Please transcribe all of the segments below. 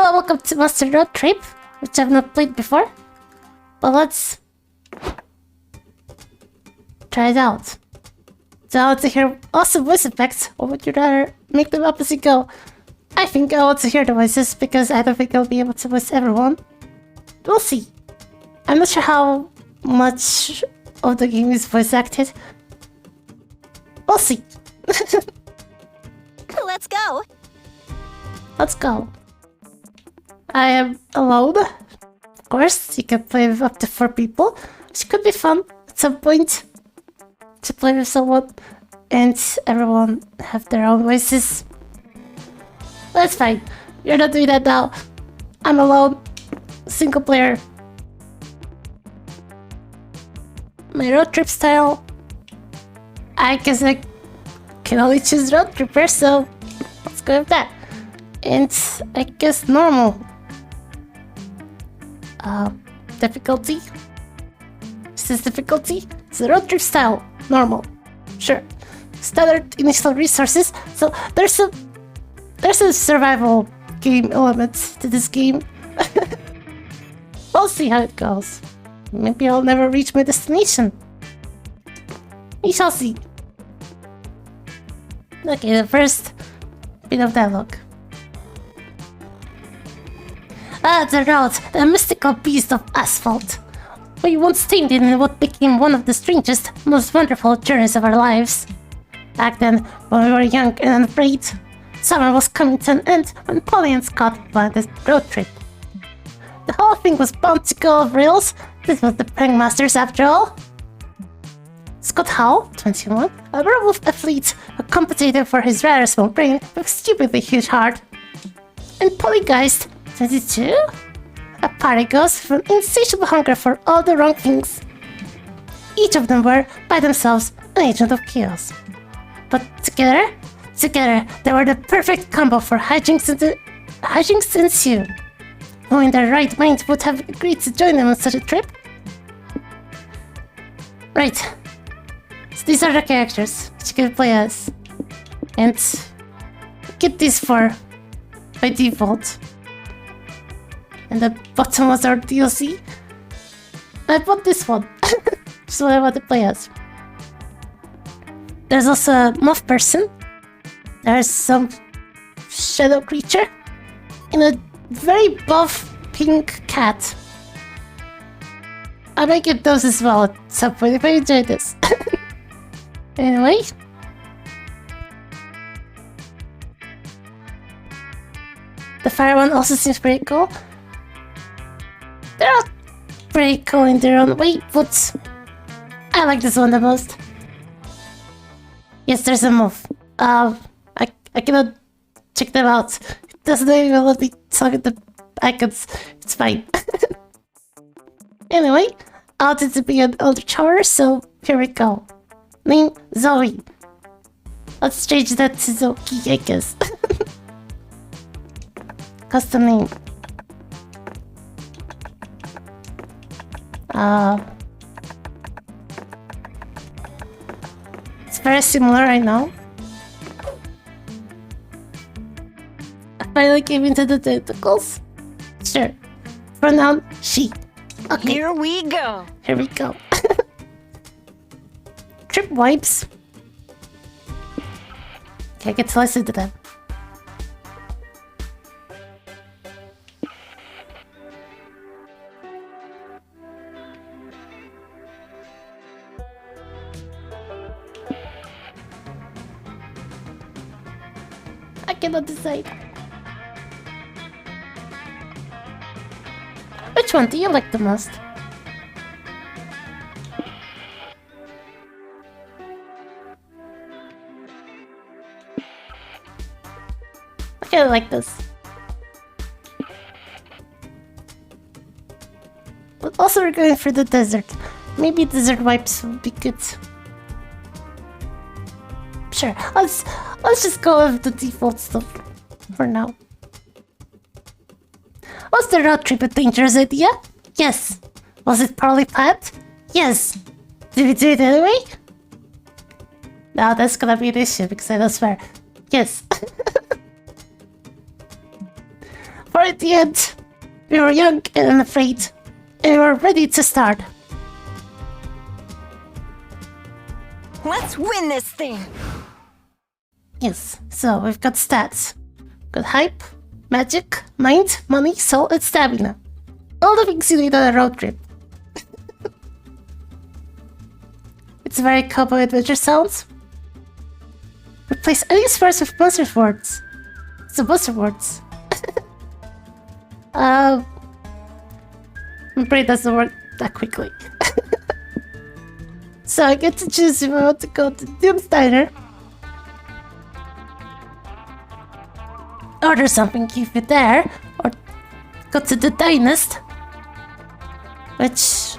Hello, welcome to Roadtrip, which I've not played before. But let's try it out. So I want to hear awesome voice effects, or would you rather make them up as you go? I think I want to hear the voices because I don't think I'll be able to voice everyone. We'll see. I'm not sure how much of the game is voice acted. We'll see. Let's go. Let's go. I am alone. Of course, you can play with up to 4 people, which could be fun at some point to play with someone and everyone have their own voices. That's fine. You're not doing that now. I'm alone. Single player. My road trip style. I guess I can only choose road tripper, so let's go with that. And I guess normal. Difficulty. This is difficulty. It's the road trip style. Normal. Sure. Standard initial resources. So there's a survival game element to this game. We'll see how it goes. Maybe I'll never reach my destination. We shall see. Okay, the first bit of dialogue. The road, the mystical beast of asphalt. We once steamed in what became one of the strangest, most wonderful journeys of our lives. Back then, when we were young and unafraid, summer was coming to an end when Polly and Scott planned this road trip. The whole thing was bound to go off rails. This was the Prankmasters after all. Scott Howe, 21, a werewolf athlete who compensated for his rather small brain with a stupidly huge heart. And Pollygeist, 22, a party ghost with an insatiable hunger for all the wrong things. Each of them were, by themselves, an agent of chaos. But together, they were the perfect combo for hijinks to ensue. Who in their right mind would have agreed to join them on such a trip? Right. So these are the characters which you can play as. And get these 4 by default. And the bottom was our DLC. I bought this one. Just what I want to play as. There's also a moth person. There's some shadow creature. And a very buff pink cat. I might get those as well at some point if I enjoy this. Anyway. The fire one also seems pretty cool. They're all pretty cool in their own way, but I like this one the most. Yes, there's a move. I cannot check them out. It doesn't even let me talk at the icons. It's fine. Anyway, I wanted to be an older chower, so here we go. Name Zoe. Let's change that to Zoki, I guess. Custom name. It's very similar, I know. I finally came into the tentacles. Sure. Pronoun she. Okay. Here we go. Here we go. Trip wipes. Okay, I get to listen to them. I cannot decide. Which one do you like the most? I like this. But also we're going for the desert. Maybe desert wipes would be good. Sure, let's just go with the default stuff for now. Was the road trip a dangerous idea? Yes. Was it poorly planned? Yes. Did we do it anyway? Now that's gonna be an issue because I don't swear. Yes. For at the end, we were young and unafraid, and we were ready to start. Let's win this thing! Yes, so we've got stats. Got hype, magic, mind, money, soul, and stamina. All the things you need on a road trip. It's very cowboy adventure sounds. Replace any words with monstrous words. So monster words. My brain doesn't work that quickly. So I get to choose if I want to go to Doom's Diner. Order something, keep it there, or go to the Dynast, which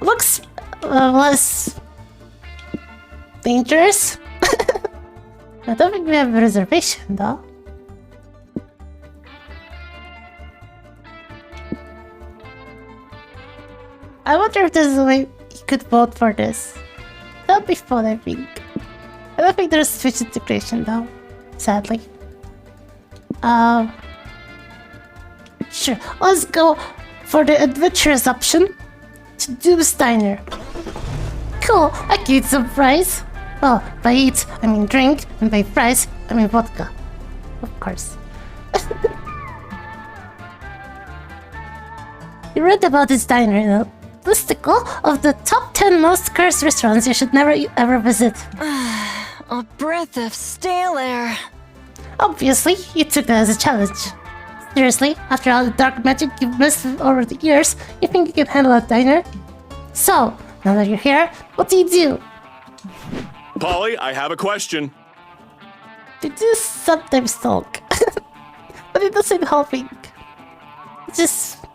looks less dangerous. I don't think we have a reservation though. I wonder if there's a way you could vote for this. That'd be fun, I think. I don't think there's Switch integration though, sadly. Sure, let's go for the adventurous option to Doom's Diner. Cool, I can eat some fries. Well, by eat, I mean drink, and by fries, I mean vodka. Of course. You read about this diner in a listicle of the top 10 most cursed restaurants you should never ever visit. A breath of stale air. Obviously, you took that as a challenge. Seriously, after all the dark magic you've missed over the years, you think you can handle a diner? So, now that you're here, what do you do? Polly, I have a question. They do sometimes talk, but it doesn't help me. It's just a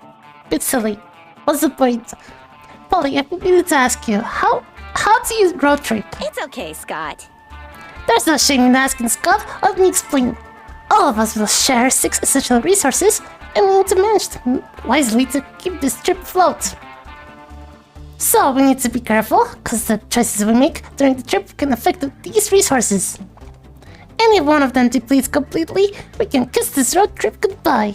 bit silly. What's the point? Polly, I needed to ask you, how do you road trip? It's okay, Scott. There's no shame in asking, Scott. Let me explain. All of us will share 6 essential resources, and we need to manage them wisely to keep this trip afloat. So we need to be careful, because the choices we make during the trip can affect these resources. And if one of them depletes completely, we can kiss this road trip goodbye.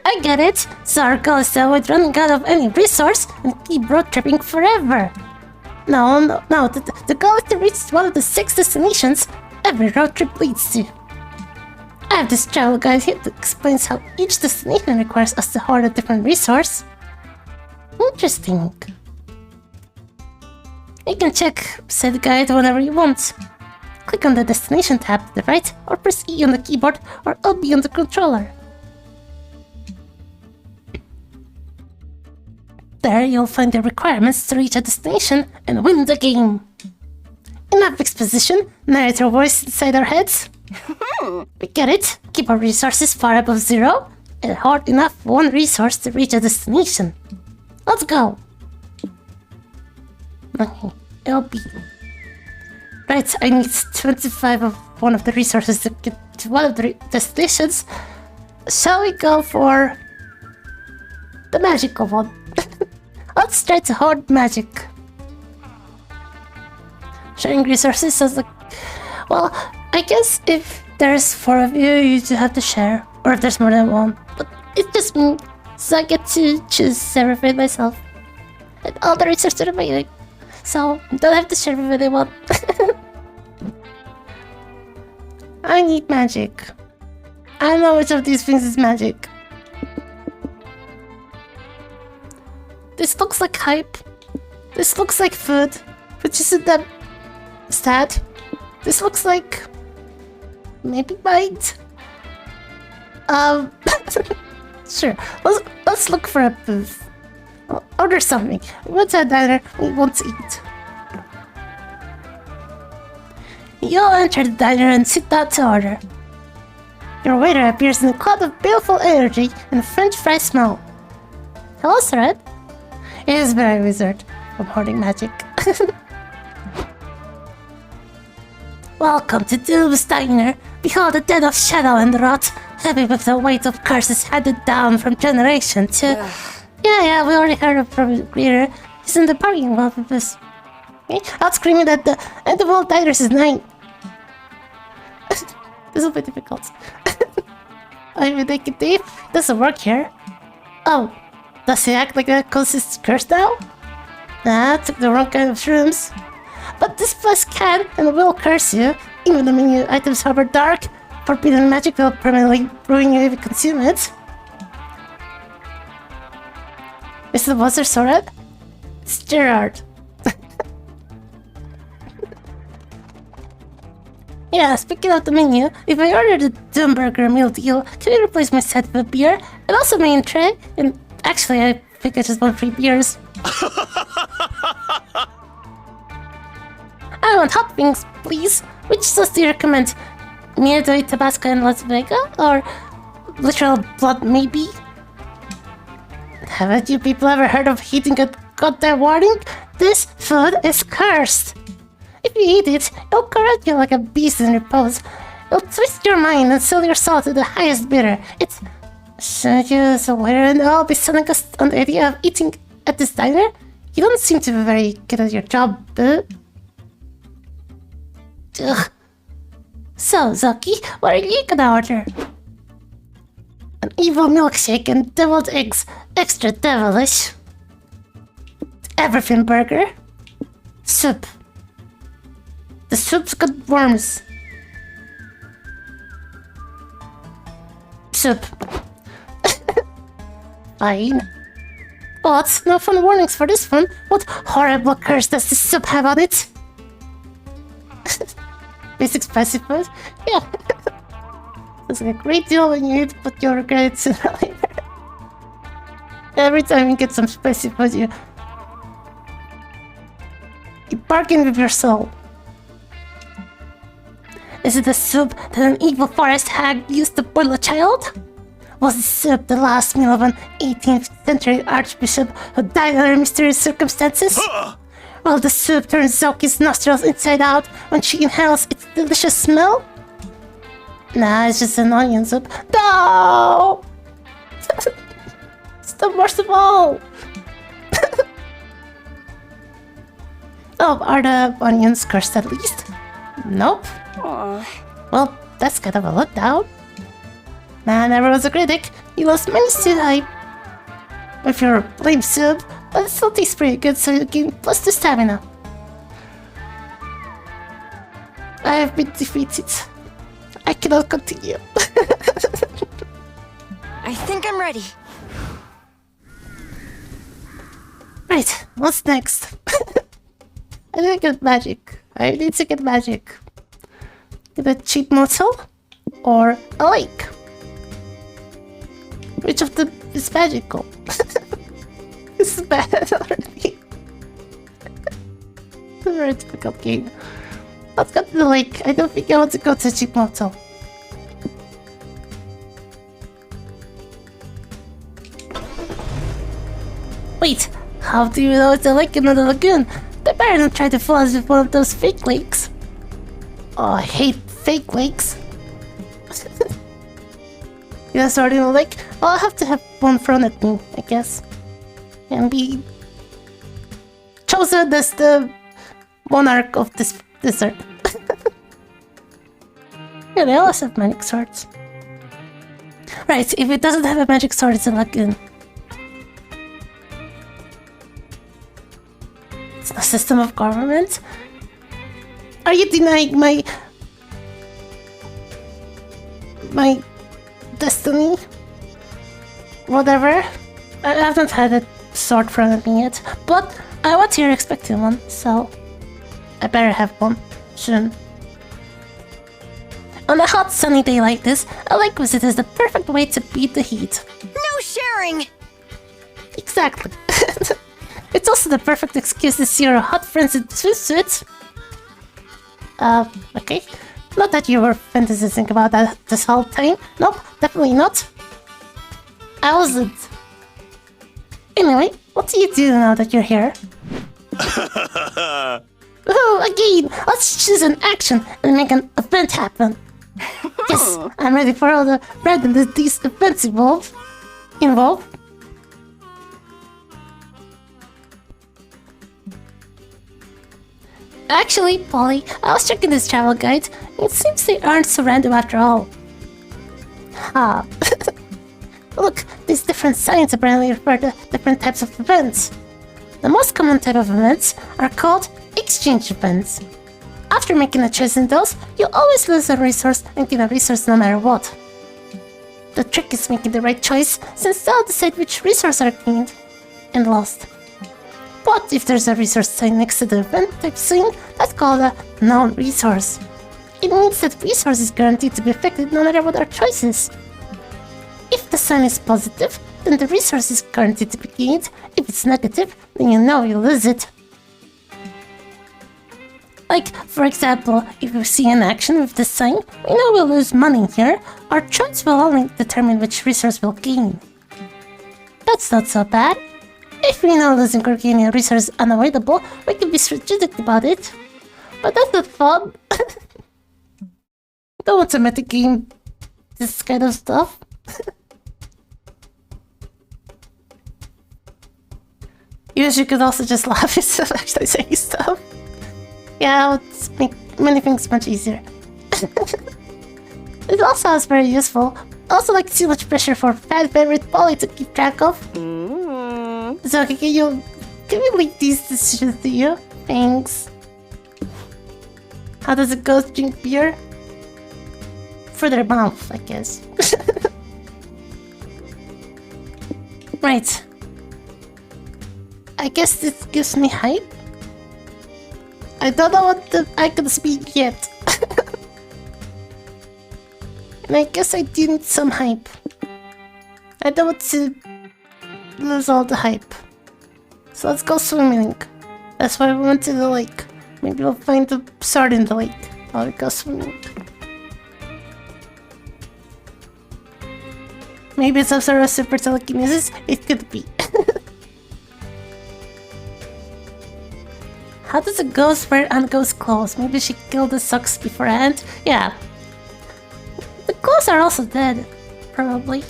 I get it. So our goal is to avoid running out of any resource and keep road tripping forever. No. The goal is to reach one of the 6 destinations every road trip leads to. I have this travel guide here that explains how each destination requires us to hoard a different resource. Interesting. You can check said guide whenever you want. Click on the destination tab to the right, or press E on the keyboard, or LB on the controller. There you'll find the requirements to reach a destination and win the game. Enough exposition, narrator voice inside our heads. We get it. Keep our resources far above 0 and hoard enough one resource to reach a destination. Let's go. Okay, LB. Right, I need 25 of one of the resources to get to one of the destinations. Shall we go for the magical one? Let's try to hoard magic. Sharing resources sounds like... Well, I guess if there's 4 of you, you just have to share. Or if there's more than 1. But it's just me, so I get to choose everything myself. And all the resources are amazing. So, don't have to share with anyone. I need magic. I don't know which of these things is magic. This looks like hype. This looks like food, which isn't that sad. This looks like maybe bite. Sure. Let's look for a booth. Order something. We went to a diner. We want to eat. You'll enter the diner and sit down to order. Your waiter appears in a cloud of baleful energy and a French fry smell. Hello, sir. It is very wizard from hoarding magic. Welcome to Doom's Diner. Behold the den of shadow and rot, heavy with the weight of curses handed down from generation to... Yeah, we already heard of from Greeter. He's in the parking lot with us. Okay? Out screaming that the end of all diners is 9. This will be difficult. I mean, like, Dave doesn't work here. Oh, does he act like a consistent curse now? Nah, I took the wrong kind of shrooms. But this place can and will curse you. Even the menu items harbor dark, forbidden magic will permanently ruin you if you consume it. Is the monster Soren? It's Gerard. Yeah, speaking of the menu, if I order the Dumburger meal deal, can you replace my set with a beer? And also main tray? And actually, I think I just want 3 beers. I want hot wings, please. Which sauce do you recommend? Miyadori, Tabasco, and Las Vegas? Or literal blood, maybe? Haven't you people ever heard of eating a goddamn warning? This food is cursed. If you eat it, it'll corrupt you like a beast in repose. It'll twist your mind and sell your soul to the highest bidder. It's... Shouldn't you as a waiter and all be selling us on the idea of eating at this diner? You don't seem to be very good at your job, but... Ugh. So, Zaki, what are you gonna order? An evil milkshake and deviled eggs. Extra devilish. Everything burger. Soup. The soup's got worms. Soup. Fine. But no fun warnings for this one. What horrible curse does this soup have on it? Basic spicy food? Yeah. It's like a great deal when you eat, but you'll regret it sooner or later. Every time you get some spicy food, you bargain with your soul. Is it the soup that an evil forest hag used to boil a child? Was the soup the last meal of an 18th century archbishop who died under mysterious circumstances? Will the soup turn Zoki's nostrils inside out when she inhales its delicious smell? Nah, it's just an onion soup. No! It's the worst of all! Oh, are the onions cursed at least? Nope. Well, that's kind of a letdown. Man, never was a critic. You lost many to hype with your lame soup, but it still tastes pretty good, so you gain +2 stamina. I have been defeated. I cannot continue. I think I'm ready. Right, what's next? I need to get magic. I need to get magic. Get a cheap motel or a lake? Which of them is magical? This is bad already. It's a very difficult game. Let's go to the lake. I don't think I want to go to a cheap motel. Wait, how do you know it's a lake and not a lagoon? They better not try to fool us with one of those fake lakes. Oh, I hate fake lakes. Yes, already in the lake. Well, I'll have to have one thrown at me, I guess. And be chosen as the monarch of this desert. Yeah, they always have magic swords. Right, if it doesn't have a magic sword, it's a lagoon. It's no system of government. Are you denying my destiny? Whatever. I haven't had a sword thrown at me yet, but I was here expecting one, so I better have one soon. On a hot sunny day like this, a lake visit is the perfect way to beat the heat. No sharing! Exactly. It's also the perfect excuse to see your hot friends in swimsuits. Okay. Not that you were fantasizing about that this whole time. Nope, definitely not. I wasn't. Anyway, what do you do now that you're here? Oh, again! Let's choose an action and make an event happen. Yes, I'm ready for all the randomness these events involve. Actually, Polly, I was checking this travel guide. It seems they aren't so random after all. Ha. Look, these different signs apparently refer to different types of events. The most common type of events are called exchange events. After making a choice in those, you'll always lose a resource and gain a resource no matter what. The trick is making the right choice, since they'll decide which resources are gained and lost. But if there's a resource sign next to the event type sign, that's called a non-resource. It means that resource is guaranteed to be affected no matter what our choice is. If the sign is positive, then the resource is guaranteed to be gained. If it's negative, then you know you lose it. Like, for example, if we see an action with this sign, we know we'll lose money here. Our choice will only determine which resource we'll gain. That's not so bad. If we know losing or gaining a resource is unavoidable, we can be strategic about it. But that's not fun. Don't want to metagame this kind of stuff. You could also just laugh instead of actually saying stuff. Yeah, it would make many things much easier. It also sounds very useful. Also, like too much pressure for fan favorite Polly to keep track of. So can we leave these decisions to you? Thanks. How does it go to drink beer? For their mouth, I guess. Right. I guess this gives me hype. I don't know what I can speak yet. And I guess I do need some hype. I don't want to lose all the hype. So let's go swimming. That's why we went to the lake. Maybe we'll find the sword in the lake while we go swimming. Maybe it's some sort of super telekinesis? It could be. How does a ghost wear on ghost clothes? Maybe she killed the socks beforehand? Yeah. The clothes are also dead. Probably.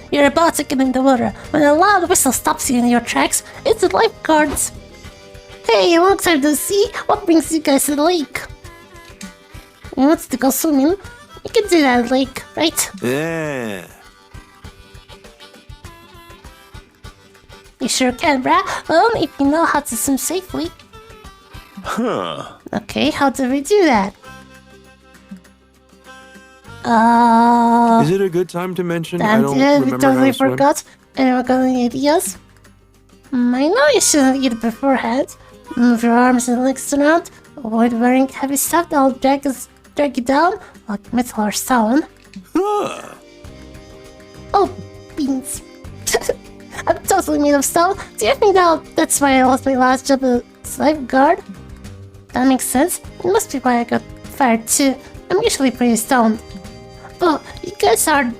You're about to get in the water. When a loud whistle stops you in your tracks, it's the lifeguards. Hey, alongside the sea, what brings you guys to the lake? You want to go swimming? You can do that at the lake, right? Yeah. You sure can, brah. Only if you know how to swim safely. Huh. Okay, how do we do that? Is it a good time to mention? I Damn, don't we remember totally how to swim. forgot. Anyone got any ideas? I know you shouldn't eat beforehand. Move your arms and legs around. Avoid wearing heavy stuff that'll drag you down, like metal or stone. Huh. Oh, beans. I'm totally made of stone. Do you think that's why I lost my last job as lifeguard? That makes sense. It must be why I got fired too. I'm usually pretty stoned. But you guys are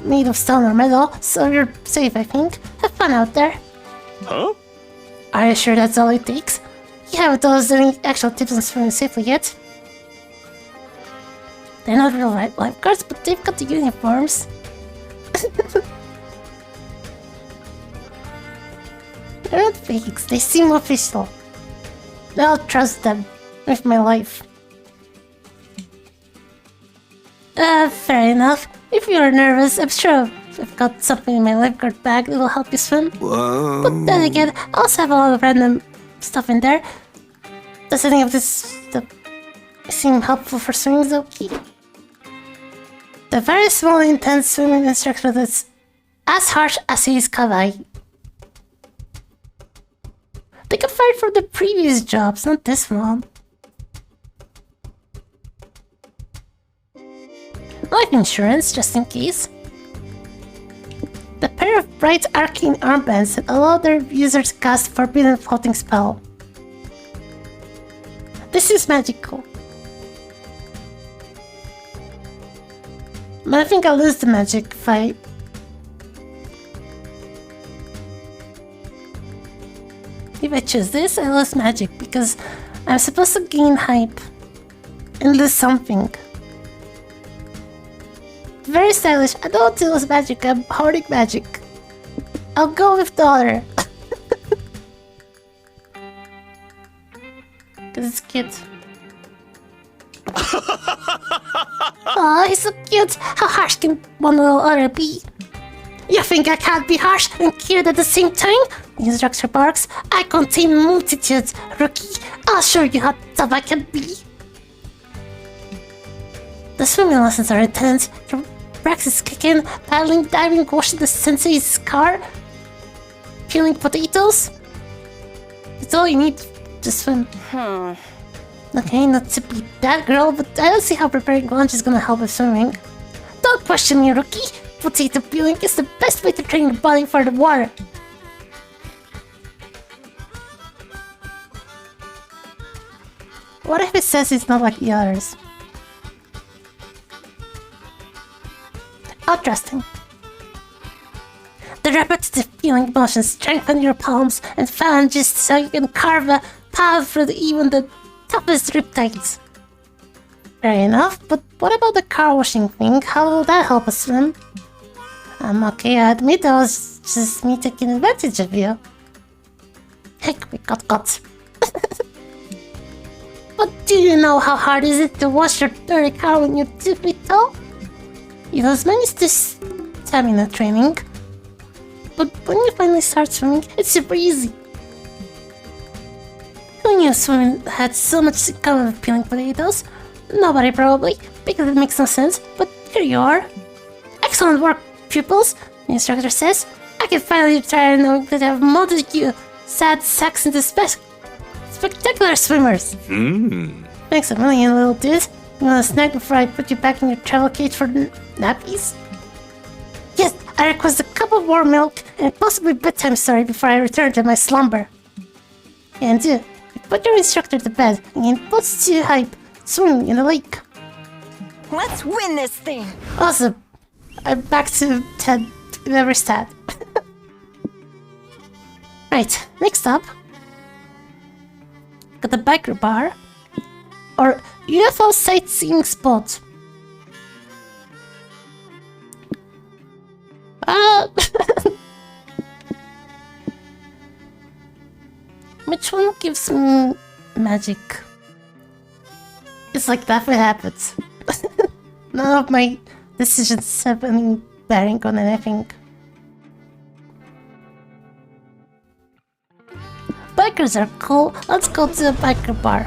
made of stone or metal, so you're safe, I think. Have fun out there. Huh? Are you sure that's all it takes? You haven't told us any actual tips on swimming safely yet. They're not real lifeguards, but they've got the uniforms. They're not fakes, they seem official. I'll trust them with my life. Fair enough. If you're nervous, I'm sure I've got something in my lifeguard bag that will help you swim. Whoa. But then again, I also have a lot of random stuff in there. Does any of this stuff seem helpful for swimming, Zoki? The very small intense swimming instructor that's as harsh as he is kawaii. They got fired from the previous jobs, not this one. Life insurance, just in case. The pair of bright arcane armbands that allow their users to cast forbidden floating spell. This is magical. But I think I'll lose the magic if I... If I choose this, I lose magic because I'm supposed to gain hype and lose something. Very stylish. I don't want to lose magic, I'm hoarding magic. I'll go with the other. this kid. Oh, he's so cute. How harsh can one little otter be? You think I can't be harsh and cute at the same time? The instructor barks. I contain multitudes, rookie. I'll show you how tough I can be. The swimming lessons are intense. Your practice kicking, paddling, diving, washing the sensei's car, peeling potatoes. It's all you need to swim. Okay, not to be that girl, but I don't see how preparing lunch is gonna help with swimming. Don't question me, rookie. Potato peeling is the best way to train your body for the water. What if it says it's not like the others? I'll trust him. The repetitive peeling motions strengthen your palms and phalanges so you can carve a path through even the toughest riptides. Fair enough, but what about the car washing thing? How will that help us swim? I'm okay, I admit that was just me taking advantage of you. Heck, we got caught. But do you know how hard is it to wash your dirty car when you're 2 feet tall? You lose managed this stamina training. But when you finally start swimming, it's super easy. When you swimming had so much in common with peeling potatoes. Nobody probably, because it makes no sense, but here you are. Excellent work, pupils, the instructor says. I can finally retire knowing that I've molded you sad sacks into spectacular swimmers. Thanks a million, little dude. You want a snack before I put you back in your travel cage for nappies? Yes, I request a cup of warm milk and possibly bedtime story before I return to my slumber. And you put your instructor to bed and what's too hype? Swimming in the lake. Let's win this thing! Awesome. I'm back to 10 in every stat. Right, next up. Got the biker bar. Or UFO sightseeing spot. Which one gives me magic? It's like that what happens. None of my decisions have any bearing on anything. Bikers are cool. Let's go to the biker bar.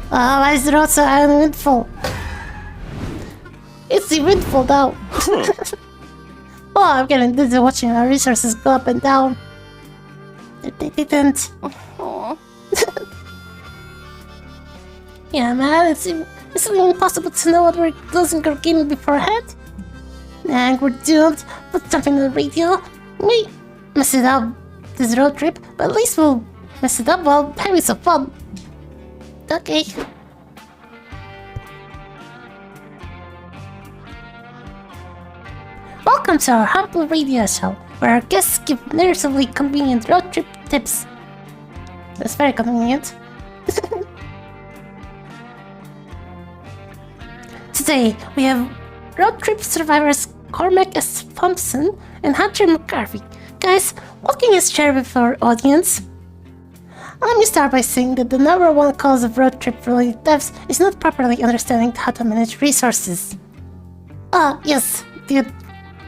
Why is the road so uneventful? It's eventful now. Oh, I'm getting dizzy watching our resources go up and down. They didn't. Yeah, man, it's impossible to know what we're losing or gaining beforehand. And we're doomed. Put something on the radio. We mess it up this road trip, but at least we'll mess it up while having some fun. Okay. Welcome to our humble radio show, where our guests give narratively convenient road trip tips. That's very convenient. Today, we have road trip survivors Cormac S. Thompson and Hunter McCarthy. Guys, what can you share with our audience? Let me start by saying that the #1 cause of road trip related deaths is not properly understanding how to manage resources. Yes, the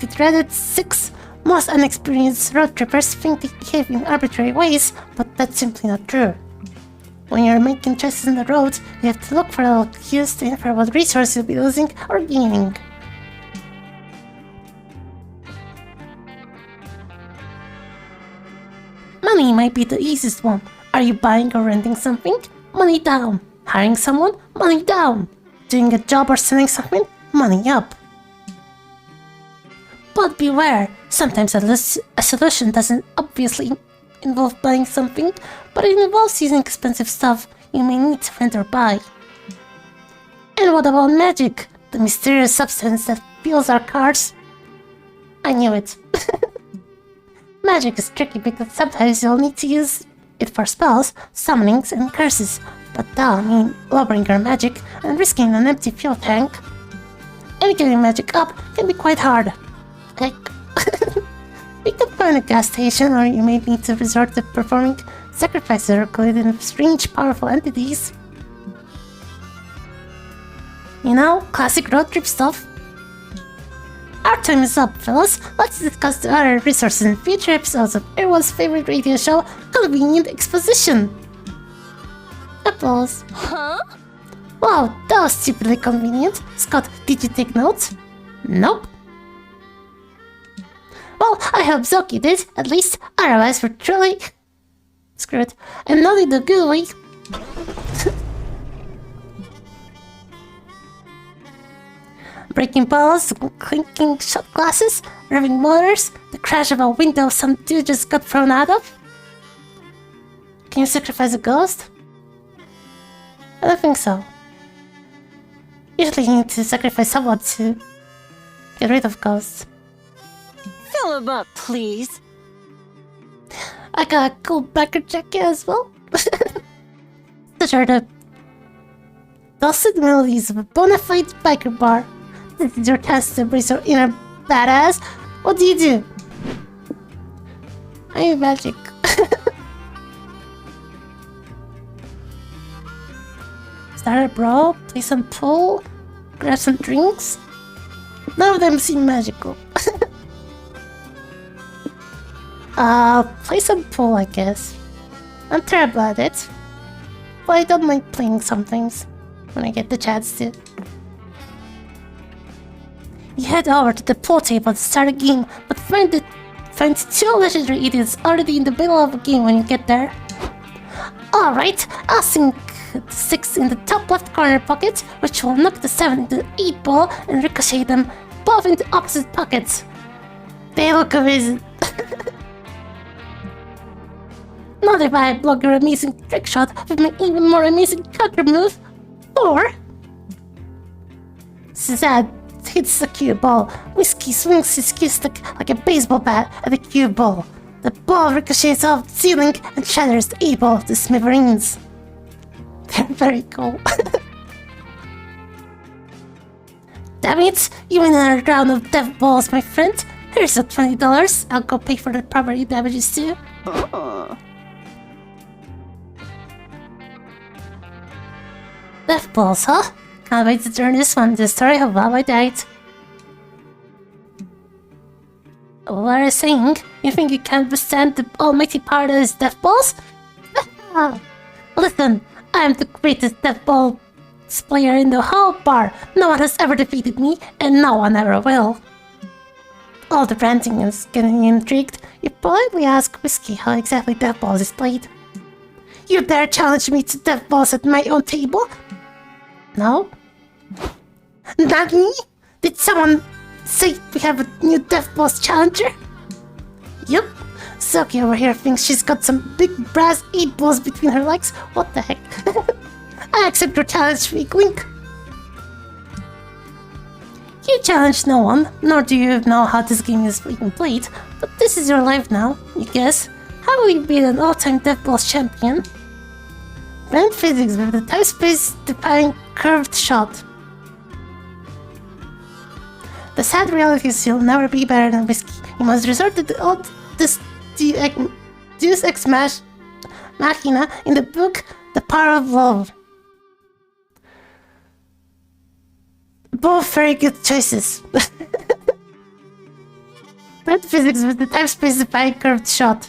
dreaded 6 most unexperienced road trippers think they behave in arbitrary ways, but that's simply not true. When you're making choices on the road, you have to look for little cues to infer what resource you'll be losing or gaining. Money might be the easiest one. Are you buying or renting something? Money down. Hiring someone? Money down. Doing a job or selling something? Money up. But beware, sometimes a solution doesn't obviously involve buying something, but it involves using expensive stuff you may need to rent or buy. And what about magic? The mysterious substance that fuels our cars? I knew it. Magic is tricky because sometimes you'll need to use it for spells, summonings, and curses, but that'll mean lowering your magic and risking an empty fuel tank. And getting magic up can be quite hard. Like, you can find a gas station, or you may need to resort to performing sacrifices related to strange, powerful entities. You know, classic road trip stuff. Our time is up, fellas. Let's discuss the other resources in future episodes of everyone's favorite radio show, Convenient Exposition. Applause. Huh? Wow, that was stupidly convenient. Scott, did you take notes? Nope. Well, I hope Zoki did, at least. Otherwise, we're truly screwed. And not in the good way. Breaking bottles, clinking shot glasses, revving motors, the crash of a window some dude just got thrown out of. Can you sacrifice a ghost? I don't think so. Usually you need to sacrifice someone to get rid of ghosts. Fill him up, please. I got a cool biker jacket as well. Such are the dulcet melodies of a bona fide biker bar. This is your chance to embrace your inner badass. What do you do? I'm magic. Start a brawl, play some pool, grab some drinks. None of them seem magical. Play some pool, I guess. I'm terrible at it, but I don't mind playing some things when I get the chance to. You head over to the pool table to start a game, but find two legendary idiots already in the middle of a game when you get there. Alright, I'll sink the 6 in the top left corner pocket, which will knock the 7 into the 8 ball and ricochet them both into opposite pockets. They look amazing. Not if I block your amazing trick shot with my even more amazing counter move, or Sad hits the cue ball. Whiskey swings his cue stick like a baseball bat at the cue ball. The ball ricochets off the ceiling and shatters the 8 ball to smithereens. They're very cool. Damn it! You win another round of death balls, my friend. Here's your $20. I'll go pay for the property damages too. Death balls, huh? Can't wait to turn this one. The story of how I died. What are you saying? You think you can't withstand the almighty power that is death balls? Listen, I am the greatest death balls player in the whole bar. No one has ever defeated me, and no one ever will. All the ranting is getting intrigued. You politely ask Whiskey how exactly death balls is played. You dare challenge me to death balls at my own table? No? Not me? Did someone say we have a new death balls challenger? Yup. Zoki over here thinks she's got some big brass 8 balls between her legs. What the heck? I accept your challenge, wink wink. You challenge no one, nor do you know how this game is even played, but this is your life now, you guess. How will you be an all-time death balls champion? Rand physics with the time-space defying curved shot. The sad reality is you'll never be better than Whiskey. You must resort to the old Deus Ex Machina in the book The Power of Love. Both very good choices. Rand physics with the time-space defying curved shot.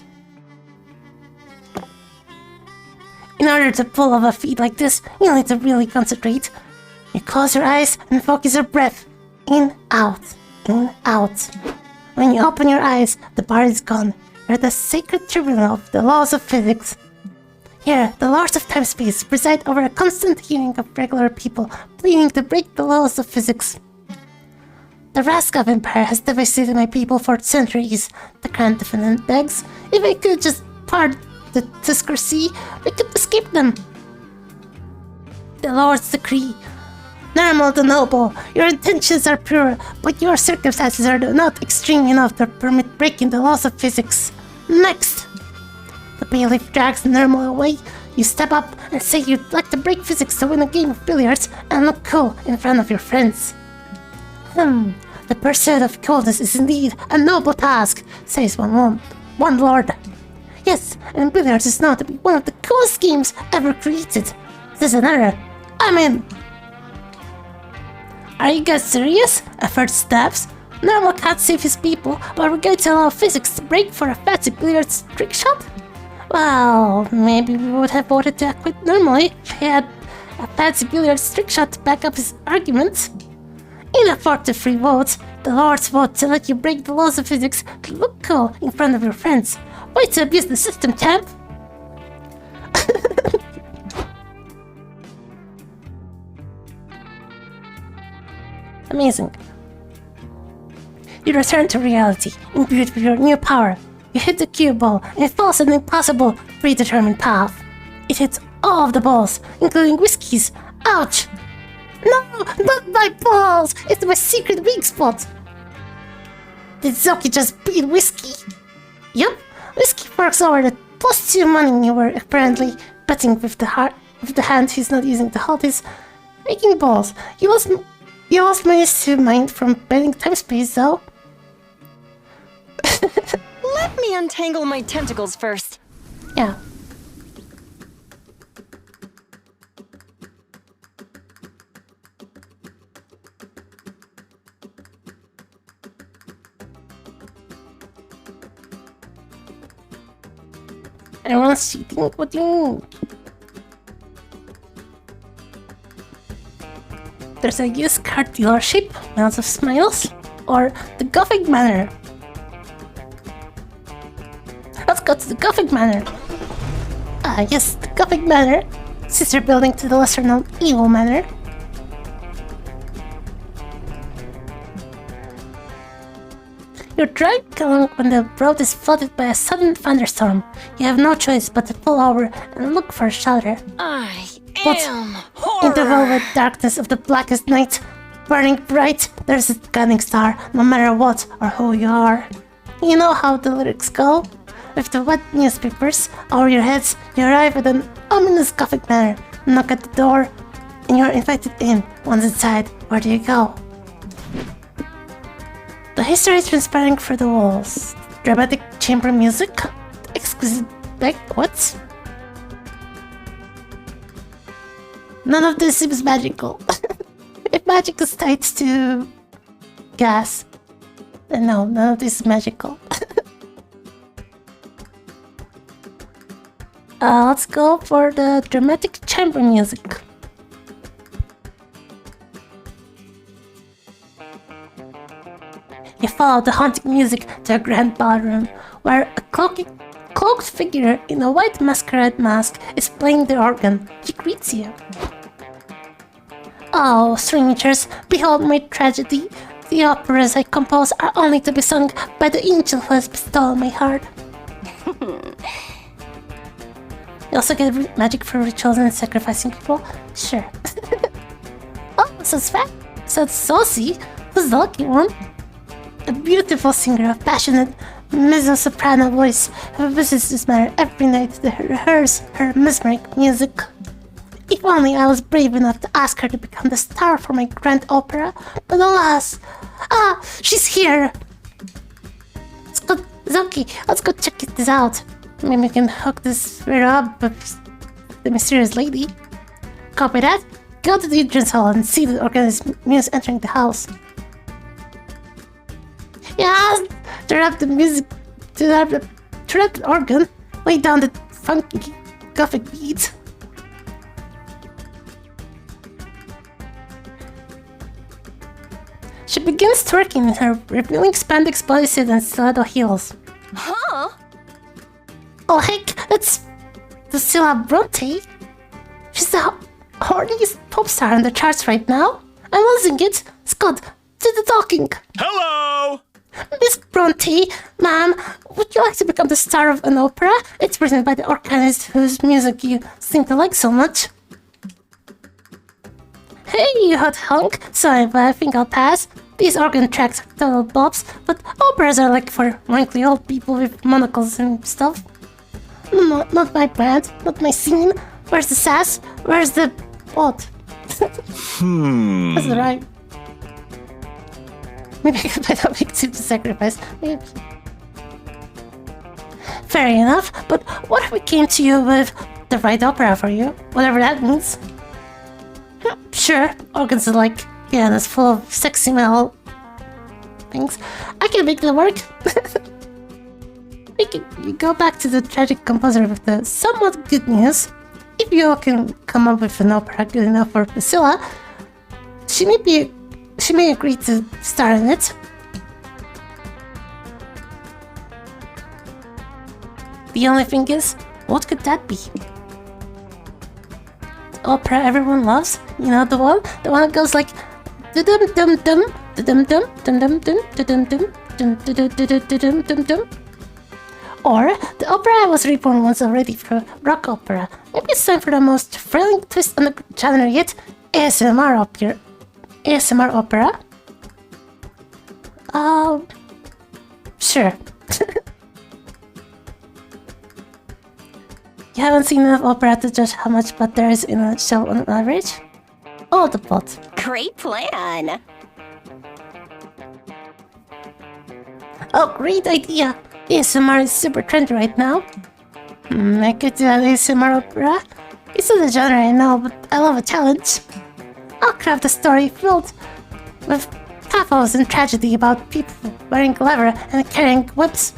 In order to pull off a feat like this, you need to really concentrate. You close your eyes and focus your breath. In, out, in, out. When you open your eyes, the bar is gone. You're the sacred tribunal of the laws of physics. Here, the lords of time-space preside over a constant hearing of regular people pleading to break the laws of physics. The Raskov Empire has devastated my people for centuries. The Grand Defendant begs, if I could just part the Tusker Sea, we could escape them. The Lord's decree. Normal the noble, your intentions are pure, but your circumstances are not extreme enough to permit breaking the laws of physics. Next! The bailiff drags the normal away. You step up and say you'd like to break physics to win a game of billiards and look cool in front of your friends. The pursuit of coolness is indeed a noble task, says one lord. Yes, and billiards is known to be one of the coolest games ever created. Says another. I'm in. Are you guys serious? A first steps? Normal can't save his people, but we're going to allow physics to break for a fancy billiards trick shot? Well, maybe we would have voted to acquit normally if he had a fancy billiards trick shot to back up his argument. In a 4-3 vote, the Lord's vote to let you break the laws of physics to look cool in front of your friends. Way to abuse the system, champ! Amazing. You return to reality, imbued with your new power. You hit the cue ball, and it falls an impossible, predetermined path. It hits all of the balls, including Whiskey's. Ouch! No, not my balls! It's my secret weak spot! Did Zoki just beat Whiskey? Yup, Whiskey forks over the +2 money you were apparently betting with the hand he's not using to hold his making balls. You lost managed to mind from betting time space though. Let me untangle my tentacles first. Yeah. Everyone's cheating. What do you mean? There's a used car dealership, Mounds of Smiles, or the Gothic Manor. Let's go to the Gothic Manor. Ah, yes, the Gothic Manor, sister building to the lesser-known Evil Manor. You're driving along when the road is flooded by a sudden thunderstorm. You have no choice but to pull over and look for shelter. I But am in the horror. velvet darkness of the blackest night, burning bright, there's a guiding star, no matter what or who you are. You know how the lyrics go? With the wet newspapers over your heads, you arrive at an ominous Gothic manor, knock at the door, and you're invited in. Once inside, where do you go? The history is transparent through the walls. Dramatic chamber music, exquisite what? None of this seems magical. If magic is tied to gas, then no, none of this is magical. Let's go for the dramatic chamber music. You follow the haunting music to a grand ballroom, where a cloaked figure in a white masquerade mask is playing the organ. He greets you. Oh, strangers, behold my tragedy. The operas I compose are only to be sung by the angel who has bestowed my heart. You also get magic for rituals and sacrificing people? Sure. Oh, sounds fat. Sounds saucy. Who's the lucky one? A beautiful singer of passionate mezzo-soprano voice who visits this manor every night to rehearse her mesmeric music. If only I was brave enough to ask her to become the star for my grand opera, but alas! Ah, she's here! Let's go, Zoki, let's go check this out. Maybe we can hook this right up with the mysterious lady. Copy that? Go to the entrance hall and see the organized muse entering the house. Yeah, turn up the music, turn up the organ, lay down the funky gothic beat. She begins twerking in her revealing spandex bodysuit and stiletto heels. Huh? Oh heck, that's Lucilla Bronte. She's the horniest pop star on the charts right now. I'm losing it. Scott, do the talking. Hello! Miss Bronte, ma'am, would you like to become the star of an opera? It's written by the organist whose music you seem to like so much. Hey, you hot hunk. Sorry, but I think I'll pass. These organ tracks are total bobs, but operas are like for wrinkly old people with monocles and stuff. Not my brand, not my scene. Where's the sass? Where's the... what? That's right. Maybe I could buy that big tube to sacrifice. Maybe. Fair enough, but what if we came to you with the right opera for you? Whatever that means. Sure, organs are like Yeah, that's full of sexy metal things. I can make that work. You go back to the tragic composer with the somewhat good news. If you all can come up with an opera good enough for Priscilla, she may agree to star in it. The only thing is, what could that be? The opera everyone loves? You know, the one that goes like dum dum dum dum dum dum dum dum dum dum dum dum dum. Or the opera I was reborn once already for rock opera. Maybe it's time for the most thrilling twist on the genre yet, ASMR opera. ASMR opera? Sure. You haven't seen enough opera to judge how much plot there is in a show on average? All the plot. Great plan. Oh, great idea! ASMR is super trendy right now. I could do an ASMR opera. It's not a genre I know, but I love a challenge. I'll craft a story filled with pathos and tragedy about people wearing leather and carrying whips.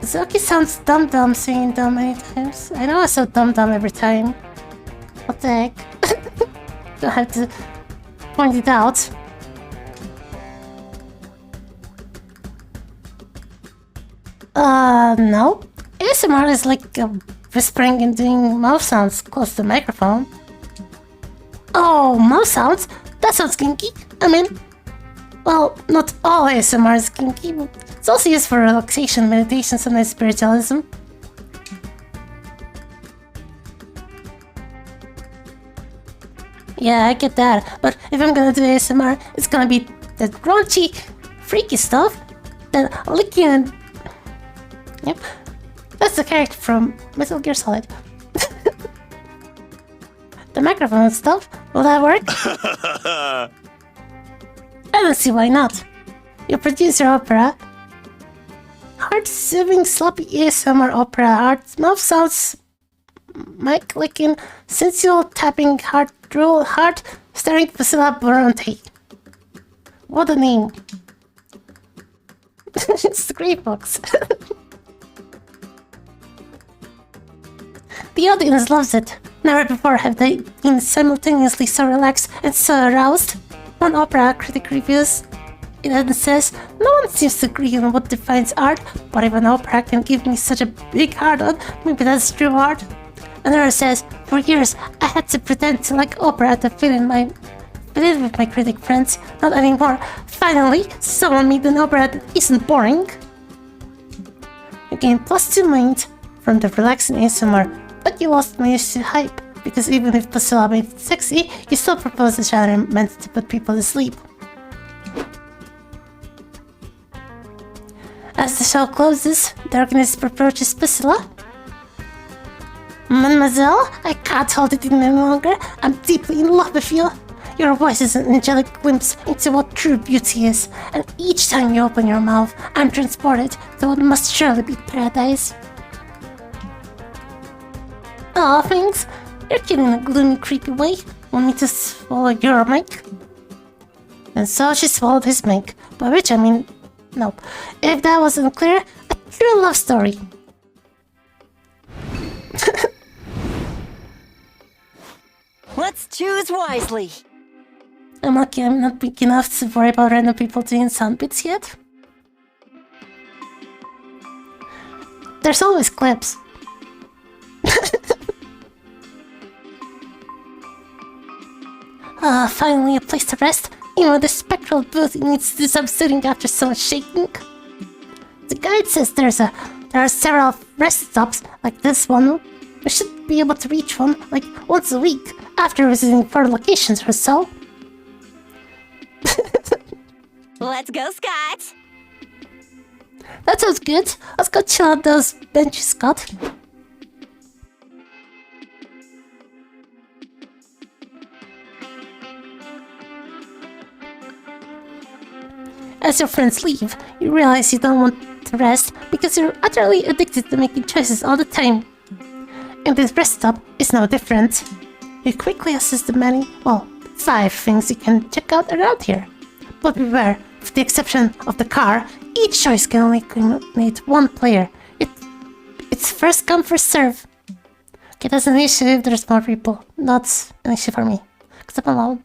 Zoki sounds dumb saying dumb many times. I know I say dumb every time. What the heck? Don't have to point it out. No. ASMR is like whispering and doing mouth sounds close to the microphone. Oh, mouth sounds? That sounds kinky. I mean, well, not all ASMR is kinky, but it's also used for relaxation, meditation, sometimes spiritualism. Yeah, I get that, but if I'm gonna do ASMR, it's gonna be that raunchy, freaky stuff, that licking and... Yep, that's the character from Metal Gear Solid. The microphone stuff, will that work? I don't see why not. You produce your opera. Heart-soothing, sloppy ASMR opera, heart mouth sounds, mic licking, sensual tapping, heart drool, heart staring Priscilla Bronte. What a name. It's the great box. The audience loves it. Never before have they been simultaneously so relaxed and so aroused. One opera critic reviews it and says, "No one seems to agree on what defines art, but if an opera can give me such a big heart-on, maybe that's true art." Another says, "For years I had to pretend to like opera to fit in with my critic friends. Not anymore. Finally, someone made an opera that isn't boring." You gain +2 mind from the relaxing ASMR, but you lost my used to hype, because even if Priscilla made it sexy, you still proposed a genre meant to put people to sleep. As the show closes, the organist approaches Priscilla. "Mademoiselle, I can't hold it in any longer. I'm deeply in love with you. Your voice is an angelic glimpse into what true beauty is, and each time you open your mouth, I'm transported to what must surely be paradise." "Aw, thanks. You're kidding in a gloomy, creepy way. Want me to swallow your mic?" And so she swallowed his mic, by which I mean, nope. If that wasn't clear, a true love story. Let's choose wisely. I'm lucky I'm not big enough to worry about random people doing sound bits yet. There's always clips. Finally a place to rest. Even the spectral booth needs to do some sitting after so much shaking. The guide says there are several rest stops like this one. We should be able to reach one like once a week after visiting 4 locations or so. Let's go, Scott. That sounds good. Let's go chill on those benches, Scott. As your friends leave, you realize you don't want to rest because you're utterly addicted to making choices all the time. And this rest stop is no different. You quickly assess the many, 5 things you can check out around here. But beware, with the exception of the car, each choice can only accommodate 1 player. It's first come, first serve. Okay, that's an issue if there's more people. Not an issue for me, because I'm alone.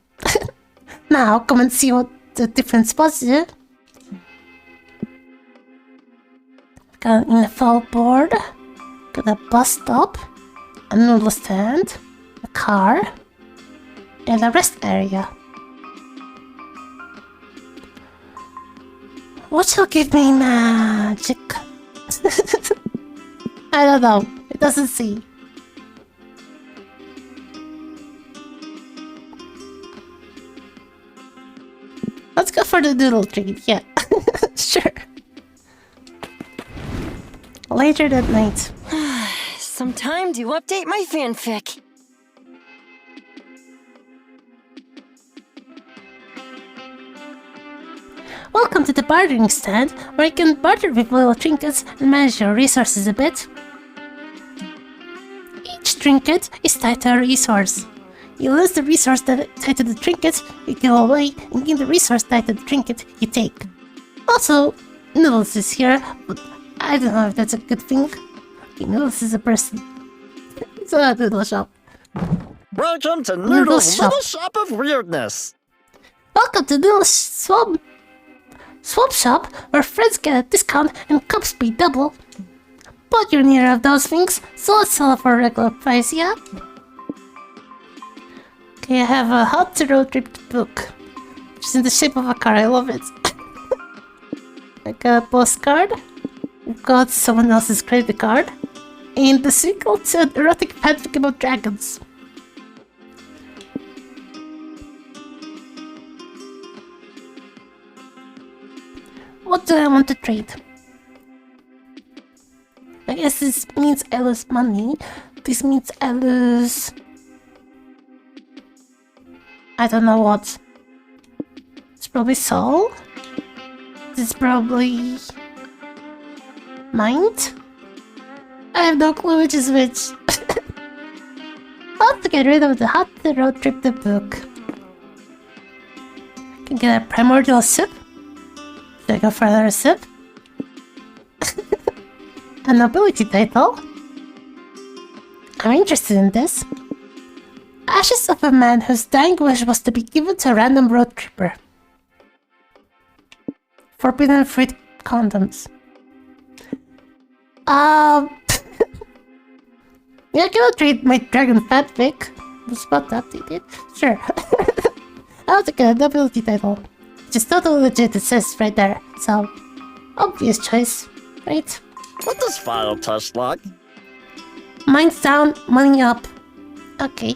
Now, come and see what the different spots do. Got an info board, got a bus stop, a noodle stand, a car, and a rest area. What will give me magic? I don't know. It doesn't say. Let's go for the noodle treat, yeah. Sure. Later that night. Some time to update my fanfic. Welcome to the bartering stand, where you can barter with little trinkets and manage your resources a bit. Each trinket is tied to a resource. You lose the resource that tied to the trinket, you go away, and gain the resource tied to the trinket you take. Also, Noodles is here, but I don't know if that's a good thing. Okay, Noodles is a person. It's a noodle shop. Welcome to Noodle Noodle's Shop. Little Shop of Weirdness. Welcome to Noodle's Swap Shop, where friends get a discount and cups pay double. But you're neither of those things, so let's sell it for a regular price, yeah? Okay, I have a How to Roadtrip book, which is in the shape of a car. I love it. I got a postcard. We've got someone else's credit card. And the sequel to an erotic fanfic about dragons. What do I want to trade? I guess this means I lose money. This means I lose... I don't know what. It's probably soul. This is probably... mind? I have no clue which is which. How to get rid of the How to Road Trip the book. I can get a primordial soup. Should I go for another soup? A nobility title. I'm interested in this. Ashes of a man whose dying wish was to be given to a random road tripper. Forbidden fruit condoms. Yeah, I cannot trade my dragon fanfic. The spot updated. Sure. I'll take a nobility title. Which is totally legit, it says right there. So, obvious choice, right? What does file touch like? Mine's down, money up. Okay.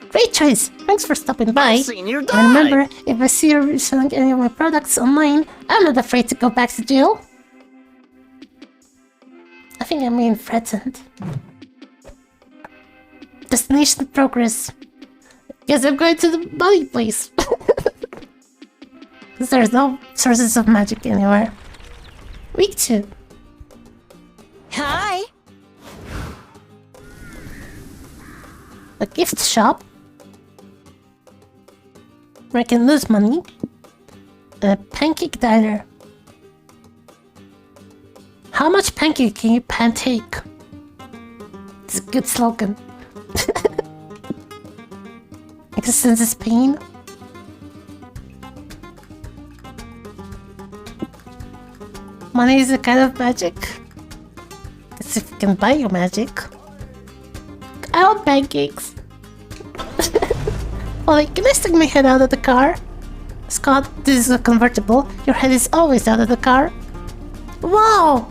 Great choice. Thanks for stopping by. I've seen you die. And remember, if I see you selling any of my products online, I'm not afraid to go back to jail. I think I'm being threatened. Destination progress. Guess I'm going to the money place. Because there's no sources of magic anywhere. Week 2. Hi. A gift shop. Where I can lose money. A pancake diner. How much pancake can you take? It's a good slogan. Existence is pain. Money is a kind of magic. As if you can buy your magic. I want pancakes. Ollie, can I stick my head out of the car? Scott, this is a convertible. Your head is always out of the car. Wow!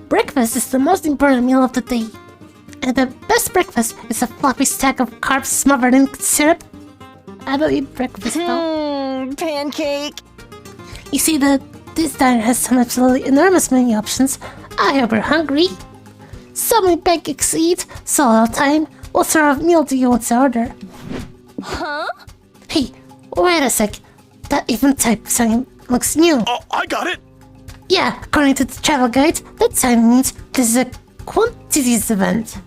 Breakfast is the most important meal of the day. And the best breakfast is a floppy stack of carbs smothered in syrup. I don't eat breakfast though. Pancake. You see that this diner has some absolutely enormous menu options. I hope you're hungry. So many pancakes to eat, so little time. What sort of meal do you want to order? Huh? Hey, wait a sec. That even type sign looks new. Oh, I got it. Yeah, according to the travel guide, that sign means this is a quantities event.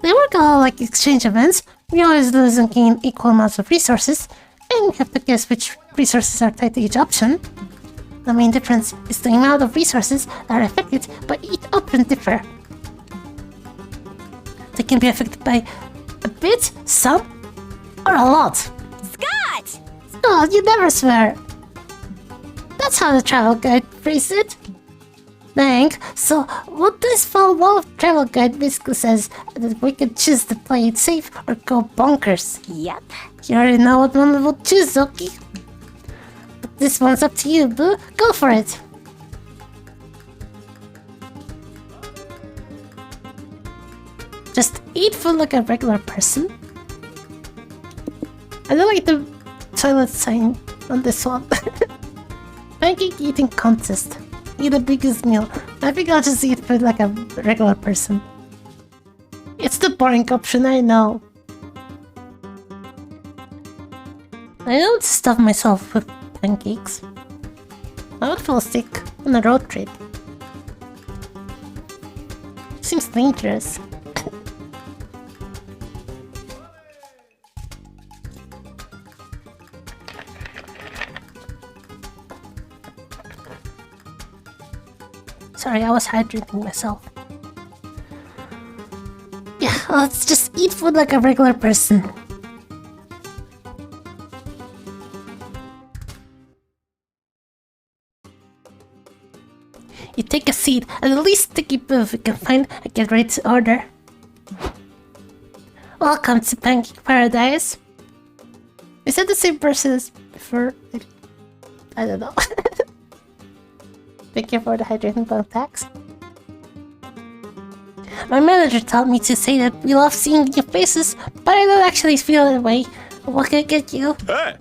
They work a lot like exchange events. We always lose and gain equal amounts of resources, and we have to guess which resources are tied to each option. The main difference is the amount of resources that are affected by each option differ. They can be affected by a bit, some, or a lot. Scott! Oh, you never swear. That's how the travel guide phrased it. Dang, so what this fall travel guide basically says that we can choose to play it safe or go bonkers. Yep. You already know what one will choose, Zoki. But this one's up to you, boo. Go for it. Just eat food like a regular person. I don't like the toilet sign on this one. Pancake eating contest. Eat the biggest meal. I think I'll just eat food like a regular person. It's the boring option, I know. I don't stuff myself with pancakes. I would fall sick on a road trip. Seems dangerous. Sorry, I was hydrating myself. Yeah, let's just eat food like a regular person. You take a seat at the least sticky booth you can find and get ready to order. Welcome to Pancake Paradise. Is that the same person as before? I don't know. Thank you for the hydrating bone packs. My manager taught me to say that we love seeing your faces, but I don't actually feel that way. What can I get you? Hey!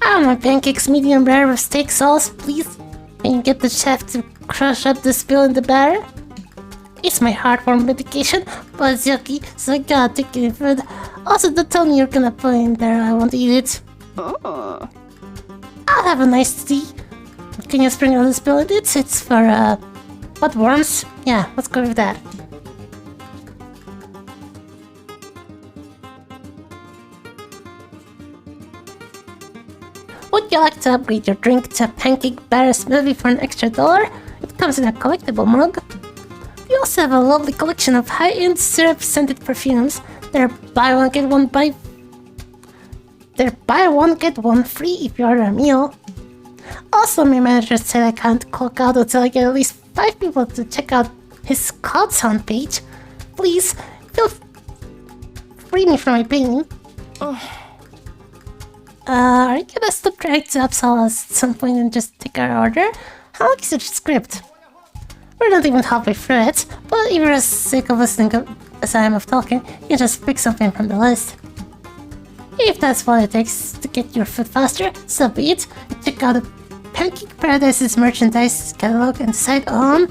I want my pancakes medium rare with steak sauce, please. Can you get the chef to crush up the spill in the batter? It's my heartworm medication, but it's yucky, so I gotta take it food. Also, don't tell me you're gonna put it in there, I won't eat it. Oh. I'll have a nice tea. Can you sprinkle the spill in it? It's for, what, worms? Yeah, let's go with that. Would you like to upgrade your drink to a pancake batter smoothie for an extra $1? It comes in a collectible mug. We also have a lovely collection of high-end syrup-scented perfumes. They're buy one get one free if you order a meal. Also, my manager said I can't clock out until I get at least 5 people to check out his cloud sound page. Please, feel free me from my pain. Are you gonna stop trying to upsell us at some point and just take our order? How long is your script? We're not even halfway through it, but if you're as sick of listening as I am of talking, you can just pick something from the list. If that's what it takes to get your food faster, so be it. Check out the Pancake Paradise's merchandise catalog and decide on...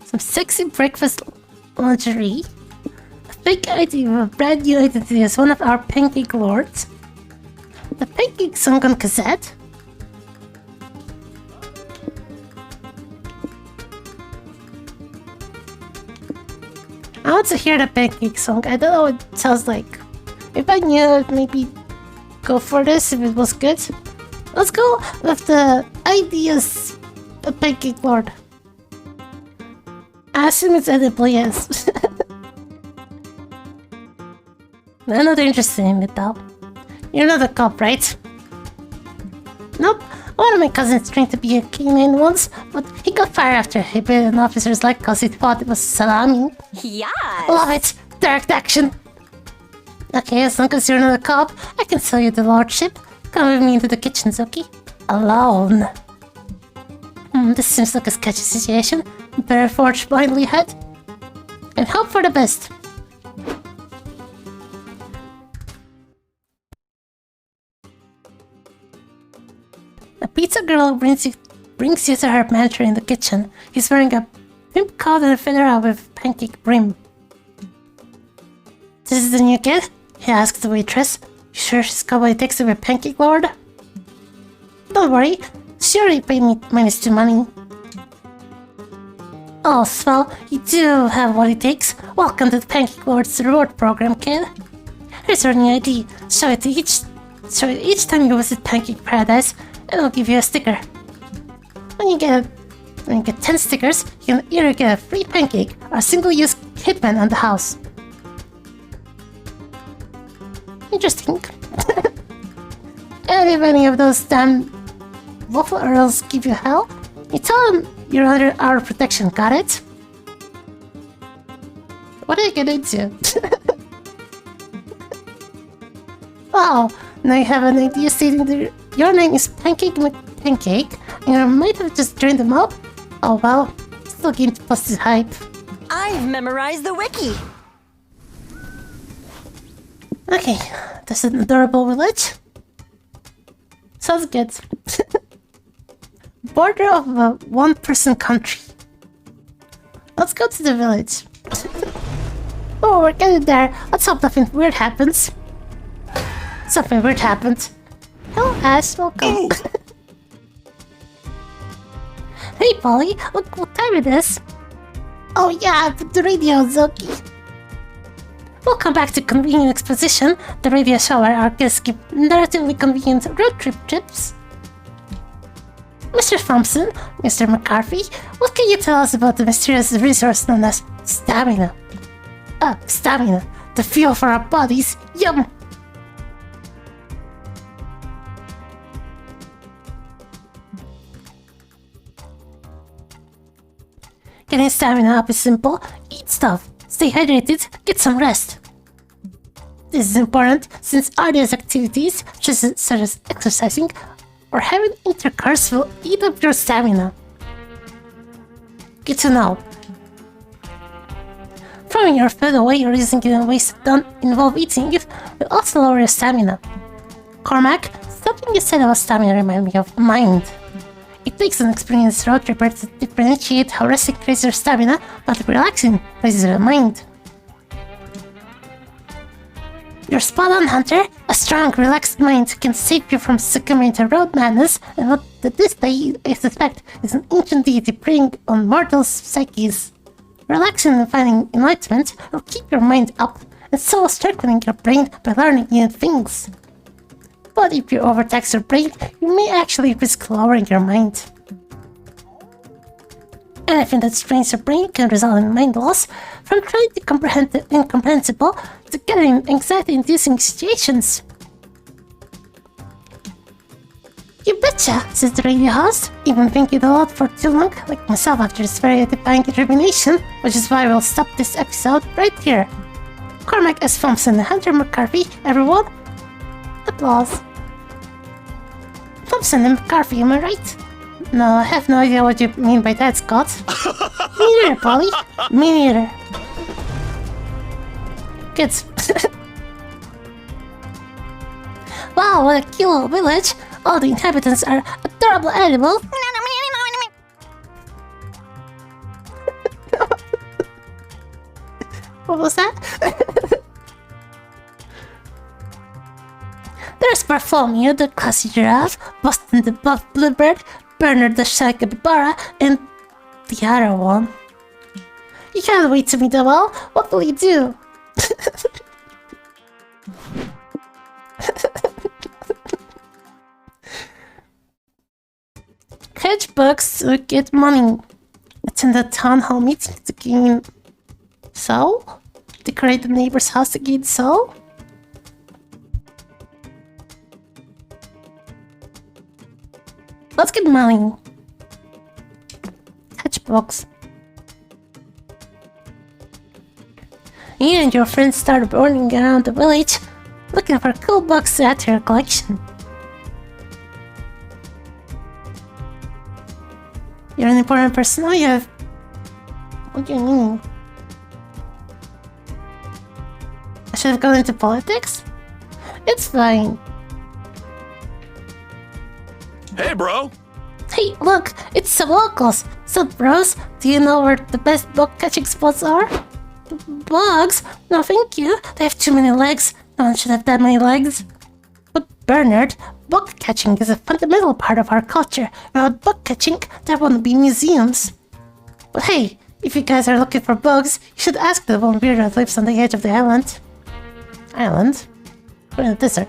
some sexy breakfast lingerie, a fake ID of a brand new identity as one of our pancake lords, the pancake song on cassette, I want to hear the pancake song. I don't know what it sounds like. If I knew, I'd maybe go for this if it was good. Let's go with the ideas the pancake lord. I assume it's edible, yes. I'm not interested in it though. You're not a cop, right? Nope. One of my cousins trained to be a canine once, but he got fired after he bit an officer's leg because he thought it was salami. Yes. Love it! Direct action! Okay, as long as you're not a cop, I can sell you the lordship. Come with me into the kitchen, Zoki. Alone. This seems like a sketchy situation. Better forge blindly ahead and hope for the best. A pizza girl brings you to her manager in the kitchen. He's wearing a pimp coat and a fedora with pancake brim. This is the new kid? He asked the waitress. You sure she's got what it takes to be a pancake lord? Don't worry, she already paid me -2 money. Oh, swell, you do have what it takes. Welcome to the Pancake Lord's reward program, kid. Here's your new ID. Show it each time you visit Pancake Paradise, and I'll give you a sticker. When you get 10 stickers, you can either get a free pancake or a single-use hitman on the house. Interesting. And if any of those damn waffle earls give you hell, you tell them you're under our protection, got it? What did I get into? Wow, now you have an idea stating that your name is Pancake McPancake, and you might have just joined them up? Oh well, still game to bust his hype. I've memorized the wiki. Okay, this is an adorable village. Sounds good. Border of a one-person country. Let's go to the village. Oh, we're getting there. Let's hope nothing weird happens. Something weird happened. Hello, Ash. Welcome. Hey, Polly. Look what time it is. Oh yeah, the radio, Zoki. Welcome back to Convenient Exposition, the radio show where our guests give narratively convenient road trip tips. Mr. Thompson, Mr. McCarthy, what can you tell us about the mysterious resource known as stamina? Stamina, the fuel for our bodies. Yum! Getting stamina up is simple. Eat stuff, stay hydrated, get some rest. This is important since arduous activities, such as exercising or having intercourse, will eat up your stamina. Good to know. Throwing your food away or using it in ways that don't involve eating it will also lower your stamina. Cormac, something you said about stamina reminded me of mind. It takes an experienced road tripper to differentiate how resting raises your stamina, but relaxing raises your mind. You're spot on, Hunter. A strong, relaxed mind can save you from succumbing to road madness, and what this day, I suspect, is an ancient deity preying on mortals' psyches. Relaxing and finding enlightenment will keep your mind up, and so strengthening your brain by learning new things. But if you overtax your brain, you may actually risk lowering your mind. Anything that strains your brain can result in mind loss, from trying to comprehend the incomprehensible to getting in anxiety-inducing situations. You betcha, says the radio host, even thinking a lot for too long, like myself after this very edifying termination, which is why we'll stop this episode right here. Cormac S. Thompson and Hunter McCarthy, everyone. Applause. Thompson and McCarthy, am I right? No, I have no idea what you mean by that, Scott. Me neither, Polly. Me neither. Good. Wow, what a cute little village. All the inhabitants are adorable animals. What was that? There's Bartholomew, the classy giraffe, Boston the buff bluebird, Bernard the shy capybara, and the other one. You can't wait to meet them all. What will you do? Catch bugs to get money. Attend a town hall meeting to gain soul? Decorate the neighbor's house to gain soul? Let's get money. Catch bugs. You and your friends start running around the village looking for cool bugs to add to your collection. You're an important person. Oh, you have... What do you mean? I should have gone into politics? It's fine. Hey, bro. Hey, look! It's some locals! Sup, bros? Do you know where the best bug catching spots are? Bugs? No, thank you. They have too many legs. No one should have that many legs. But Bernard, bug catching is a fundamental part of our culture. Without bug catching, there wouldn't be museums. But hey, if you guys are looking for bugs, you should ask the one weirdo that lives on the edge of the island. Island? We're in the desert.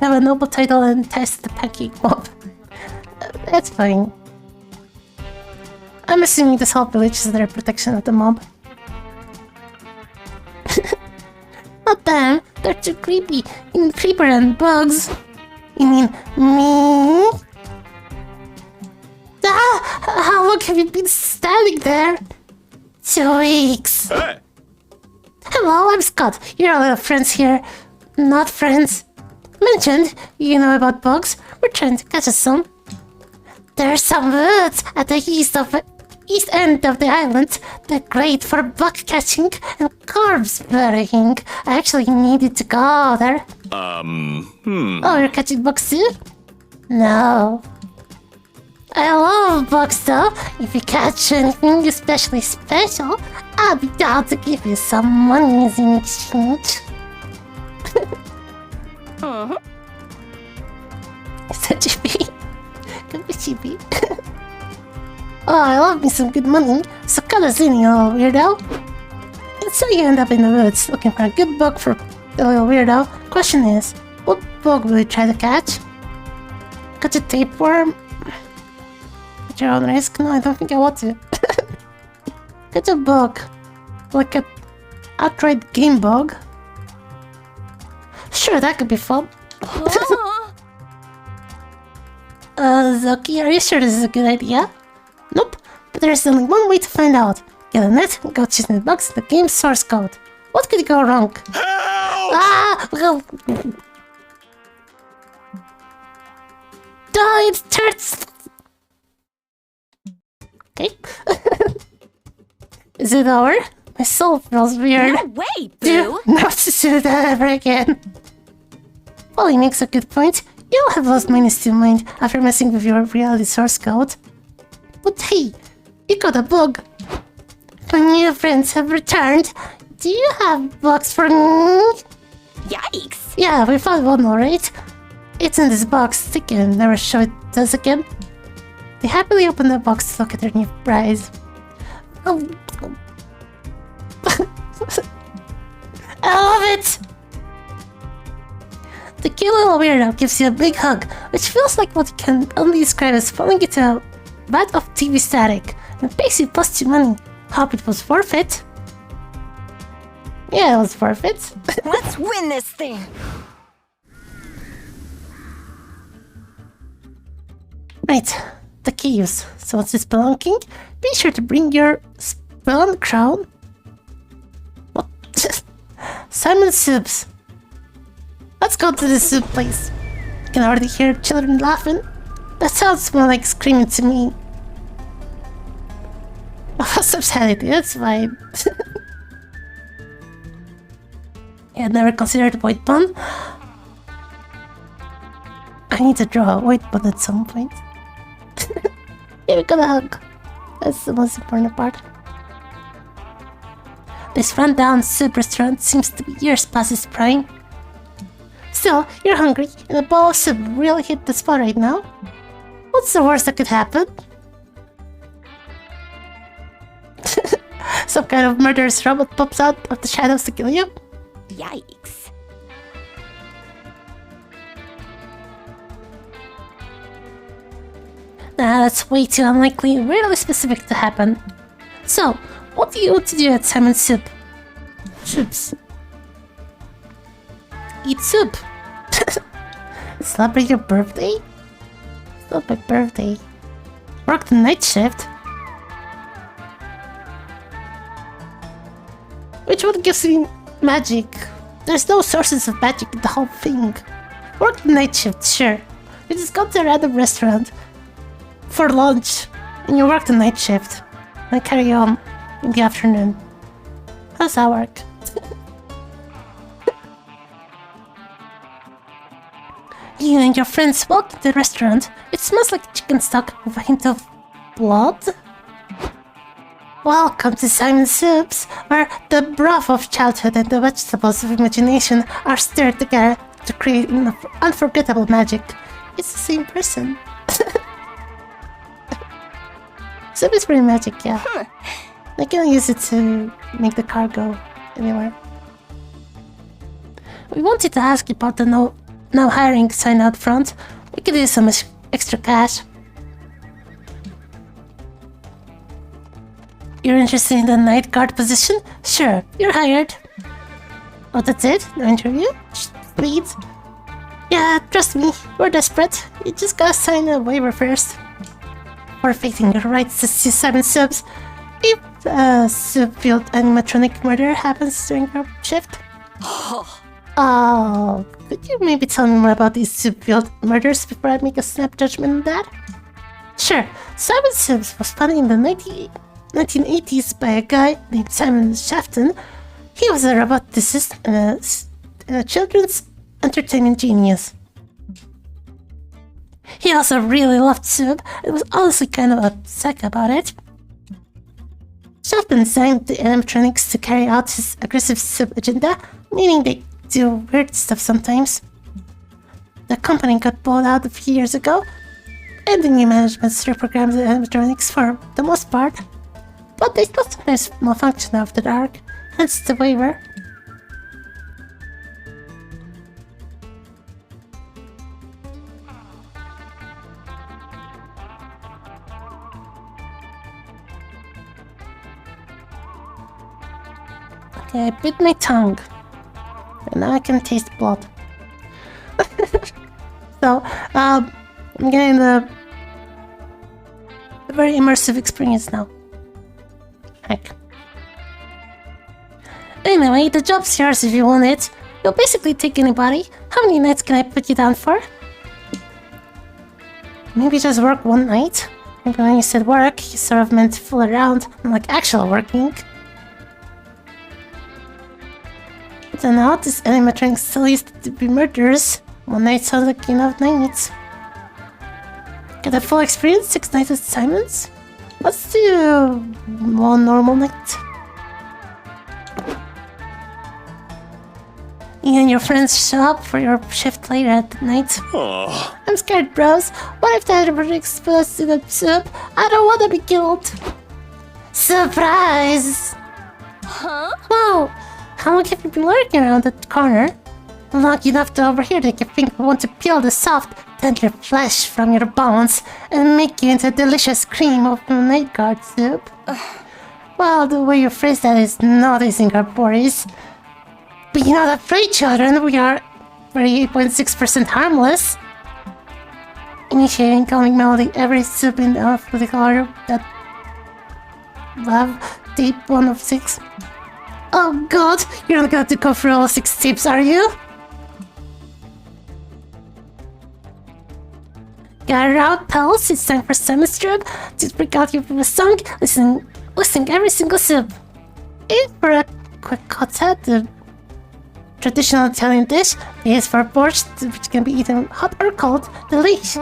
Have a noble title and test the pancake mob. That's fine. I'm assuming this whole village is their protection of the mob. Oh damn, they're too creepy. You mean creeper and bugs. You mean me? Ah, how long have you been standing there? 2 weeks. Hey! Hello, I'm Scott. You're all little friends here. Not friends. Mentioned, you know about bugs. We're trying to catch some. There are some woods at the east end of the island. They're great for bug catching and corpse burying. I actually needed to go there. Oh, you're catching bugs too? No. I love bugs though. If you catch anything especially special, I'll be down to give you some money in exchange. Is that Chippy? Could be Chippy. Oh, I love me some good money, so cut us in, you little weirdo. And so you end up in the woods looking for a good bug for the little weirdo. Question is, what bug will you try to catch? Catch a tapeworm? At your own risk? No, I don't think I want to. Catch a bug. Like a outright game bug. Sure, that could be fun. Zoki, are you sure this is a good idea? Nope, but there's only one way to find out. Get a net and go chasing the bugs in the game's source code. What could go wrong? Help! Ah! Well... It hurts! Okay. Is it over? My soul feels weird. No way, Do Boo! not to do that ever again. Well, he makes a good point. You'll have lost minus to mind after messing with your reality source code. But hey, you got a bug. My new friends have returned. Do you have bugs for me? Yikes! Yeah, we found one, alright. It's in this box. Stick it and never show it to us again. They happily open the box to look at their new prize. Oh. I love it! The cute little weirdo gives you a big hug, which feels like what you can only describe as falling into a vat of TV static, and pays you +2 money. Hope it was worth it. Yeah, it was worth it. Let's win this thing! Right, the caves. So what's this spelunking? Be sure to bring your spelunk crown. What? Simon Soups. Let's go to the soup place. I can already hear children laughing. That sounds more like screaming to me. Oh, subsanity, that's fine. Yeah, never considered white bun. I need to draw a white bun at some point. Yeah, we got a hug. That's the most important part. This rundown soup restaurant seems to be years past its prime. Still, you're hungry, and a bowl of soup really hit the spot right now. What's the worst that could happen? Some kind of murderous robot pops out of the shadows to kill you? Yikes. Nah, that's way too unlikely and really specific to happen. So, what do you want to do at Salmon Soup? Soups. Eat soup. Celebrate your birthday? It's not my birthday. Work the night shift. Which one gives me magic? There's no sources of magic in the whole thing. Work the night shift, sure. You just go to a random restaurant for lunch and you work the night shift and carry on in the afternoon. How does that work? You and your friends walk to the restaurant. It smells like chicken stock with a hint of blood? Welcome to Simon's Soups, where the broth of childhood and the vegetables of imagination are stirred together to create unforgettable magic. It's the same person. Soup is pretty magic, yeah. I can use it to make the car go anywhere. We wanted to ask you about the no hiring sign out front. We could use some extra cash. You're interested in the night guard position? Sure, you're hired. Oh, that's it? No interview? Please? Yeah, trust me, we're desperate. You just gotta sign a waiver first. Forfeiting your rights to C7 subs if a subfield animatronic murder happens during your shift. Oh, could you maybe tell me more about these subfield murders before I make a snap judgment on that? Sure, Simon Subs was founded in the 1980s by a guy named Simon Shafton. He was a roboticist and a children's entertainment genius. He also really loved soup and was honestly kind of upset about it. Shafton designed the animatronics to carry out his aggressive soup agenda, meaning they do weird stuff sometimes. The company got bought out a few years ago, and the new management reprogrammed the animatronics for the most part, but they still sometimes malfunction after dark, hence the waiver. Okay, I bit my tongue. And now I can taste blood. So, I'm getting the very immersive experience now. Heck. Anyway, the job's yours if you want it. You'll basically take anybody. How many nights can I put you down for? Maybe just work one night? Maybe when you said work, you sort of meant fool around, not like actual working. And now this animatronic still used to be murderers. One night sounds like enough nights. Get a full experience, 6 nights with Simons? Let's do one normal night. You and your friends show up for your shift later at night. Oh. I'm scared, bros. What if the animatronic explodes in the soup? I don't want to be killed. Surprise! Huh? Whoa! How long have you been lurking around the corner? Long enough to overhear that you think we want to peel the soft, tender flesh from your bones and make you into a delicious cream of night guard soup. Well, the way you phrase that is not using our bodies. Be not afraid, children. We are 38.6% harmless. Initiating calming melody every soup in the alphabetical order that have tape 1 of 6. Oh god, you're not going to go through all 6 tips, are you? Gather out, pals. It's time for semester. Just break out your favorite song. Listen every single sip. And for a quick cotta, the traditional Italian dish is for borscht, which can be eaten hot or cold. Delish.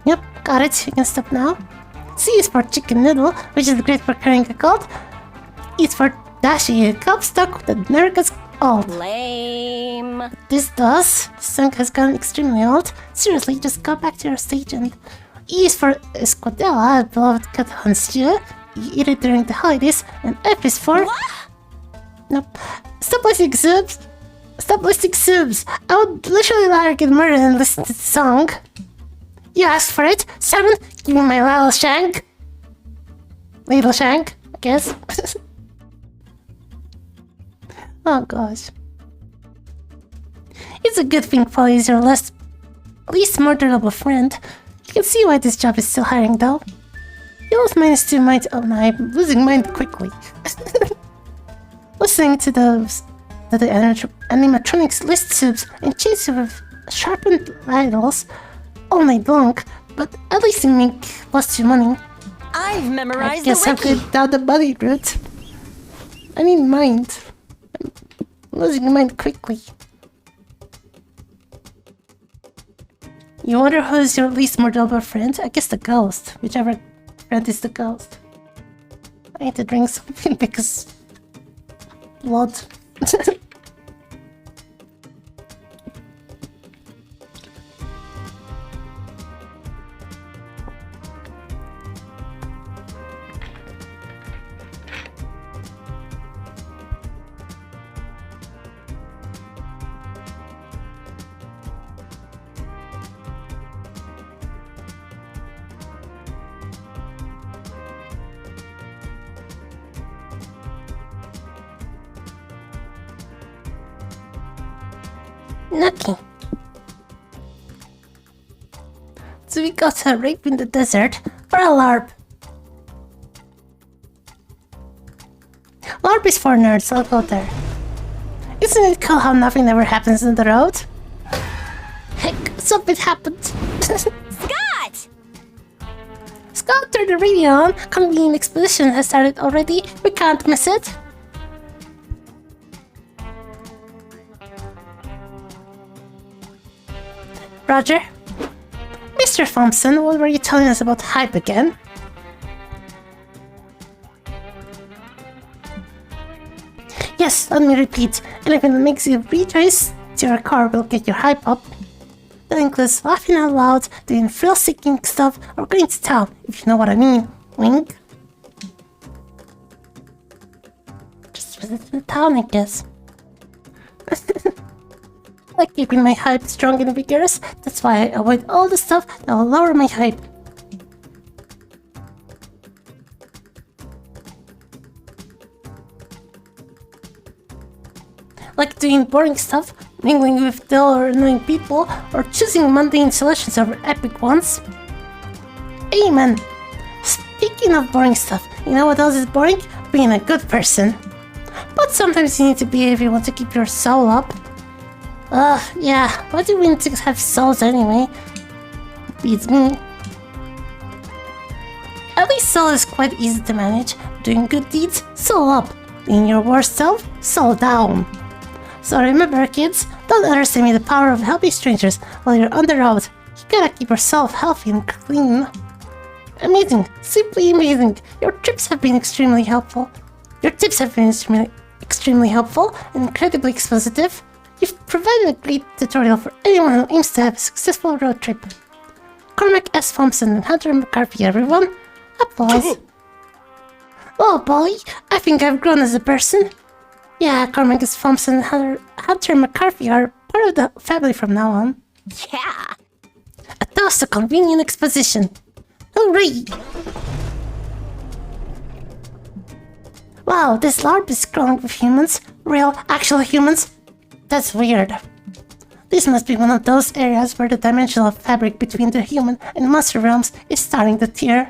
Yep, got it. You can stop now. C is for chicken noodle, which is great for carrying a cold. E is for dashi, a cup stuck with America's old. Lame. This song has gotten extremely old. Seriously, just go back to your stage and... E is for escudella, a beloved Catalan stew. You eat it during the holidays. And F is for... What? Nope. Stop listing subs! Stop listing subs! I would literally rather get murdered than listen to the song. You asked for it. 7, give me my little shank. Little shank, I guess. Oh gosh. It's a good thing Polly is your least murderable friend. You can see why this job is still hiring though. You lost -2 minds. Oh no, I'm losing mind quickly. Listening to the animatronics list subs and chase you with sharpened ladles all night long, but at least you make +2 money. I've memorized I guess the I wiki. could down the money route. I need mind. I'm losing mind quickly. You wonder who's your least murderable friend? I guess the ghost, whichever friend is the ghost. I need to drink something because... blood. Nucky. So we got a rape in the desert for a LARP. LARP is for nerds, I'll go there. Isn't it cool how nothing ever happens on the road? Heck, something happened. Scott! Scott, turn the radio on. Convenient exposition has started already. We can't miss it. Roger? Mr. Thompson, what were you telling us about hype again? Yes, let me repeat. Anything that makes you rejoice to your car will get your hype up. That includes laughing out loud, doing thrill-seeking stuff, or going to town, if you know what I mean. Wink. Just visiting town, I guess. I like keeping my hype strong and vigorous. That's why I avoid all the stuff that will lower my hype. Like doing boring stuff, mingling with dull or annoying people, or choosing mundane solutions over epic ones. Amen! Speaking of boring stuff, you know what else is boring? Being a good person. But sometimes you need to be if you want to keep your soul up. Yeah, why do we need to have souls anyway? Beats me. At least soul is quite easy to manage. Doing good deeds, soul up. Being your worst self, soul down. So remember kids, don't underestimate the power of helping strangers while you're on the road. You gotta keep yourself healthy and clean. Amazing, simply amazing. Your trips have been extremely helpful. Your tips have been extremely helpful and incredibly expositive. You've provided a great tutorial for anyone who aims to have a successful road trip. Cormac S. Thompson and Hunter McCarthy, everyone. Applause. Oh boy, I think I've grown as a person. Yeah, Cormac S. Thompson and Hunter McCarthy are part of the family from now on. Yeah! A toast to convenient exposition. Hooray! Wow, this LARP is growing with humans. Real, actual humans. That's weird. This must be one of those areas where the dimensional fabric between the human and monster realms is starting to tear.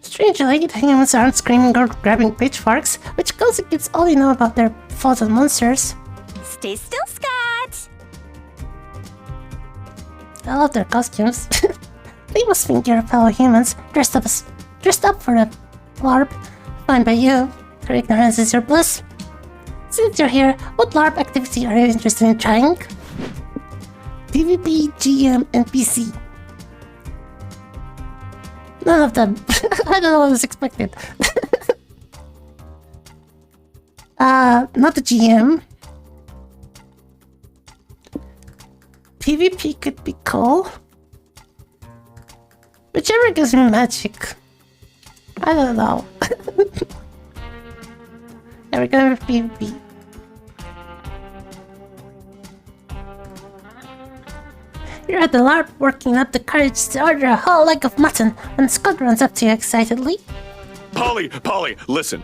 Strangely, the humans aren't screaming or grabbing pitchforks, which goes against all you know about their thoughts on monsters. Stay still, Scott! I love their costumes. They must think you're fellow humans, dressed up for the LARP. Fine by you. Your ignorance is your bliss. Since you're here, what LARP activity are you interested in trying? PvP, GM, and PC. None of them. I don't know what was expected. Not the GM. PvP could be cool. Whichever gives me magic. I don't know. Yeah, we're going with PvP. You're at the LARP working up the courage to order a whole leg of mutton when Scott runs up to you excitedly. Polly, listen.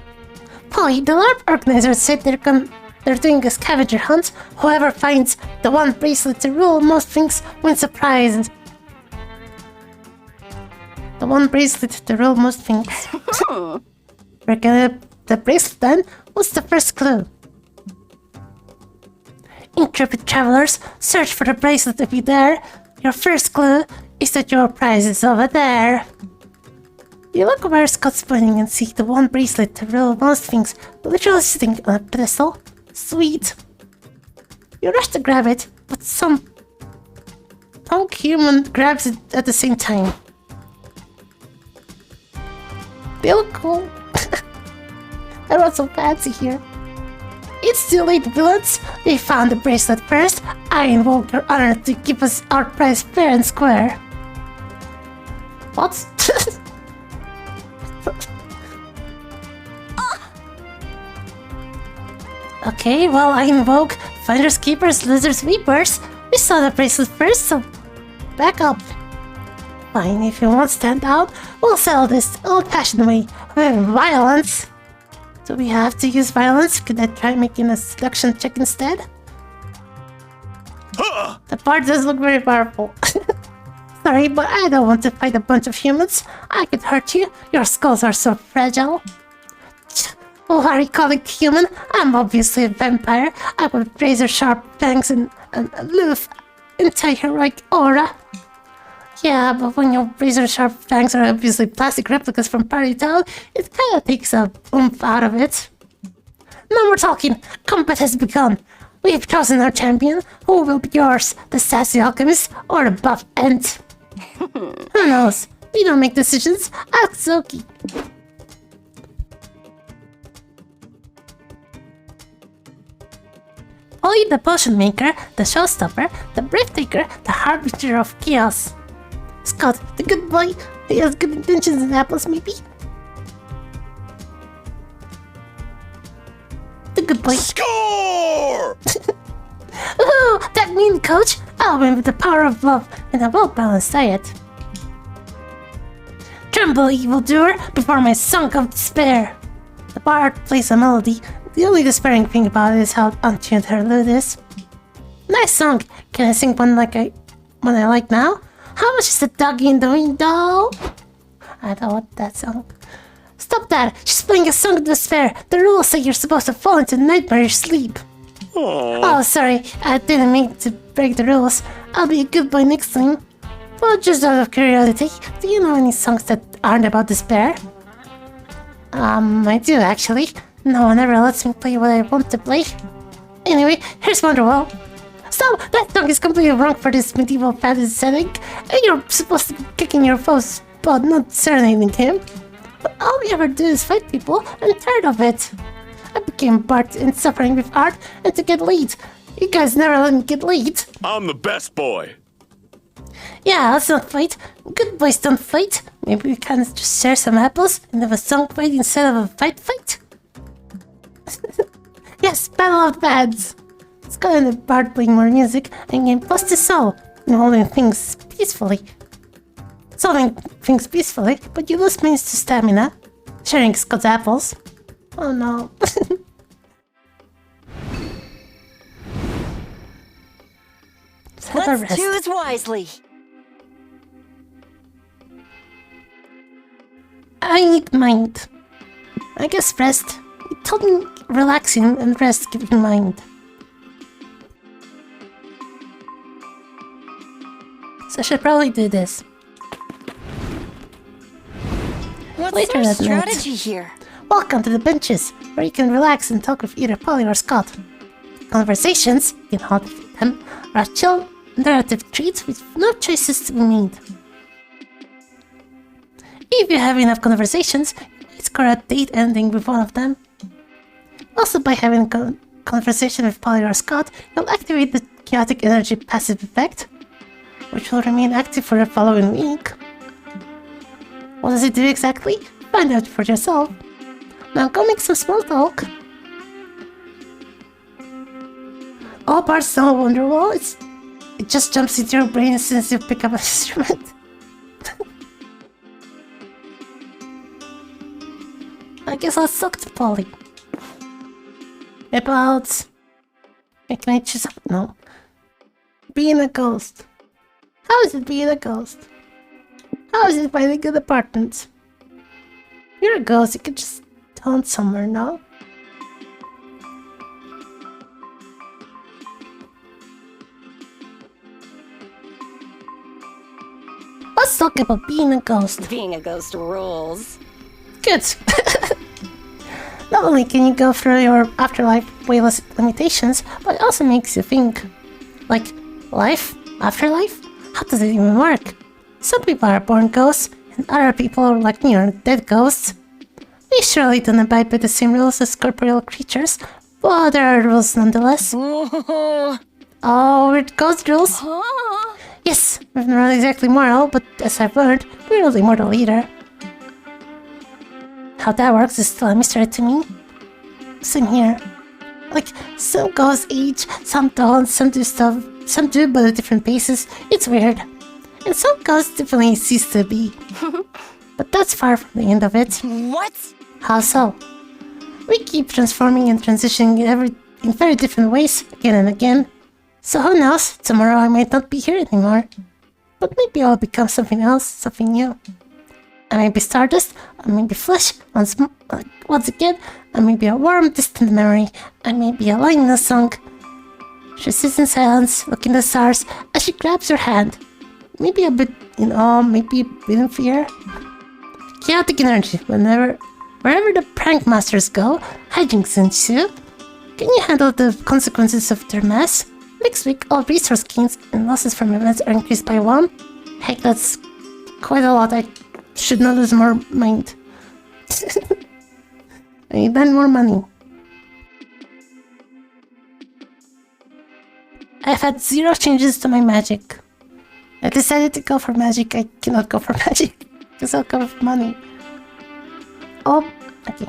Polly, the LARP organizers said they're doing a scavenger hunt. Whoever finds the one bracelet to rule most things wins a prize. The one bracelet to rule most things. We're gonna the bracelet then. What's the first clue? Intrepid travelers, search for the bracelet to be there. Your first clue is that your prize is over there. You look where Scott's pointing and see the one bracelet to rule most things literally sitting on a pedestal. Sweet. You rush to grab it, but some punk human grabs it at the same time. They look cool. I wrote some fancy here. It's too late, villains. We found the bracelet first. I invoke your honor to give us our prize fair and square. What? Okay, well, I invoke finders, keepers, lizards, weepers. We saw the bracelet first, so back up. Fine, if you won't stand out, we'll settle this old-fashioned way with violence. Do we have to use violence? Could I try making a seduction check instead? The part does look very powerful. Sorry, but I don't want to fight a bunch of humans. I could hurt you. Your skulls are so fragile. Oh, are you calling human? I'm obviously a vampire. I with razor-sharp fangs and aloof, anti-heroic aura. Yeah, but when your razor-sharp fangs are obviously plastic replicas from Party Town, it kinda takes a oomph out of it. No more talking. Combat has begun. We've chosen our champion. Who will be yours? The sassy alchemist or the buff ant? Who knows? We don't make decisions. Ask Zoki. Only the potion maker, the showstopper, the brave taker, the harbinger of chaos. Scott, the good boy, he has good intentions in apples, maybe? The good boy. Score! Ooh, that mean coach! I'll win with the power of love and a well-balanced diet. Tremble, evildoer, before my song of despair. The bard plays a melody. The only despairing thing about it is how untuned her lute is. Nice song. Can I sing one I like now? How much is the doggy in the window? I don't want that song. Stop that! She's playing a song of despair. The rules say you're supposed to fall into nightmarish sleep. Oh, sorry. I didn't mean to break the rules. I'll be a good boy next time. But just out of curiosity, do you know any songs that aren't about despair? I do actually. No one ever lets me play what I want to play. Anyway, here's Wonderwall. So, that song is completely wrong for this medieval fantasy setting. You're supposed to be kicking your foe's butt, not serenading him. But all we ever do is fight people. I'm tired of it. I became Bart in suffering with art and to get laid. You guys never let me get laid. I'm the best boy. Yeah, let's not fight. Good boys don't fight. Maybe we can just share some apples and have a song fight instead of a fight. Yes, Battle of the Bands. It's got in the bard playing more music and game plus the soul, solving things peacefully, but you lose means to stamina. Sharing Scott's apples. Oh no. Let's have a Let's rest. choose wisely. I need mind. I guess rest. You told me relaxing and rest giving mind. So I should probably do this. What's Later our that night. strategy here? Welcome to the benches, where you can relax and talk with either Polly or Scott. Conversations, you can hold them, are chill narrative treats with no choices to be made. If you have enough conversations, you score a date ending with one of them. Also, by having a conversation with Polly or Scott, you'll activate the chaotic energy passive effect, which will remain active for the following week. What does it do exactly? Find out for yourself. Now go make some small talk. All parts know Wonderwall. It just jumps into your brain as soon as you pick up an instrument. I guess I'll suck to Polly. About... Can I choose... No. Being a ghost. How is it being a ghost? How is it finding good apartments? You're a ghost, you could just haunt somewhere, no? Let's talk about being a ghost. Being a ghost rules. Good. Not only can you go through your afterlife way less limitations, but it also makes you think. Like, life? Afterlife? How does it even work? Some people are born ghosts, and other people, like me, are dead ghosts. We surely don't abide by the same rules as corporeal creatures, but there are rules nonetheless. Oh, Oh, weird ghost rules. Huh? Yes, we're not exactly moral, but as I've learned, we're not immortal either. How that works is still a mystery to me. Same here. Like, some ghosts age, some don't, some do stuff, some do but at different paces. It's weird. And some ghosts definitely cease to be. But that's far from the end of it. what? How so? We keep transforming and transitioning in very different ways, again and again. So who knows, tomorrow I might not be here anymore. But maybe I'll become something else, something new. I may be stardust, I may be flesh, once again, I may be a warm, distant memory, I may be a line in a song. She sits in silence, looking at the stars, as she grabs her hand. Maybe a bit in awe, maybe a bit in fear. Chaotic energy, wherever the prank masters go, hijinks ensue. Can you handle the consequences of their mess? Next week, all resource gains and losses from events are increased by 1. Heck, that's quite a lot. I should not lose more mind. I need 9 more money. I've had 0 changes to my magic. I decided to go for magic. I cannot go for magic because I'll go for money. Oh, okay.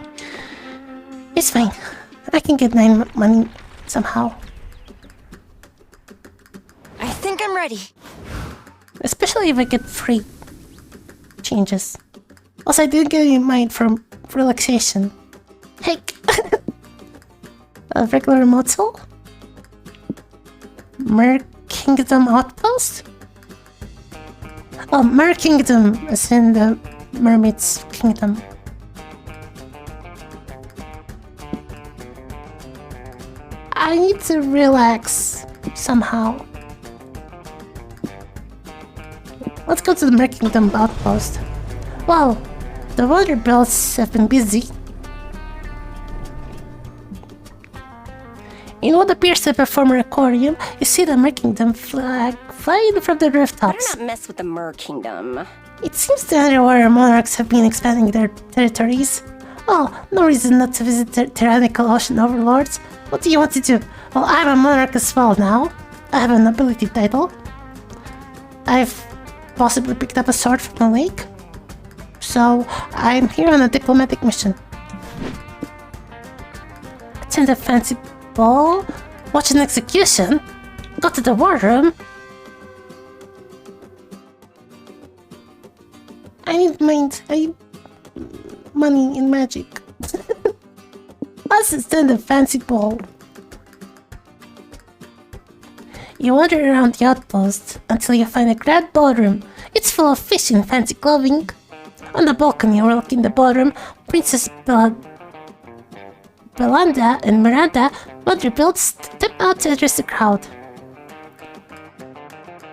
It's fine. I can get 9 money somehow. I think I'm ready. Especially if I get free changes. Also, I didn't get any mind from relaxation. Heck! A regular remote soul? Mer Kingdom Outpost? Oh, Mer Kingdom, as in the Mermaid's Kingdom. I need to relax somehow. Let's go to the Mer Kingdom Outpost. Wow, the Vanderbilts have been busy. In what appears to be a former aquarium, you see the Mer Kingdom flag flying from the Better rooftops. not mess with the Mer Kingdom. It seems the underwater monarchs have been expanding their territories. Oh, no reason not to visit their tyrannical ocean overlords. What do you want to do? Well, I'm a monarch as well now. I have a nobility title. I've possibly picked up a sword from the lake. So, I'm here on a diplomatic mission. Attend a fancy ball, watch an execution, go to the war room. I need money in magic. Let's attend a fancy ball. You wander around the outpost until you find a grand ballroom. It's full of fish in fancy clothing. On the balcony overlooking the ballroom, Princess Belanda and Miranda Vanderbilt step out to address the crowd.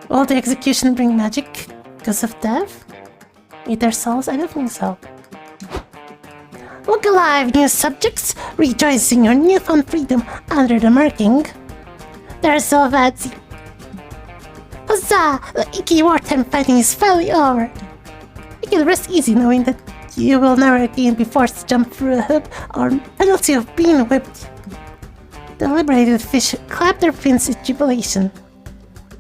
Will the execution bring magic because of death? Eat their souls? I don't think so. Look alive, new subjects, rejoicing your newfound freedom under the Mer King. They're so fancy. Huzzah! The icky wartime fighting is finally over. You can rest easy knowing that you will never again be forced to jump through a hoop on penalty of being whipped. The liberated fish clap their fins in jubilation.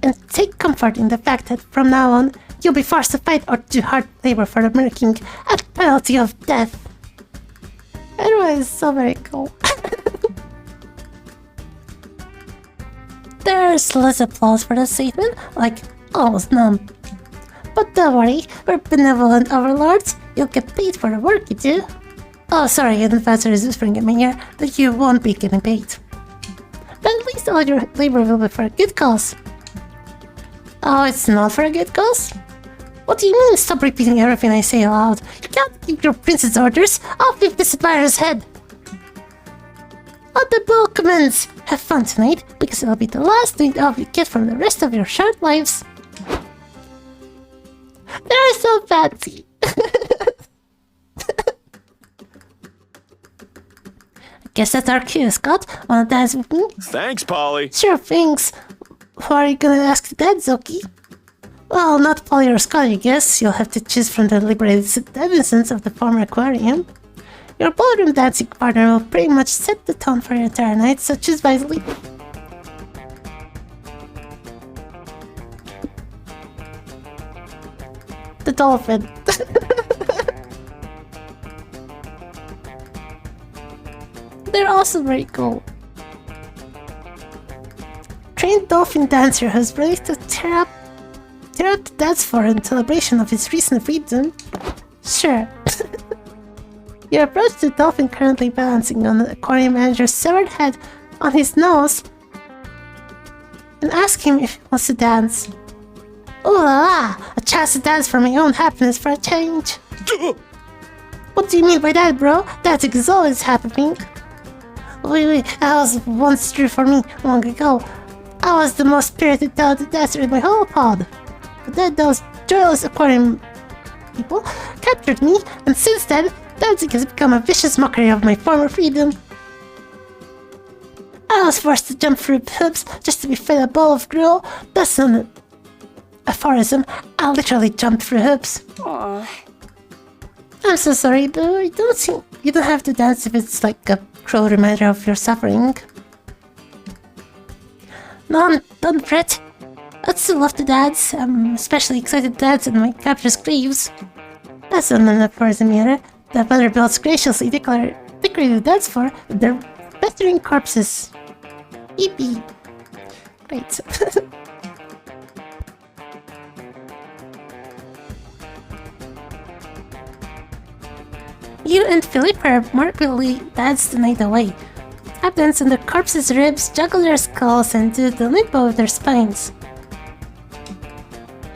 And take comfort in the fact that from now on, you'll be forced to fight or do hard labor for the Mer King at penalty of death. Everyone is so very cool. There's less applause for the statement, like almost none. But don't worry, we're benevolent overlords. You'll get paid for the work you do. Oh, sorry, an advisor is whispering in my ear that you won't be getting paid. But at least all your labor will be for a good cause. Oh, it's not for a good cause? What do you mean? Stop repeating everything I say aloud. You can't keep your prince's orders. I'll flip this admirer's head. Let the ball commence. Have fun tonight, because it'll be the last night off you get from the rest of your short lives. They're so fancy. I guess that's our cue, Scott. Wanna dance with me? Thanks, Polly. Sure, thanks. Who are you gonna ask to dance, Zoki? Well, not Polly or Scott, I guess. You'll have to choose from the liberated denizens of the former aquarium. Your ballroom dancing partner will pretty much set the tone for your entire night, so choose wisely. The dolphin. They're also very cool. Trained dolphin dancer who's ready to tear up the dance floor in celebration of his recent freedom. Sure. You approach the dolphin currently balancing on the aquarium manager's severed head on his nose and ask him if he wants to dance. Ooh la la! A chance to dance for my own happiness for a change. What do you mean by that, bro? Dancing is always happening. Wait, that was once true for me long ago. I was the most spirited talented dancer in my whole pod. But then those joyless aquarium people captured me, and since then, dancing has become a vicious mockery of my former freedom. I was forced to jump through hoops just to be fed a bowl of gruel. That's not an aphorism. I literally jumped through hoops. Aw. I'm so sorry, but I don't think you don't have to dance if it's like a cruel reminder of your suffering. No, don't fret. I'd still love to dance. I'm especially excited to dance in my captor's graves. That's not an aphorism either. The Vanderbilts graciously decorated the dance floor with their festering corpses. Yippee. Great. You and Philip are morbidly danced the night away. Tap dance on the corpses' ribs, juggle their skulls, and do the limbo with their spines.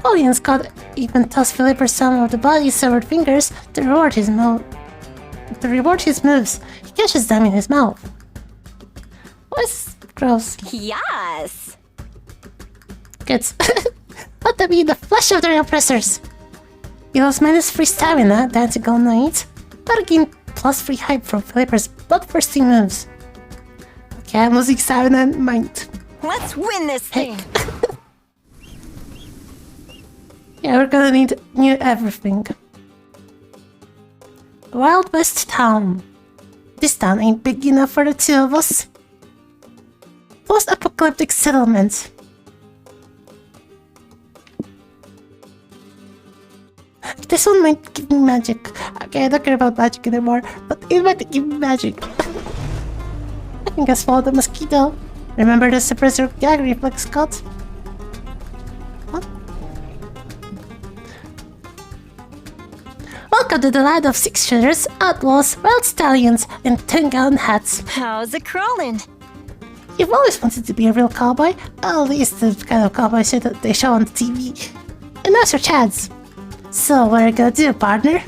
Polly and Scott even toss Philip some of the body's severed fingers to reward his moves. He catches them in his mouth. What's gross? Yes. Good. Let them be the flesh of their oppressors. You lost -3 stamina dancing all night, but gain +3 hype from Philipper's bloodthirsty moves. Okay, I'm losing stamina and mind. Let's win this thing! Yeah, we're gonna need new everything. Wild West Town. This town ain't big enough for the two of us. Post-apocalyptic settlement. This one might give me magic. Okay, I don't care about magic anymore, but it might give me magic. I think I swallowed a mosquito. Remember to suppress your gag reflex, Scott? What? Welcome to the land of 6-shooters, outlaws, wild stallions, and 10-gallon hats. How's it crawling? You've always wanted to be a real cowboy, at least the kind of cowboy shit that they show on the TV. And now's your chance. So what are you gonna do, partner?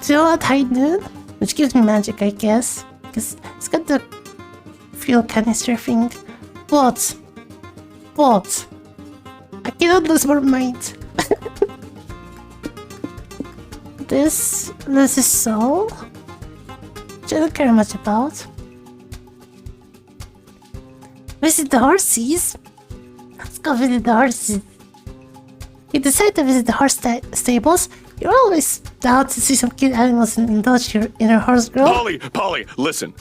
Chill at high noon? Which gives me magic, I guess. Because it's got the fuel canister thing. But I cannot lose more might. This loses soul? Which I don't care much about. Visit the horses? Let's go visit the horses. You decide to visit the horse stables. You're always down to see some cute animals and indulge your inner horse girl. Polly, listen.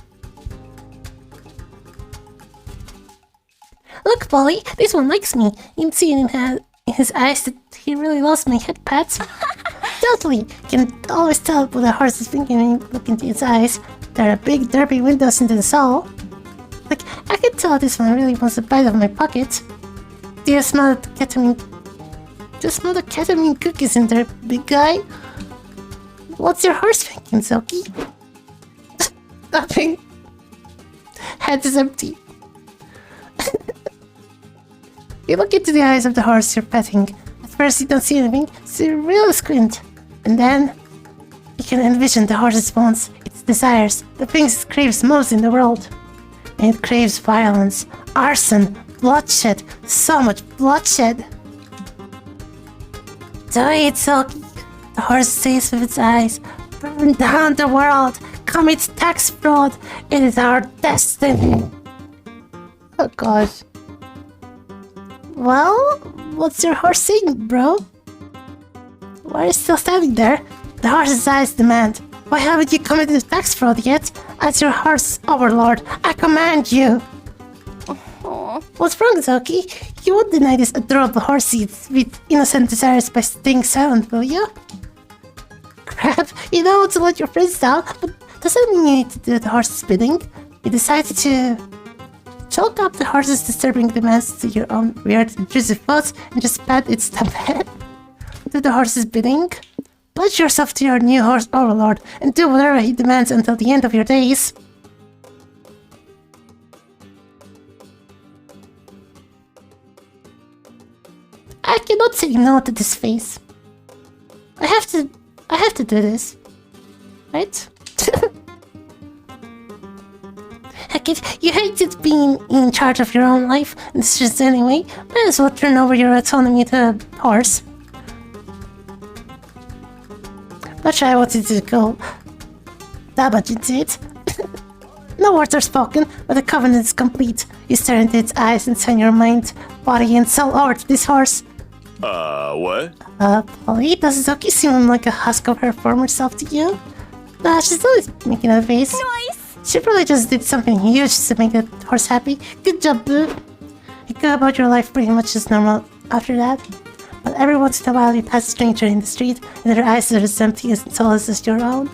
Look, Polly, this one likes me. You can see in his eyes that he really loves my head pats. Totally. You can always tell what a horse is thinking when you look into its eyes. There are big derpy windows into the stall. Like, I can tell this one really wants a bite of my pocket. Do you smell the ketamine? Just smell the ketamine cookies in there, big guy. What's your horse thinking, Silky? Nothing. Head is empty. You look into the eyes of the horse you're petting. At first you don't see anything, so you really squint. And then you can envision the horse's wants, its desires, the things it craves most in the world. And it craves violence, arson, bloodshed, so much bloodshed. Do it, Silky. The horse says with its eyes, burn down the world, commit tax fraud, it is our destiny. Oh gosh. Well, what's your horse saying, bro? Why are you still standing there? The horse's eyes demand, Why haven't you committed tax fraud yet? As your horse overlord, I command you! What's wrong, Zoki? You won't deny this adorable horsey with innocent desires by staying silent, will you? Crap, you don't want to let your friends down, but doesn't mean you need to do the horse's bidding. You decided to chalk up the horse's disturbing demands to your own weird, intrusive thoughts and just pat its stomach head. Do the horse's bidding. Pledge yourself to your new horse overlord and do whatever he demands until the end of your days. I cannot say no to this face. I have to do this. Right? Heck it, you hated being in charge of your own life and decisions anyway. Might as well turn over your autonomy to a horse. Not sure I wanted to go that much into it. No words are spoken, but the covenant is complete. You stare into its eyes and send your mind, body, and soul over to this horse. What? Polly, does Zoki seem like a husk of her former self to you? Nah, she's always making a face. Nice! She probably just did something huge to make the horse happy. Good job, boo. You go about your life pretty much as normal after that. But every once in a while you pass a stranger in the street and their eyes are as empty as soulless as your own.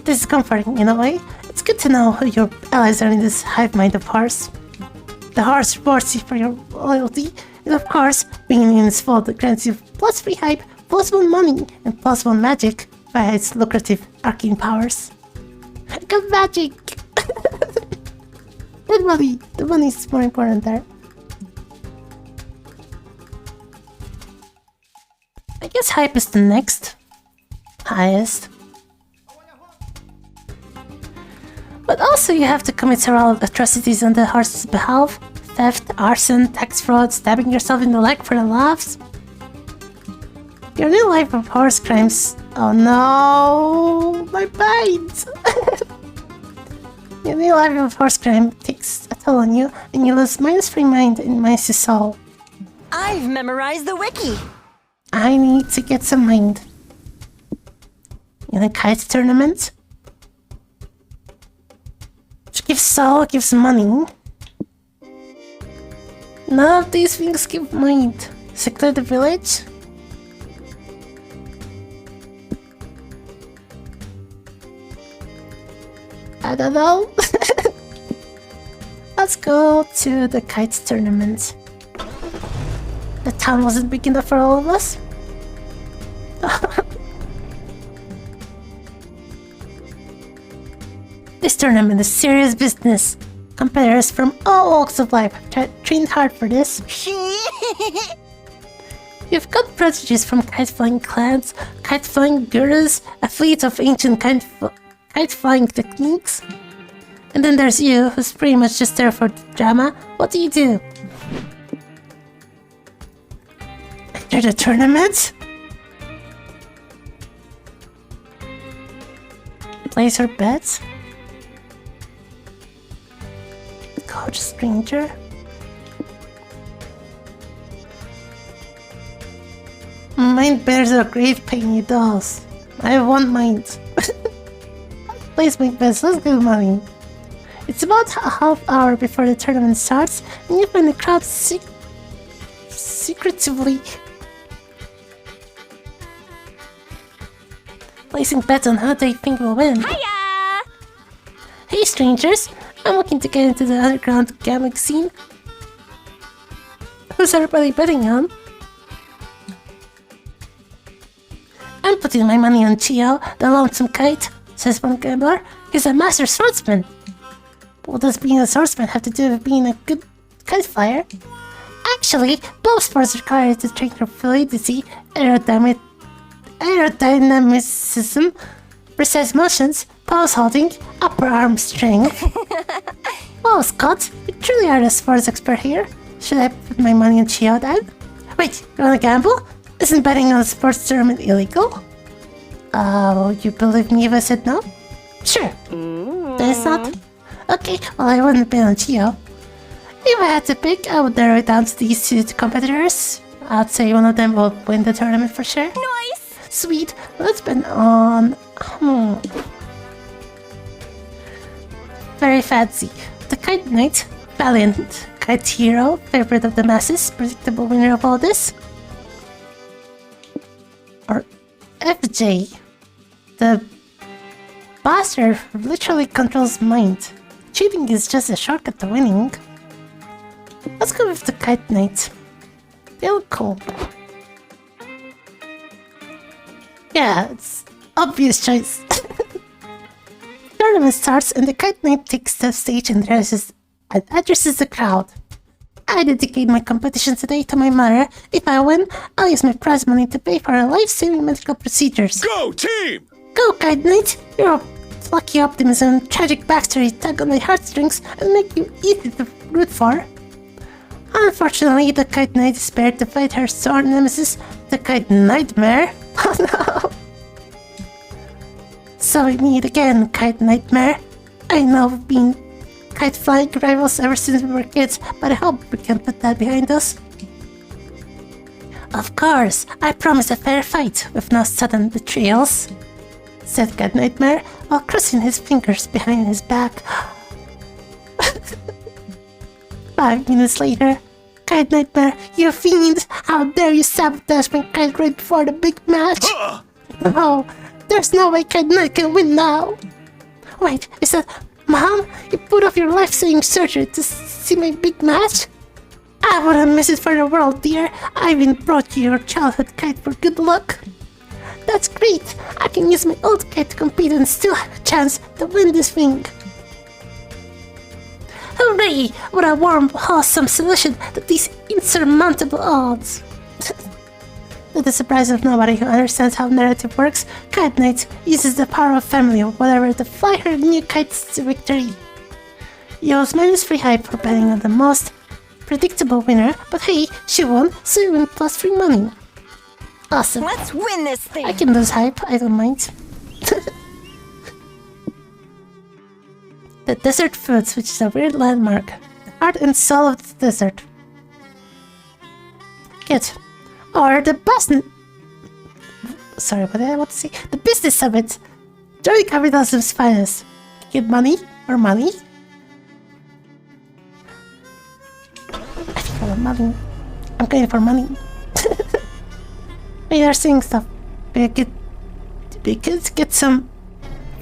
This is comforting in a way. It's good to know who your allies are in this hive mind of horse. The horse rewards you for your loyalty, and of course, being in its fold grants you plus 3 hype, plus 1 money, and plus 1 magic via its lucrative arcane powers. Good magic! And money. The money is more important there. I guess hype is the next highest. But also you have to commit several atrocities on the horse's behalf. Theft, arson, tax fraud, stabbing yourself in the leg for the laughs. Your new life of horse crimes... Oh no! My mind! Your new life of horse crime takes a toll on you, and you lose -3 mind and -2 soul. I've memorized the wiki. I need to get some mind. In a kite tournament? Which gives soul, gives money. None of these things give mind. Secure the village? I don't know. Let's go to the kite tournament. The town wasn't big enough for all of us. This tournament is serious business. Competitors from all walks of life have trained hard for this. You've got prodigies from kite-flying clans, kite-flying gurus, a fleet of ancient kite-flying techniques. And then there's you, who's pretty much just there for the drama. What do you do? Enter the tournament? Place your bets? Coach stranger? Mind bears are great pain dolls. I have 1 mind. Please make bets, let's get money. It's about a half hour before the tournament starts, and you find the crowd secretively placing bets on who they think will win. Hiya! Hey strangers, I'm looking to get into the underground gambling scene. Who's everybody betting on? I'm putting my money on Chio, the lonesome kite, says one gambler. He's a master swordsman. What does being a swordsman have to do with being a good kite flyer? Actually, both sports require you to train your fluidity, aerodynamicism, precise motions, pose holding, upper arm strength. Oh, Scott, you truly are the sports expert here. Should I put my money on Chio then? Wait, you wanna gamble? Isn't betting on a sports tournament illegal? Oh, you believe me if I said no? Sure. Then it's not. Okay, well I wouldn't bet on Chio. If I had to pick, I would narrow it down to these 2 competitors. I'd say one of them will win the tournament for sure. Nice! Sweet, let's bet on Very fancy. The Kite Knight, valiant kite hero, favorite of the masses, predictable winner of all this. Or FJ, the bastard who literally controls mind. Cheating is just a shortcut to winning. Let's go with the Kite Knight. They look cool. Yeah, it's obvious choice. Tournament starts and the Kite Knight takes the stage and addresses the crowd. I dedicate my competition today to my mother. If I win, I'll use my prize money to pay for her life-saving medical procedures. Go, team! Go, Kite Knight! Your plucky optimism and tragic backstory tug on my heartstrings and make you easy to root for. Unfortunately, the Kite Knight is spared to fight her sore nemesis, the Kite Nightmare. Oh no! So we meet again, Kite Nightmare. I know we've been kite flying rivals ever since we were kids, but I hope we can put that behind us. Of course, I promise a fair fight with no sudden betrayals, said Kite Nightmare while crossing his fingers behind his back. 5 minutes later, Kite Nightmare, you fiend! How dare you sabotage my kite right before the big match? No, there's no way Kite Knight can win now. Wait, is that Mom? You put off your life-saving surgery to see my big match? I wouldn't miss it for the world, dear. I even brought you your childhood kite for good luck. That's great. I can use my old kite to compete and still have a chance to win this thing. Hooray! What a warm, wholesome solution to these insurmountable odds. To the surprise of nobody who understands how narrative works, Kite Knight uses the power of family or whatever to fly her new kites to victory. Use -3 hype for betting on the most predictable winner, but hey, she won, so you win +3 money. Awesome. Let's win this thing! I can lose hype, I don't mind. The Desert Foods, which is a weird landmark. The heart and soul of the desert. Good. Or the Sorry, what did I want to say? The Business Summit. Join capitalism's finest. Get money or money? I think I want money. I'm going for money. Wait, they're saying stuff. We could get some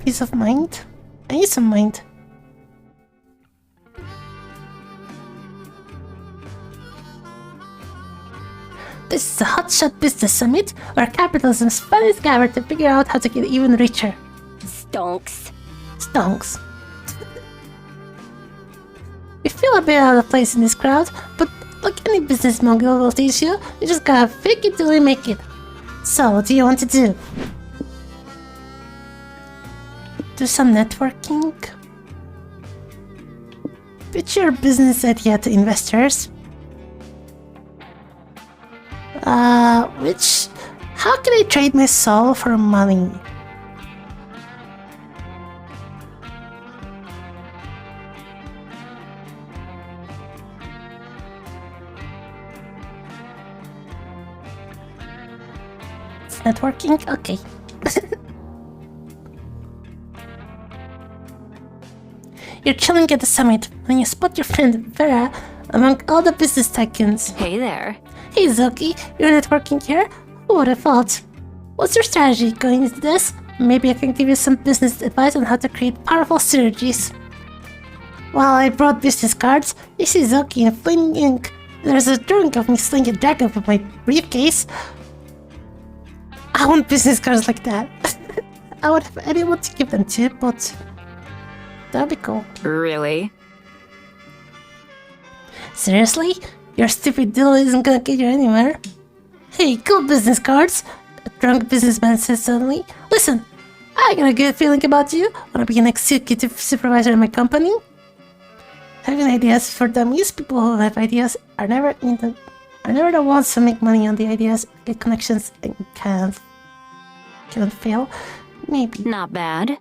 peace of mind. I need some mind. This is a hotshot business summit where capitalism's finest gather to figure out how to get even richer. Stonks. Stonks. We feel a bit out of place in this crowd, but like any business mogul will teach you, you just gotta fake it till you make it. So, what do you want to do? Do some networking? Pitch your business idea to investors. How can I trade my soul for money? It's networking? Okay. You're chilling at the summit when you spot your friend Vera among all the business tycoons. Hey there. Hey Zoki, you're networking here? Who would have thought? What's your strategy going into this? Maybe I can give you some business advice on how to create powerful synergies. While I brought business cards, you see Zoki in flaming ink. There's a drawing of me slaying a dragon with my briefcase. I want business cards like that. I would have anyone to give them to, but that'd be cool. Really? Seriously? Your stupid deal isn't gonna get you anywhere. Hey, cool business cards, a drunk businessman says suddenly. Listen, I got a good feeling about you. Wanna be an executive supervisor in my company? Having ideas for dummies, people who have ideas are never the ones who make money on the ideas, get connections, and can't fail. Maybe. Not bad.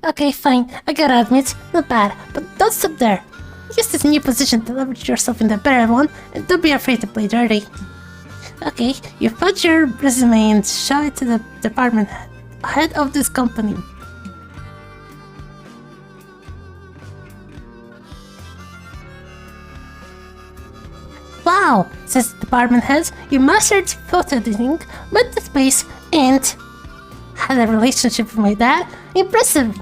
Okay, fine, I gotta admit, not bad, but don't stop there. Use this new position to leverage yourself into a better one, and don't be afraid to play dirty. Okay, you put your resume and show it to the department head of this company. Wow, says the department head, you mastered photo editing, met the space, and had a relationship with my dad. Impressive!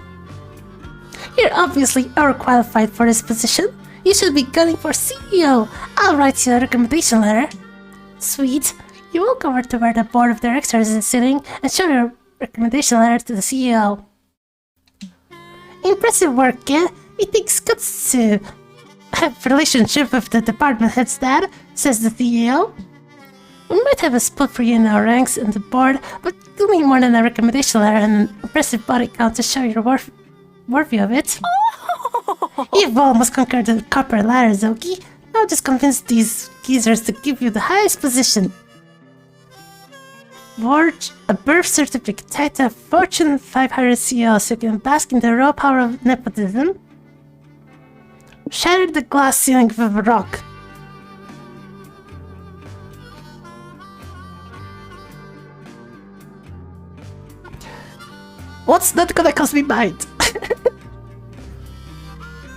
You're obviously overqualified for this position. You should be gunning for CEO. I'll write you a recommendation letter. Sweet. You walk over to where the board of directors is sitting and show your recommendation letter to the CEO. Impressive work, kid. It takes guts to have a relationship with the department head's dad, says the CEO. We might have a spot for you in our ranks and the board, but you'll need more than a recommendation letter and an impressive body count to show you're worthy of it. You've almost conquered the corporate ladder, Zoki. Now just convince these geezers to give you the highest position. Forge a birth certificate tied to a Fortune 500 CEO so you can bask in the raw power of nepotism. Shatter the glass ceiling with a rock. What's not gonna cost me mind?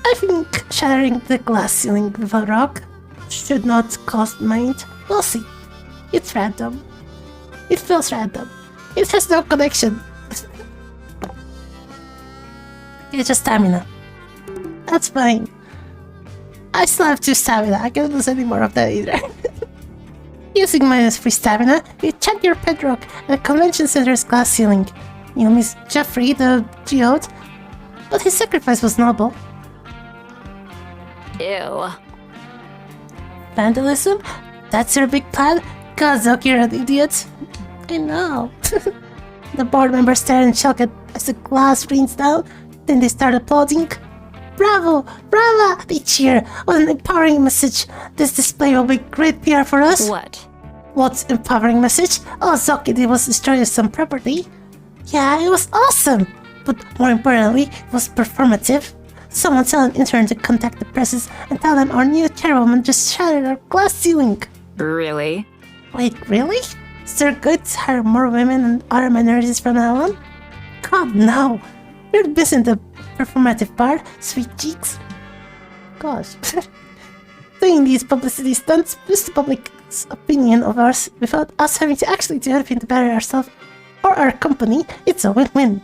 I think shattering the glass ceiling with a rock should not cost mind. We'll see. It's random. It feels random. It has no connection. It's just stamina. That's fine. I still have 2 stamina. I can't lose any more of that either. Using -3 stamina, you check your bedrock at the convention center's glass ceiling. You'll miss Jeffrey, the geode, but his sacrifice was noble. Ew. Vandalism? That's your big plan? God, Zoki, you're an idiot. I know. The board members stare in shock as the glass rains down. Then they start applauding. Bravo! Brava! They cheer. What an empowering message. This display will be great PR for us. What? What empowering message? Oh, Zoki, they was destroying some property. Yeah, it was awesome. But more importantly, it was performative. Someone tell an intern to contact the presses and tell them our new chairwoman just shattered our glass ceiling. Really? Wait, really? Is there good to hire more women and other minorities from now on? God, no. We're missing the performative part, sweet cheeks. Gosh. Doing these publicity stunts boosts the public's opinion of us without us having to actually do anything to better ourselves or our company. It's a win-win.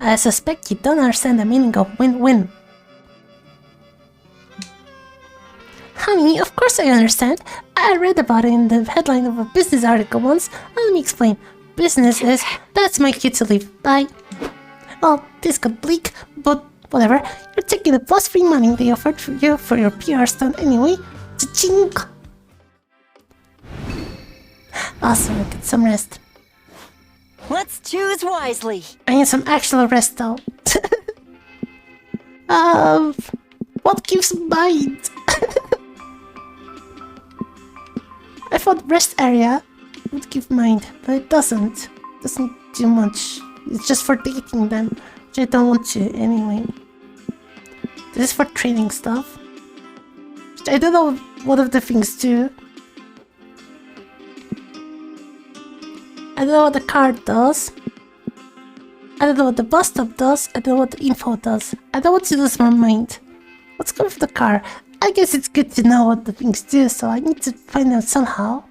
I suspect you don't understand the meaning of win-win. Honey, of course I understand. I read about it in the headline of a business article once. Let me explain. Business is, that's my cue to leave. Bye. Well, this got bleak, but whatever. You're taking the plus free money they offered for you for your PR stunt anyway. Cha-ching! Awesome, I'll get some rest. Let's choose wisely. I need some actual rest though. What gives mind? I thought rest area would give mind, but it doesn't. It doesn't do much. It's just for dating them, which I don't want to anyway. This is for training stuff. Which I don't know what of the things do. I don't know what the card does. I don't know what the bus stop does. I don't know what the info does. I don't want to lose my mind. Let's go with the car. I guess it's good to know what the things do, so I need to find out somehow.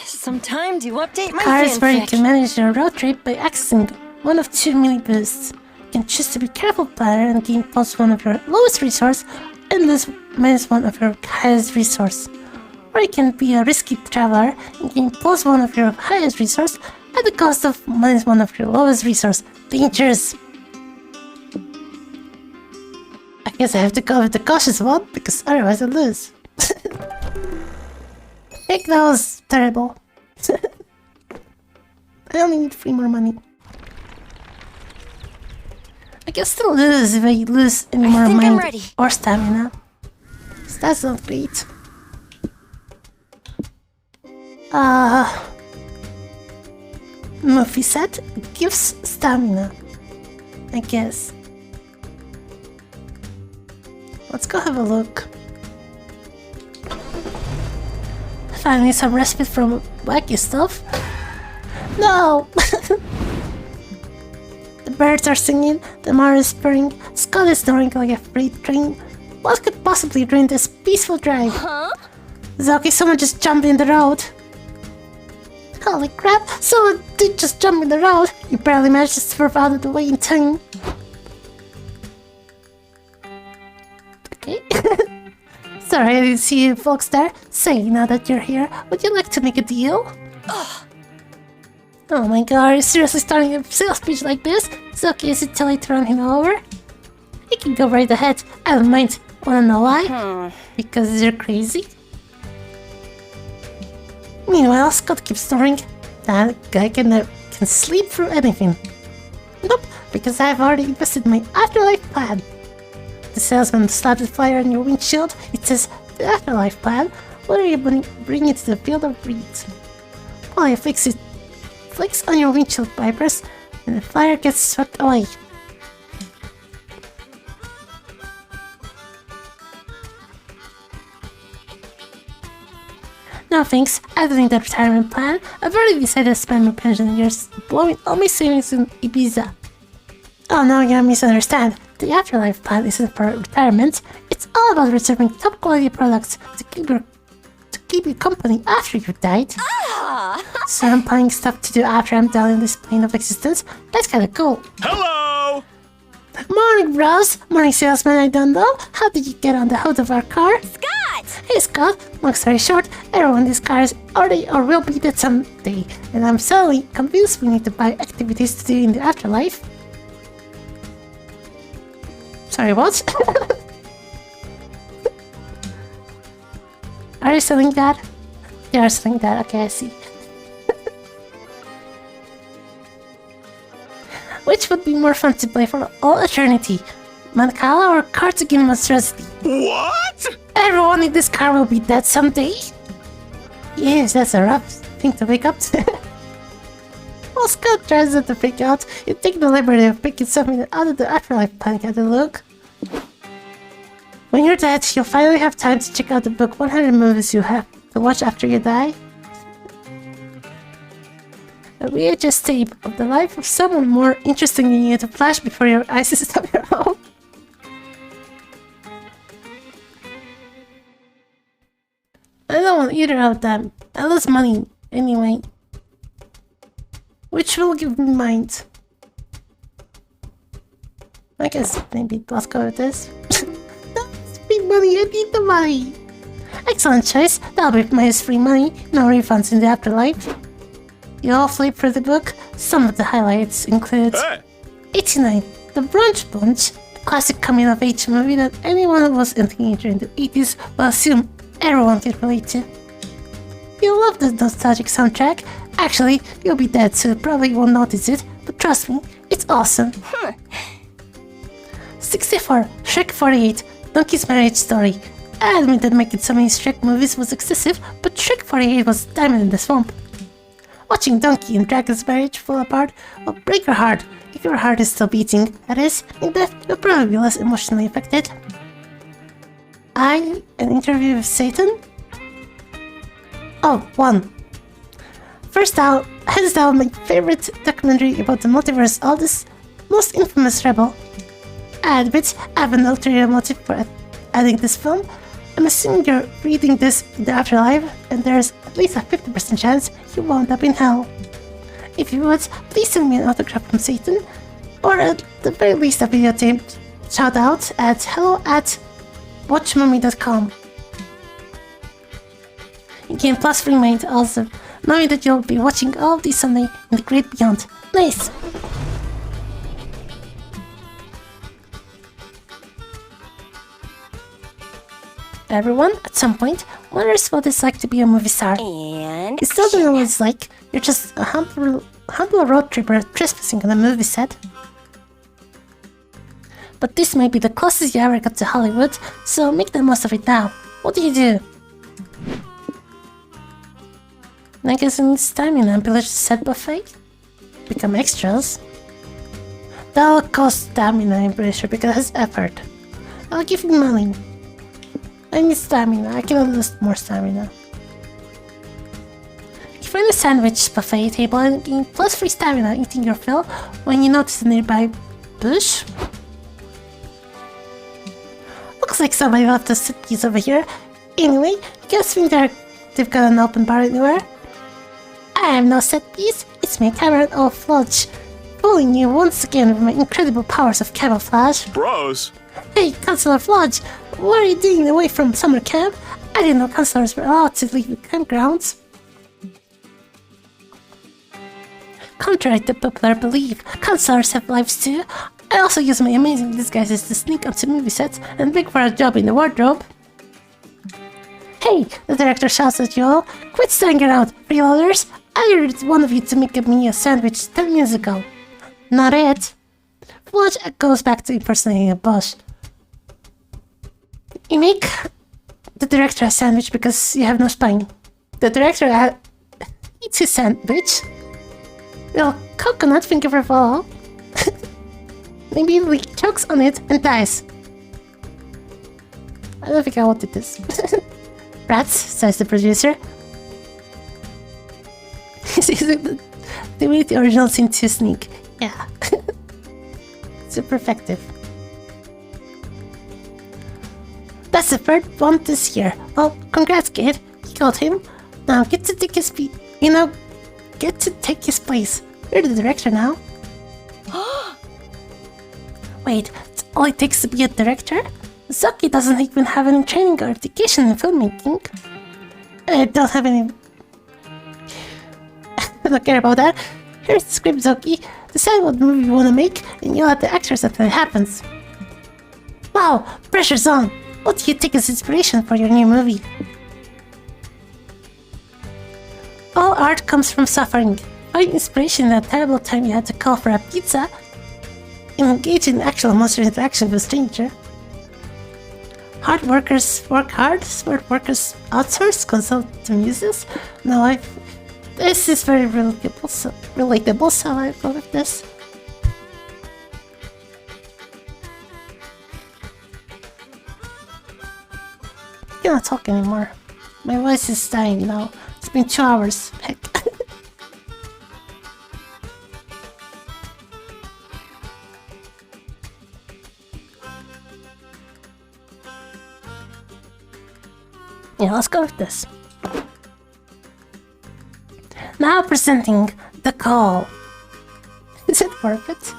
Some time to update my Car is where you fanfic. can manage your road trip by accessing one of 2 mini boosts. You can choose to be careful planner and gain +1 of your lowest resource and lose -1 of your highest resource. Or you can be a risky traveler and gain +1 of your highest resource at the cost of -1 of your lowest resource. Dangerous! I guess I have to go with the cautious one, because otherwise I'll lose. Heck, that was terrible. I only need 3 more money. I can still lose if I lose any more think I'm mind ready. or stamina. So that's not great. Movie set gives stamina, I guess. Let's go have a look. Finally, some respite from wacky stuff. No! The birds are singing, the motor is purring, Scott is snoring like a freight train. What could possibly ruin this peaceful drive? Huh? Zoki, someone just jumped in the road. Holy crap, someone did just jump in the road. You barely managed to swerve out of the way in time. Okay. Sorry, I didn't see you folks there. Say, now that you're here, would you like to make a deal? Oh my god, are you seriously starting a sales pitch like this? Zoki, is it too late to run him over? You can go right ahead. I don't mind. Wanna know why? Because you're crazy? Meanwhile, Scott keeps snoring. That guy can sleep through anything. Nope, because I've already invested my afterlife plan. The salesman slapped the flyer on your windshield. It says, the afterlife plan. What are you bring it to the field of reeds? While you fix on your windshield wipers, and the flyer gets swept away. No thanks, I don't need that retirement plan. I've already decided to spend my pension years blowing all my savings in Ibiza. Oh no, you misunderstand. The afterlife plan isn't for retirement. It's all about reserving top quality products to keep you company after you've died. So I'm planning stuff to do after I'm done in this plane of existence. That's kinda cool. Hello! Morning, bros. Morning, salesman. I don't know. How did you get on the hood of our car? Scott! Hey, Scott. Long story short, everyone in this car is already or will be dead someday, and I'm suddenly convinced we need to buy activities to do in the afterlife. Sorry, what? Are you selling that? They are selling that. Okay, I see. Which would be more fun to play for all eternity? Mancala or Cards Against Monstrosity? What? Everyone in this car will be dead someday? Yes, that's a rough thing to wake up to. While Scott tries not to freak out, you take the liberty of picking something out of the afterlife plan catalog. When you're dead, you'll finally have time to check out the book 100 movies you have to watch after you die. A VHS tape of the life of someone more interesting than you to flash before your eyes instead of your own. I don't want either of them. I lose money anyway. Which will give me mind. I guess maybe let's go with this. That's free money, I need the money. Excellent choice. That'll be my free money. No refunds in the afterlife. You all flip through the book. Some of the highlights include 89, The Brunch Bunch, the classic coming-of-age movie that anyone who was a teenager in the 80s will assume everyone can relate to. You'll love the nostalgic soundtrack. Actually, you'll be dead so you probably won't notice it, but trust me, it's awesome. 64, Shrek 48, Donkey's Marriage Story. I admit that making so many Shrek movies was excessive, but Shrek 48 was diamond in the swamp. Watching Donkey and Dragon's marriage fall apart will break your heart. If your heart is still beating, that is, in death, you'll probably be less emotionally affected. An interview with Satan? Oh, 1. First out, hands down my favorite documentary about the multiverse oldest, most infamous rebel. I admit I have an ulterior motive for adding this film. I'm assuming you're reading this in the afterlife, and there's at least a 50% chance you wound up in hell. If you would, please send me an autograph from Satan, or at the very least a videotape shout out at hello@watchmummy.com. You gain plus free mind also, knowing that you'll be watching all of these Sunday in the great beyond. Nice! Everyone, at some point, wonders what it's like to be a movie star. And You still don't know what it's like. You're just a humble road tripper trespassing on a movie set. But this may be the closest you ever got to Hollywood, so make the most of it now. What do you do? I guess it's time in a village set buffet? Become extras? That'll cost stamina, I'm pretty sure, because it's effort. I'll give you money. I need stamina. I can lose more stamina. You find a sandwich buffet table and gain plus 3 stamina eating your fill when you notice a nearby bush. Looks like somebody left a set piece over here. Anyway, you can't think they've got an open bar anywhere. I have no set piece. It's me, Cameron O'Fludge, fooling you once again with my incredible powers of camouflage. Bros. Hey, Counselor Flodge, what are you doing away from summer camp? I didn't know counselors were allowed to leave the campgrounds. Contrary to popular belief, counselors have lives too. I also use my amazing disguises to sneak onto movie sets and beg for a job in the wardrobe. Hey, the director shouts at you all. Quit standing around, freeloaders. I ordered one of you to make me a sandwich 10 minutes ago. Not it. Flodge goes back to impersonating a boss. You make the director a sandwich because you have no spine. The director eats his sandwich. Little coconut finger for fall. Maybe he chokes on it and dies. I don't think I wanted this. Rats, says the producer. They made the original scene too sneak. Yeah. Super effective. That's the third one this year. Oh, congrats, kid. You got him. Now get to take his get to take his place. You're the director now. Wait, it's all it takes to be a director? Zucky doesn't even have any training or education in filmmaking. I don't have any... I don't care about that. Here's the script, Zucky. Decide what movie you want to make, and you'll have the actors after it happens. Wow, pressure's on. What do you take as inspiration for your new movie? All art comes from suffering. Find inspiration in that terrible time you had to call for a pizza. Engage in actual emotional interaction with a stranger. Hard workers work hard, smart workers outsource, consult to muses. No, this is very relatable, so I go with this. I cannot talk anymore. My voice is dying now. It's been 2 hours. Heck. Yeah, let's go with this. Now presenting The Call. Is it worth it?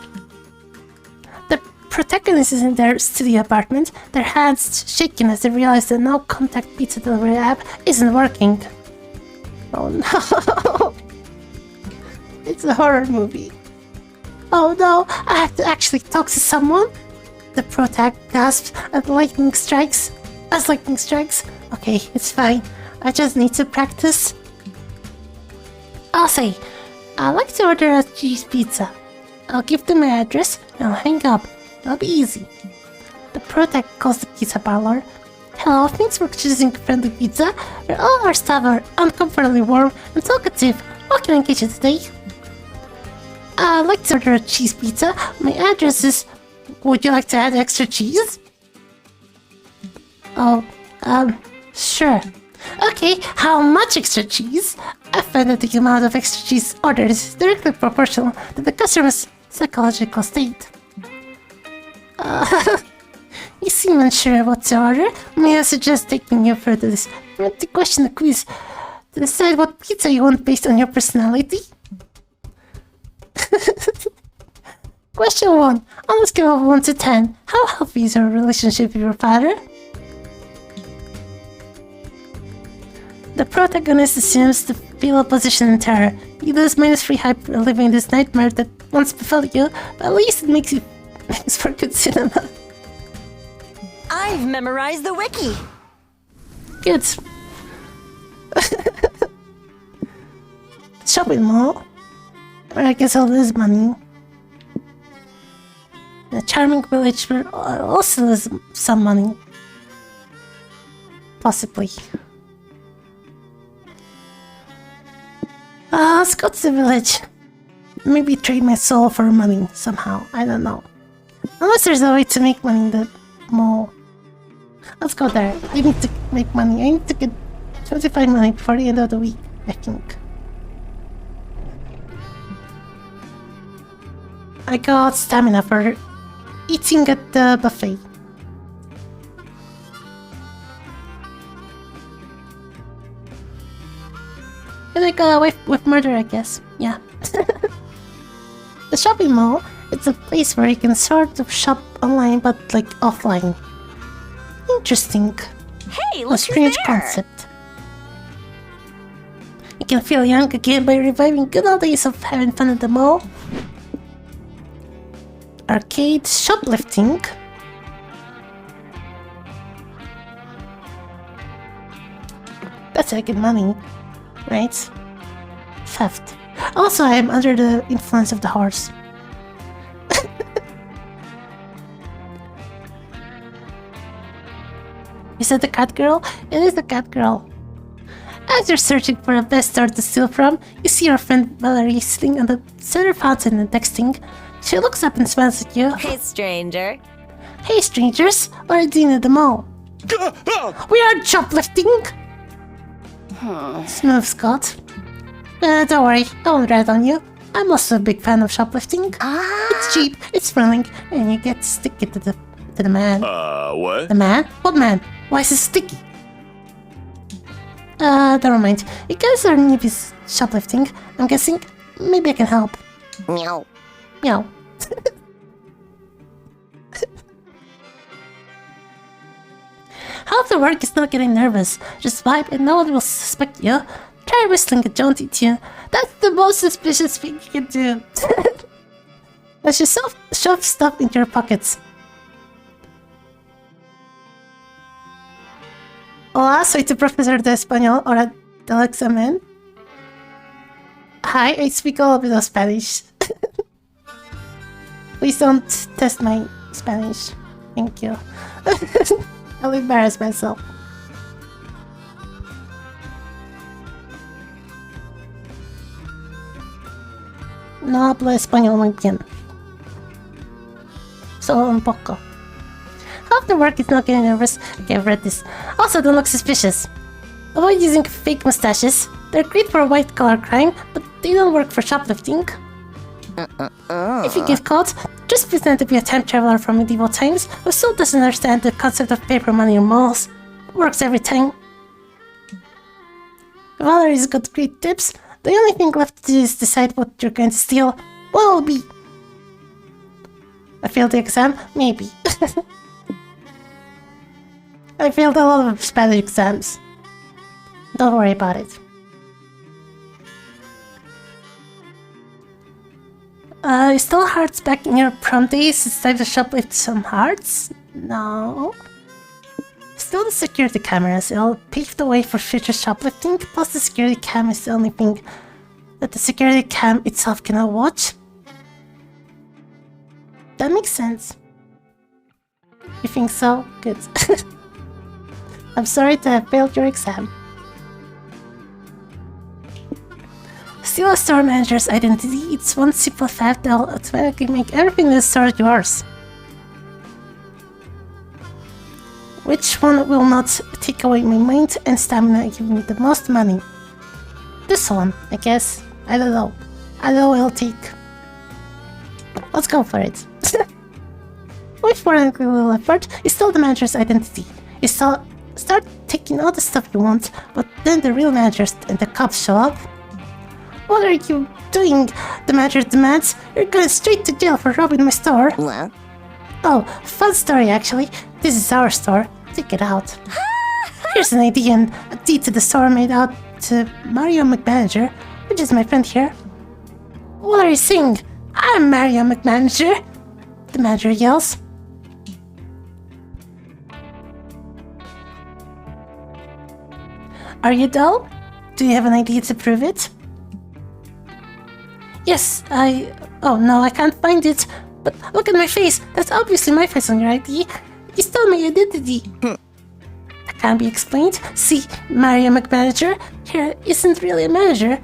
The protagonist is in their studio apartment, their hands shaking as they realize the no-contact pizza delivery app isn't working. Oh no! It's a horror movie. Oh no, I have to actually talk to someone? The protag gasps as lightning strikes. Okay, it's fine. I just need to practice. I'll say, I'd like to order a cheese pizza. I'll give them my address and I'll hang up. It'll be easy. The protag calls the pizza parlor. Hello, thanks for choosing friendly pizza, where all our staff are uncomfortably warm and talkative. What can I get you today? I'd like to order a cheese pizza. My address is... Would you like to add extra cheese? Oh, sure. Okay, how much extra cheese? I find that the amount of extra cheese ordered is directly proportional to the customer's psychological state. You seem unsure what to order. May I suggest taking you further this romantic question quiz to decide what pizza you want based on your personality? Question 1. On a scale of 1 to 10, how healthy is your relationship with your father? The protagonist assumes the fetal position in terror. You lose -3 hype living this nightmare that once befell you, but at least it makes for good cinema. I've memorized the wiki. Good. Shopping mall. Where I guess I'll lose money. The charming village will also lose some money. Possibly. Let's go to the village. Maybe trade my soul for money somehow. I don't know. Unless there's a way to make money in the mall. Let's go there. I need to make money. I need to get 25 money before the end of the week, I think. I got stamina for eating at the buffet. And I got away with murder, I guess. Yeah. The shopping mall, it's a place where you can sort of shop online but like offline. Interesting. Hey, A look strange there. concept. You can feel young again by reviving good old days of having fun at the mall. Arcade shoplifting. That's like good money, right? Theft. Also, I am under the influence of the horse. Is that the cat girl? It is the cat girl. As you're searching for a best store to steal from, you see your friend Valerie sitting on the center fountain and texting. She looks up and smiles at you. Hey, stranger. Hey strangers, what are you doing at the mall? We are shoplifting! Smooth Scott. Don't worry, I won't rat on you. I'm also a big fan of shoplifting. It's cheap, it's thrilling, and you get to stick it to the man. What? The man? What man? Why is it sticky? Never mind. You guys are newbies shoplifting. I'm guessing maybe I can help. Meow. Meow. Half the work is not getting nervous. Just vibe and no one will suspect you. Try whistling a jaunty tune. That's the most suspicious thing you can do. Let's just shove stuff into your pockets. Hola, soy tu profesor de español, hora del examen. Hi, I speak a little bit of Spanish. Please don't test my Spanish. Thank you. I'll embarrass myself. No hablo español muy bien. Solo un poco. Half the work is not getting nervous. Okay, I've read this. Also, don't look suspicious. Avoid using fake mustaches. They're great for white-collar crime, but they don't work for shoplifting. If you get caught, just pretend to be a time traveler from medieval times who still doesn't understand the concept of paper money or malls. It works every time. Valerie's got great tips. The only thing left to do is decide what you're going to steal. What will it be? I failed the exam? Maybe. I failed a lot of Spanish exams. Don't worry about it. You stole hearts back in your prom days. It's time to shoplift some hearts? No. Still the security cameras. It'll pave the way for future shoplifting. Plus the security cam is the only thing that the security cam itself cannot watch. That makes sense. You think so? Good. I'm sorry to have failed your exam. Steal a store manager's identity. It's one simple fact that will automatically make everything in the store yours. Which one will not take away my mind and stamina and give me the most money? This one, I guess. I don't know. I know what I'll take. Let's go for it. With one little effort, you stole the manager's identity. You start taking all the stuff you want, but then the real managers and the cops show up. What are you doing? The manager demands. You're going straight to jail for robbing my store. What? Oh, fun story actually. This is our store. Take it out. Here's an ID and a deed to the store made out to Mario McManager, which is my friend here. What are you saying? I'm Mario McManager, the manager yells. Are you dull? Do you have an idea to prove it? Yes, oh no, I can't find it. But look at my face. That's obviously my face on your ID. You stole my identity. That can't be explained. See, Mario McManager here isn't really a manager.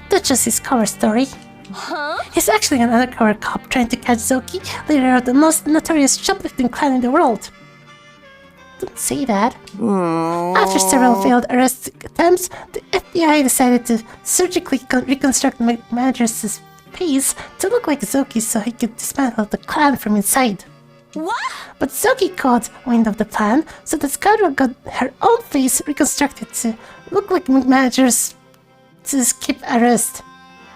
That's just his cover story. Huh? He's actually an undercover cop trying to catch Zoki, leader of the most notorious shoplifting clan in the world. Don't say that. After several failed arrest attempts, the FBI decided to surgically reconstruct McManus's face to look like Zoki so he could dismantle the clan from inside. What? But Zoki caught wind of the plan, so the scoundrel got her own face reconstructed to look like McManus to escape arrest.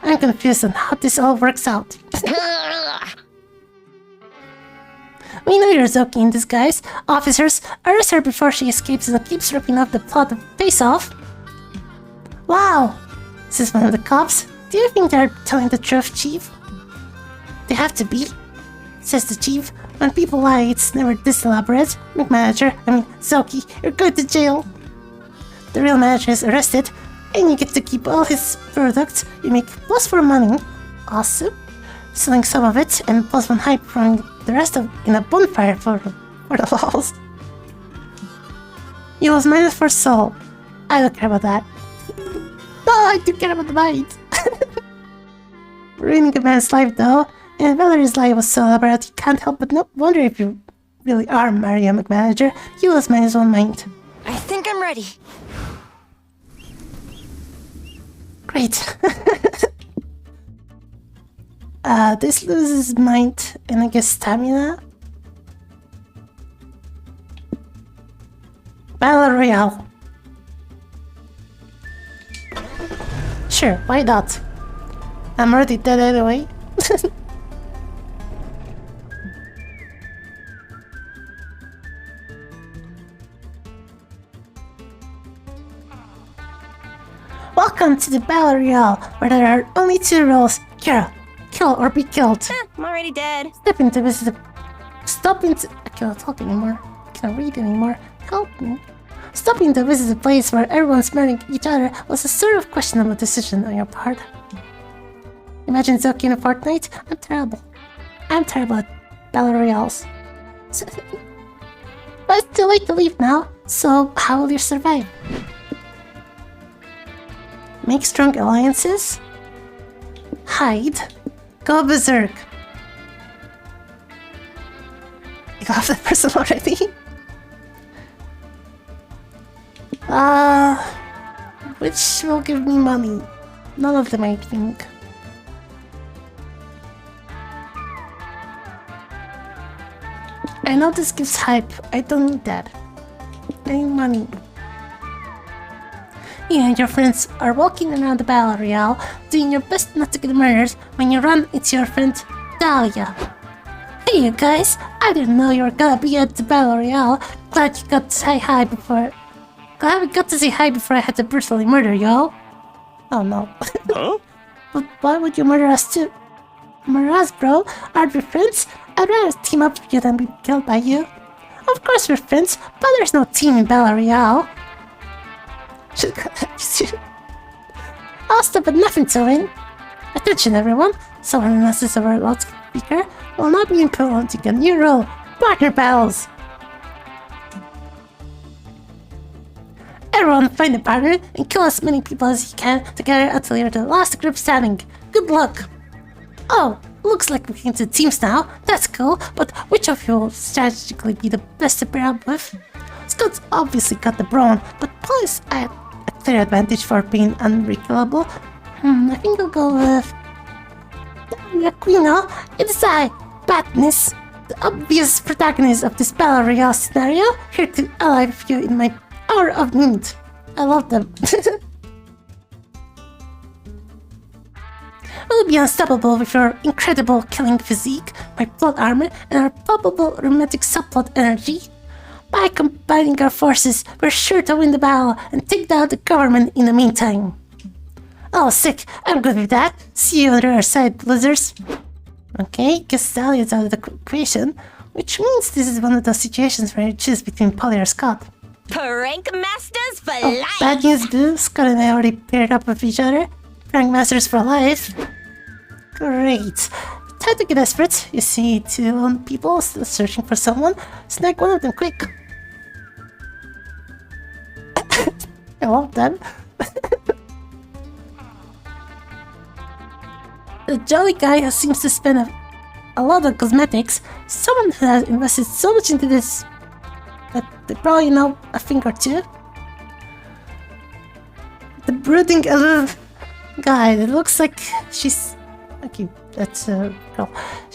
I'm confused on how this all works out. We know you're Zoki in disguise. Officers, arrest her before she escapes and keeps ripping off the plot of Face Off. Wow! Says one of the cops. Do you think they're telling the truth, Chief? They have to be, says the Chief. When people lie, it's never this elaborate. Zoki, you're going to jail. The real manager is arrested, and you get to keep all his products. You make plus for money. Awesome. Selling some of it, and plus one hype from the rest of in a bonfire for the walls. You was minus for soul. I don't care about that. No, I do care about the mind. Ruining a man's life though, and Valerie's life was so elaborate you can't help but not wonder if you really are Maria McManager. You lost minus one mind. I think I'm ready. Great. This loses mind and I guess stamina. Battle Royale. Sure, why not? I'm already dead anyway. Welcome to the Battle Royale, where there are only two rules. Kill or be killed. I'm already dead. Stop into... I cannot talk anymore. I cannot read anymore. Help me. Stopping to visit a place where everyone's murdering each other was a sort of questionable decision on your part. Imagine Zoki in a Fortnite? I'm terrible. I'm terrible at Battle Royales. But it's too late to leave now, so how will you survive? Make strong alliances? Hide? Go berserk. You have that person already? Which will give me money? None of them, I think. I know this gives hype. I don't need that. I need money. You and your friends are walking around the Battle Royale, doing your best not to get murdered when you run into your friend Dahlia. Hey you guys, I didn't know you were gonna be at the Battle Royale. Glad you got to say hi before... Glad we got to say hi before I had to brutally murder y'all. Oh no. Huh? But why would you murder us too? Murder us, bro? Aren't we friends? I'd rather team up with you than be killed by you. Of course we're friends, but there's no team in Battle Royale. I'll stop at nothing to win. Attention everyone, someone announces over a loudspeaker will not be implementing a new rule, partner battles. Everyone find a partner and kill as many people as you can together until you're the last group standing. Good luck. Oh, looks like we can do teams now. That's cool, but which of you will strategically be the best to pair up with? Scott's obviously got the brawn, but Paul's at a clear advantage for being unbreakable. I think I'll go with... Aquino. It's I, Batness, the obvious protagonist of this Battle Royale scenario, here to ally with you in my hour of need. I love them. We'll be unstoppable with your incredible killing physique, my plot armor, and our palpable romantic subplot energy. By combining our forces, we're sure to win the battle and take down the government in the meantime. Oh, sick. I'm good with that. See you on the other side, losers. Okay, guess Sally is out of the equation, which means this is one of those situations where you choose between Polly or Scott. Prank masters for Oh, life. bad news, boo. Scott and I already paired up with each other. Prank masters for life. Great. Time to get desperate. You see two lone people still searching for someone. Snag one of them quick. I love them. The jolly guy who seems to spend a lot on cosmetics. Someone who has invested so much into this that They probably know a thing or two. The brooding aloof guy, it looks like she's... Okay, that's a girl.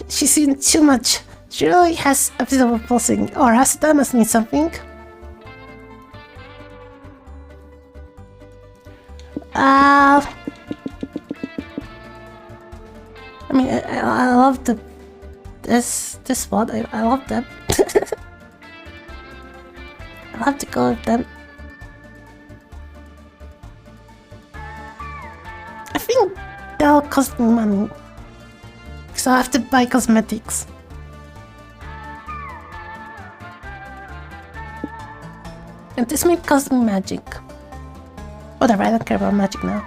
She's seen too much. She really has a bit of a pulsing aura, so that must mean something. I mean, I love this one. I love them. I'll have to go with them. I think that'll cost me money, so I have to buy cosmetics. And this may cost me magic. Whatever, I don't care about magic now.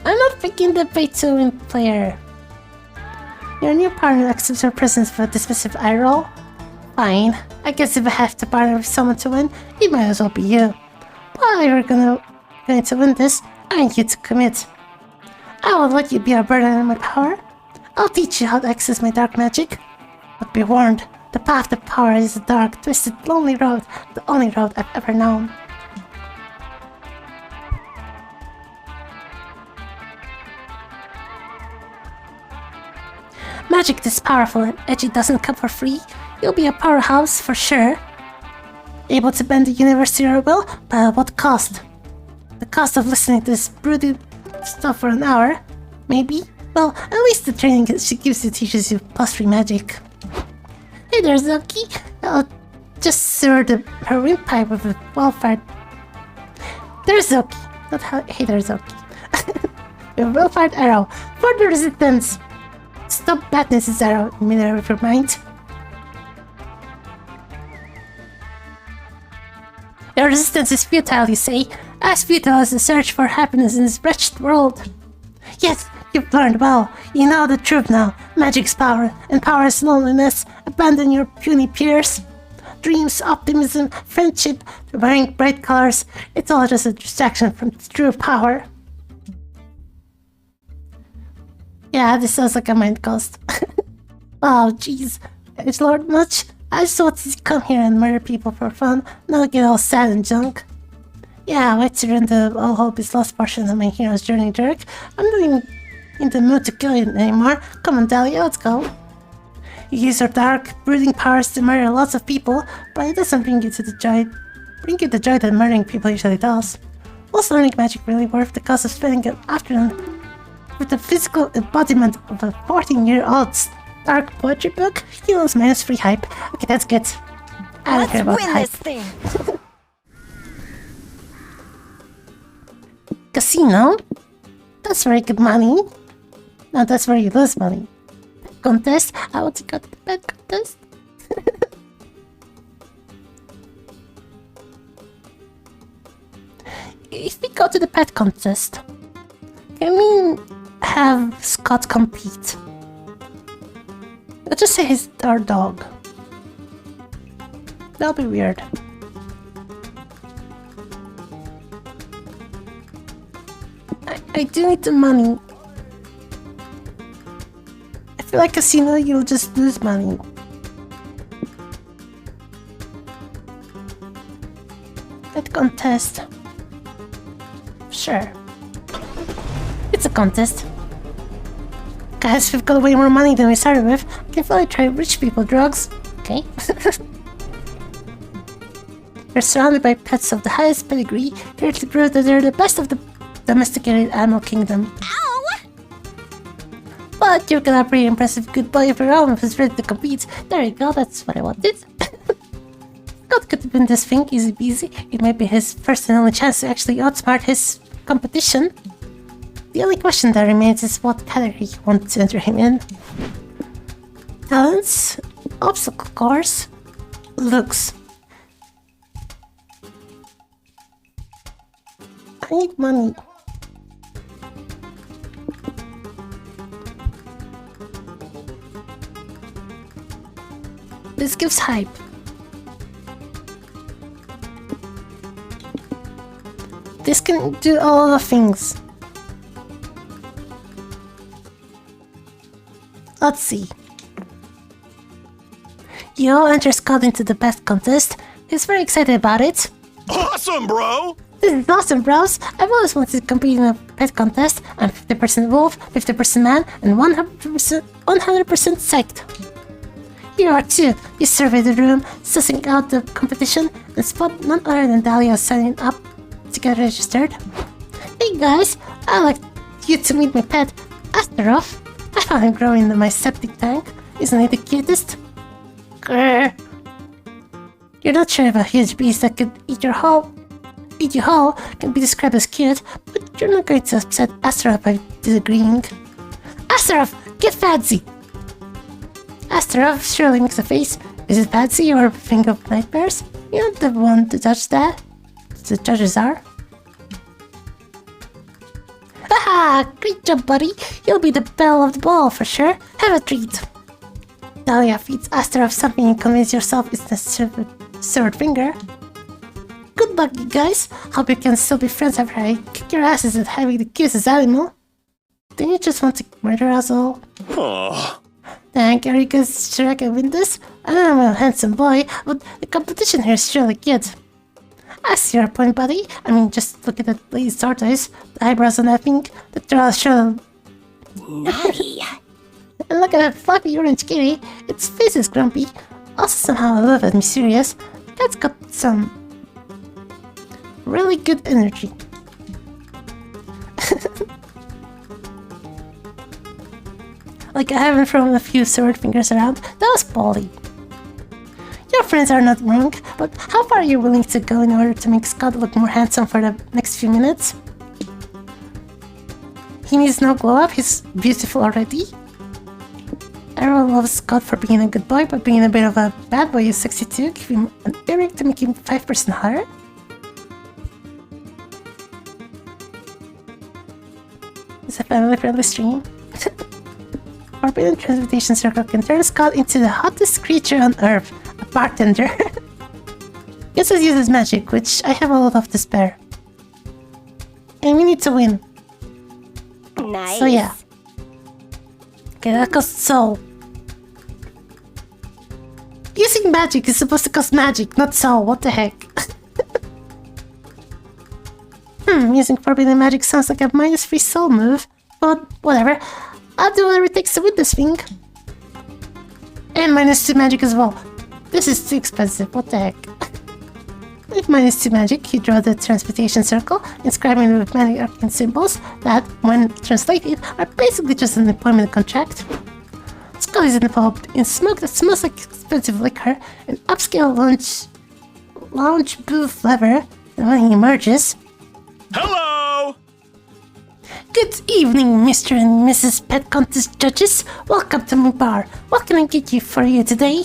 I'm not picking the pay-to-win player. Your new partner accepts your presence for this specific eye roll. Fine. I guess if I have to partner with someone to win, it might as well be you. But if you're going to win this, I need you to commit. I won't let you be a burden on my power. I'll teach you how to access my dark magic. But be warned, the path to power is a dark, twisted, lonely road, the only road I've ever known. Magic this powerful and edgy doesn't come for free. You'll be a powerhouse for sure. Able to bend the universe to your will, but at what cost? The cost of listening to this brooding stuff for an hour? Maybe? Well, at least the training she gives you teaches you plus 3 magic. Hey there, Zoki. I'll just sewer her windpipe with a well-fired... There's Zoki. Not how... Hey there, Zoki. With a well-fired arrow. Further resistance. Stop badness' arrow in midair with your mind. Your resistance is futile, you say? As futile as the search for happiness in this wretched world. Yes, you've learned well. You know the truth now. Magic's power, and power is loneliness. Abandon your puny peers. Dreams, optimism, friendship, wearing bright colors. It's all just a distraction from true power. Yeah, this sounds like a mind cost. Oh, jeez. It's Lord much. I just want to come here and murder people for fun, not get all sad and junk. Yeah, let's run the all hope is lost portion of my hero's journey, jerk. I'm not even in the mood to kill you anymore. Come on, Dahlia, let's go. You use your dark, brooding powers to murder lots of people, but it doesn't bring you the joy that murdering people usually does. Was learning magic really worth the cost of spending an afternoon with the physical embodiment of a 14-year-old's dark poetry book? Heroes minus free hype. Okay, that's good. I don't care about Let's win hype. this thing. Casino? That's very good money. No, that's where you lose money. Pet contest? I want to go to the pet contest. If we go to the pet contest, can we have Scott compete? Let's just say he's our dog. That'll be weird. I do need the money. I feel like Casino, you'll just lose money. That contest. Sure. It's a contest. Guys, we've got way more money than we started with. I can finally try rich people drugs. Okay. You're surrounded by pets of the highest pedigree, here to prove that they're the best of the domesticated animal kingdom. Ow! But you've got a pretty impressive good body of your own who's ready to compete. There you go, that's what I wanted. God could win this thing, easy peasy. It might be his first and only chance to actually outsmart his competition. The only question that remains is what category you want to enter him in. Talents, obstacle course, looks. I need money. This gives hype. This can do all the things. Let's see. You all enter Scott into the pet contest. He's very excited about it. Awesome, bro! This is awesome, bros. I've always wanted to compete in a pet contest. I'm 50% wolf, 50% man, and 100% psyched. Here are two. You survey the room, sussing out the competition, and spot none other than Dahlia signing up to get registered. Hey guys, I'd like you to meet my pet, Astaroth. I found him growing in my septic tank. Isn't he the cutest? Grrr. You're not sure if a huge beast that could eat you whole can be described as cute, but you're not going to upset Astaroth by disagreeing. Astaroth, get fancy! Astaroth surely makes a face. Is it fancy or a thing of nightmares? You're not the one to judge that. The judges are. Haha! Great job, buddy! You'll be the belle of the ball for sure. Have a treat. Dahlia feeds Astaroth something and convince yourself it's the severed finger. Good luck, you guys. Hope you can still be friends after I kick your asses at having the cutest animal. Don't you just want to murder us all? Oh. Thank you, guys sure I can win this? I know I'm a handsome boy, but the competition here is surely good. I see your point, buddy. I mean, just look at that lady's tortoise, the eyebrows on that thing, the jaw sure. Naughty. And look at that fluffy orange kitty. Its face is grumpy, also somehow a little bit mysterious. The cat's got some really good energy. Like I haven't thrown a few sword fingers around. That was Polly. Your friends are not wrong, but how far are you willing to go in order to make Scott look more handsome for the next few minutes? He needs no glow up, he's beautiful already. Everyone loves Scott for being a good boy, but being a bit of a bad boy is sexy too. Give him an earring to make him 5% hotter. It's a family-friendly stream. Forbidden Transportation Circle can turn Scott into the hottest creature on Earth, a bartender. Guess it uses magic, which I have a lot of to spare. And we need to win. Nice. So yeah. Okay, that costs soul. Using magic is supposed to cost magic, not soul. What the heck? Using forbidden magic sounds like a -3 soul move. But whatever. I'll do whatever it takes to win this thing. And -2 magic as well. This is too expensive, what the heck. With -2 magic, you draw the transportation circle, inscribing it with many arcane symbols that, when translated, are basically just an employment contract. Scott is involved in smoke that smells like expensive liquor, an upscale lounge booth lever, and when he emerges... Hello! Good evening, Mr. and Mrs. Pet Contest judges. Welcome to my bar. What can I get you for you today?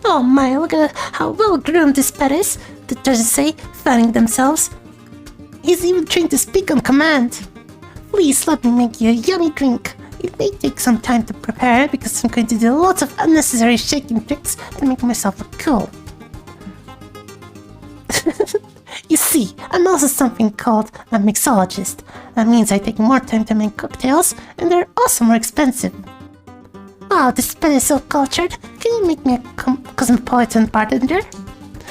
Oh my, look at how well groomed this pet is, the judges say, fanning themselves. He's even trained to speak on command. Please let me make you a yummy drink. It may take some time to prepare because I'm going to do lots of unnecessary shaking tricks to make myself look cool. You see, I'm also something called a mixologist. That means I take more time to make cocktails, and they're also more expensive. Oh, this pet is so cultured. Can you make me a cosmopolitan bartender?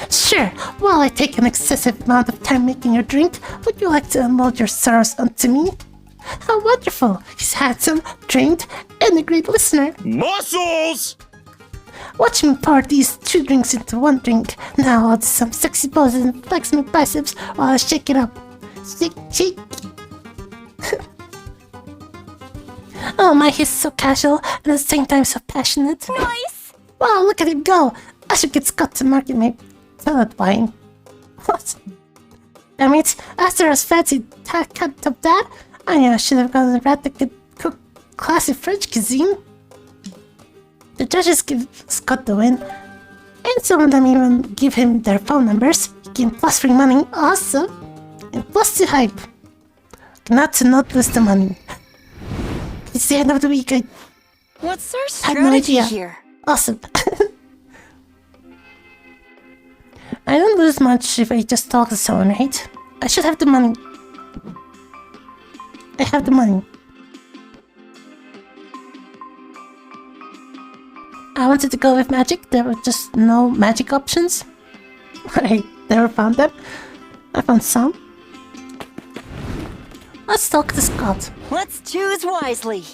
Sure, while I take an excessive amount of time making your drink, would you like to unload your sorrows onto me? How wonderful! He's handsome, trained, and a great listener. Muscles! Watch me pour these 2 drinks into 1 drink. Now I'll do some sexy poses and flex my biceps while I shake it up. Shake, shake. Oh my, he's so casual and at the same time so passionate. Nice. Wow, look at him go! I should get Scott to market my salad wine. What? Damn it, Astaroth's fancy cut of that? I knew I should have gotten a rat that could cook classy French cuisine. The judges give Scott the win, and some of them even give him their phone numbers. He gained +3 money, awesome, and +2 hype. Not to not lose the money. It's the end of the week, I What's our had no strategy idea. here? Awesome. I don't lose much if I just talk to someone, right? I should have the money. I have the money. wanted to go with magic, there were just no magic options. I never found them. I found some. Let's talk to Scott. Let's choose wisely.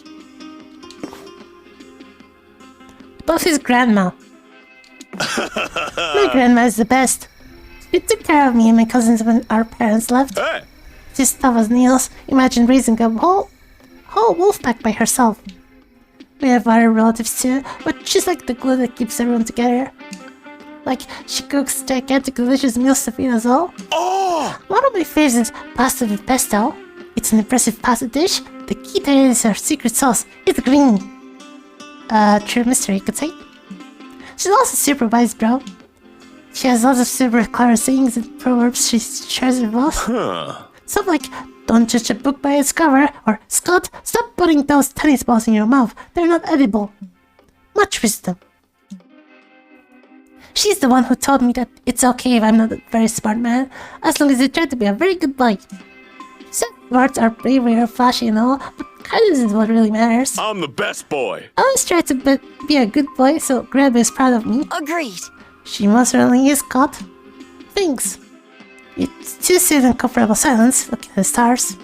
Both his grandma. My grandma is the best. She took care of me and my cousins when our parents left. Hey! She's tough as nails. Imagine raising a whole wolf pack by herself. We have other relatives too, but she's like the glue that keeps everyone together. Like, she cooks gigantic delicious meals to feed us all. Oh! One of my favorites is pasta with pesto. It's an impressive pasta dish. The key to it is her secret sauce. It's green. True mystery, you could say. She's also super wise, bro. She has lots of super clever sayings and proverbs she shares with us. Huh. Stuff like, don't judge a book by its cover, or Scott, stop putting those tennis balls in your mouth. They're not edible. Much wisdom. She's the one who told me that it's okay if I'm not a very smart man, as long as I try to be a very good boy. Some words are bravery or flashy and all, but kindness is what really matters. I'm the best boy. I always try to be a good boy, so Grandma is proud of me. Agreed. She most certainly is, Scott. Thanks. It's too soon in comfortable silence, looking at the stars.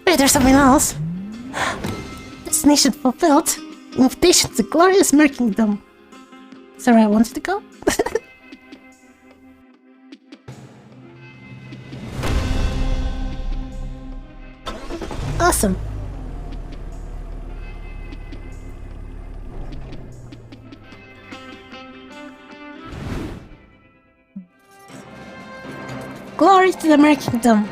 Wait, there's something else. Destination fulfilled. Invitation to glorious Mer Kingdom. Is that where I wanted to go? Awesome. Glory to the Mer Kingdom.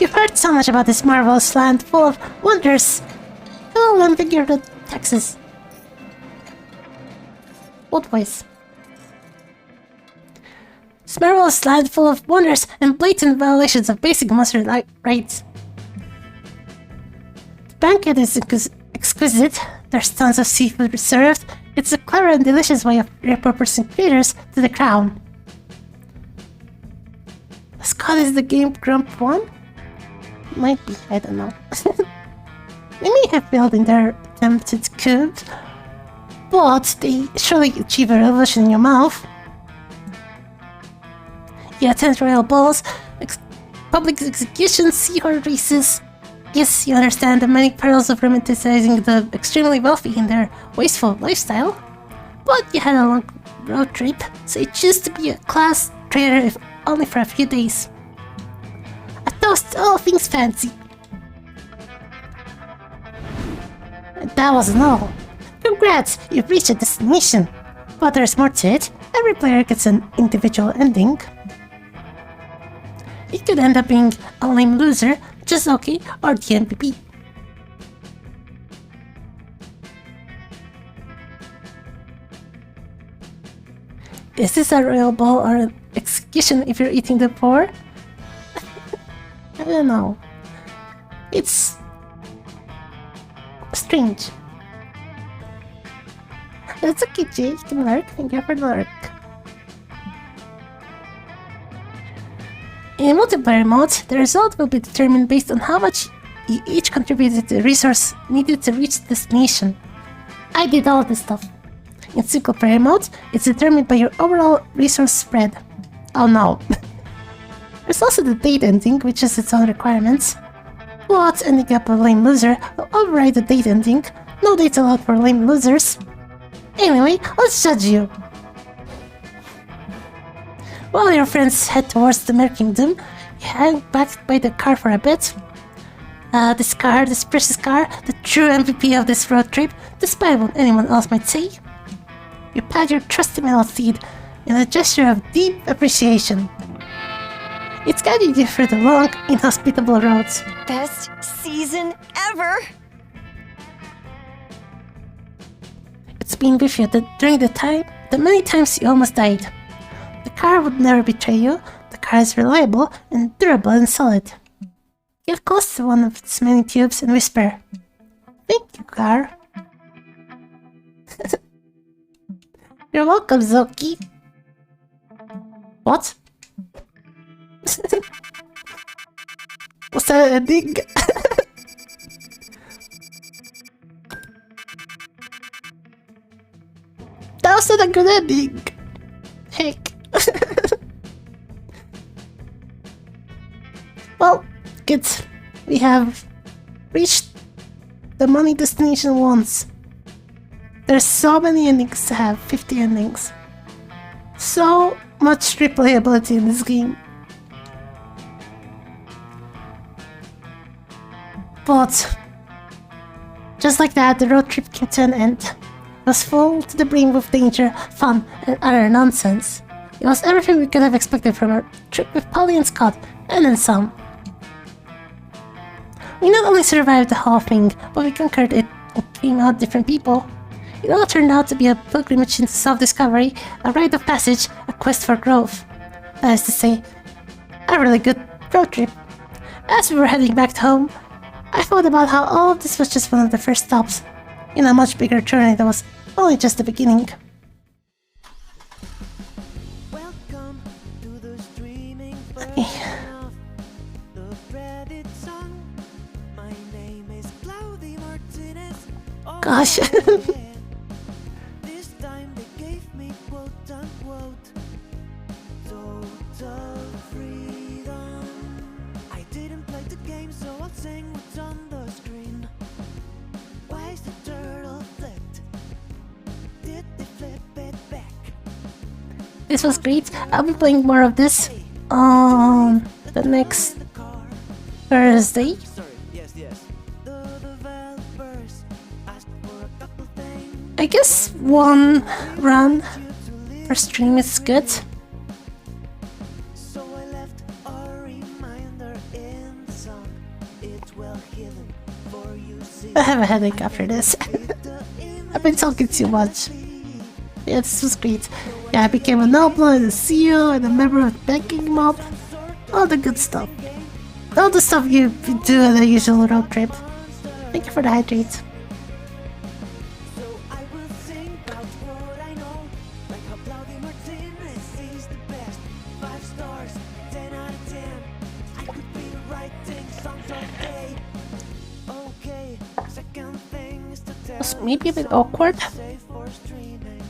You've heard so much about this marvelous land full of wonders. Hello, unfigured Texas. What voice? This marvelous land full of wonders and blatant violations of basic monster rights. The banquet is exquisite. There's tons of seafood served. It's a clever and delicious way of repurposing creatures to the crown. Scott is the Game Grump one? Might be, I don't know. They may have failed in their attempted coup, but they surely achieve a revolution in your mouth. You attend royal balls, public executions, seahorse races. Yes, you understand the many perils of romanticizing the extremely wealthy in their wasteful lifestyle. But you had a long road trip, so you choose to be a class trader if only for a few days. A toast to all things fancy. And that wasn't all. Congrats, you've reached a destination. But there's more to it. Every player gets an individual ending. You could end up being a lame loser, just okay, or the MVP. Is this a royal ball or an execution if you're eating the poor? I don't know. It's strange. That's okay, Jay. You can lurk. Thank you for the lurk. In multiplayer mode, the result will be determined based on how much you each contributed to the resource needed to reach the destination. I did all this stuff. In single player mode, it's determined by your overall resource spread. Oh no. There's also the date ending, which has its own requirements. But ending up a lame loser will override the date ending. No dates allowed for lame losers. Anyway, let's judge you. While your friends head towards the Mer Kingdom, you hang back by the car for a bit. This precious car, the true MVP of this road trip, despite what anyone else might say. You pat your trusty metal steed in a gesture of deep appreciation. It's guiding you through the long, inhospitable roads. Best season ever! It's been with you during the many times you almost died. The car would never betray you. The car is reliable and durable and solid. Get close to one of its many tubes and whisper, "Thank you, car." You're welcome, Zoki. What? Was that a dig? not a good ending. Heck. Well, good. We have reached the money destination once. There's so many endings to have, 50 endings. So much replayability in this game. But just like that, the road trip came to an end. It was full to the brim with danger, fun, and other nonsense. It was everything we could have expected from our trip with Polly and Scott, and then some. We not only survived the whole thing, but we conquered it and came out different people. It all turned out to be a pilgrimage into self-discovery, a rite of passage, a quest for growth. That is to say, a really good road trip. As we were heading back home, I thought about how all of this was just one of the first stops in a much bigger journey that was only just the beginning. Welcome to the streaming version of the dreaded song. My name is Claudia Martinez. Oh, Gosh. yeah. This time they gave me quote unquote total freedom. I didn't play the game, so I'll sing what's on the screen. Why is the turtle flipped? Did they flip it back? This was great. I'll be playing more of this on the next Thursday. Sorry, yes. The developers asked for a couple things. I guess one run per stream is good. So I left a reminder in the song. It's well hidden for you see. I have a headache after this. I've been talking too much. Yeah, this was great. Yeah, I became a noble and a CEO and a member of the banking mob. All the good stuff. All the stuff you do on a usual road trip. Thank you for the hydrate. So I will sing about what I know. Like how Claudia Martinez is the best. 5 stars, 10 out of 10. I could be writing songs all day. Okay, second thing is to tell. Was maybe a bit awkward Safe for streaming.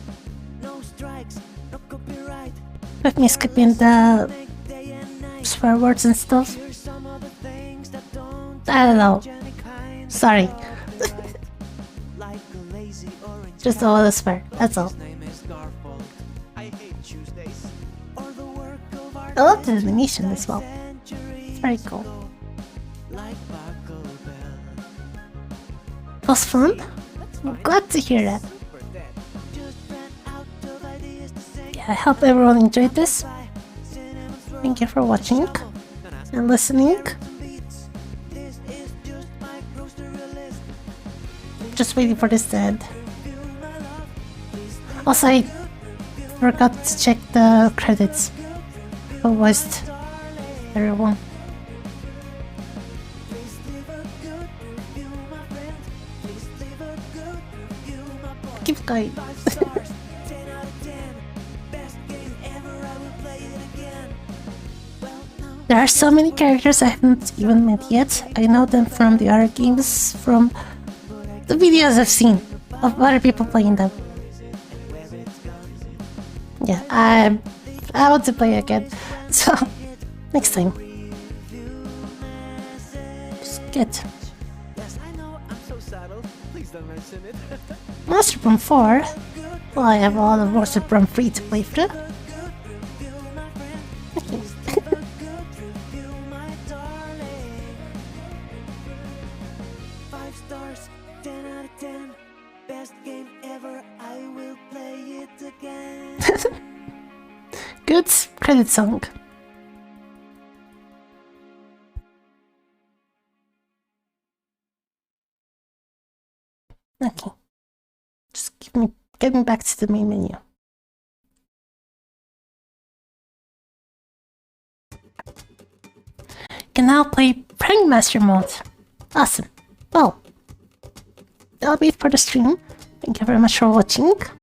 No strikes, no copyright. with me skipping the Make day and night. swear words and stuff. Here's some of the things that don't I don't know. any kind Sorry. of right. Like a lazy orange Just a little swear, that's all. name is Garfield. I hate Tuesdays. Or the work of art I love the animation as well. centuries It's very cool. ago. Like Buckle Bell. It was fun. I'm glad to hear that. Just ran out of ideas to say Yeah, I hope everyone enjoyed this. bye. Cinema's Thank you for watching and listening. beats. This is just my grocery list. Just waiting for this to end. Feel my love. Also, I forgot to check the credits. Who voiced everyone? Please leave a good review, my friend. Please leave a good review, my boy. Keep going. 5 stars, 10 out of 10. Best game ever, I will play it again. Well, now There are so many characters I haven't even met yet. I know them from the other games, from the videos I've seen of other people playing them. Yeah, I want to play again. So, next time. Just get yes, I know I'm so subtle. Please don't mention it. Monster Brum 4. Well, I have a lot of Monster Brum 3 to play through. Review, my darling. 5 stars, 10 out of 10. Best game ever, I will play it again. Good credit song. Okay. Just get me back to the main menu. Can now play Prank Master mode. Awesome. Well, that'll be it for the stream. Thank you very much for watching.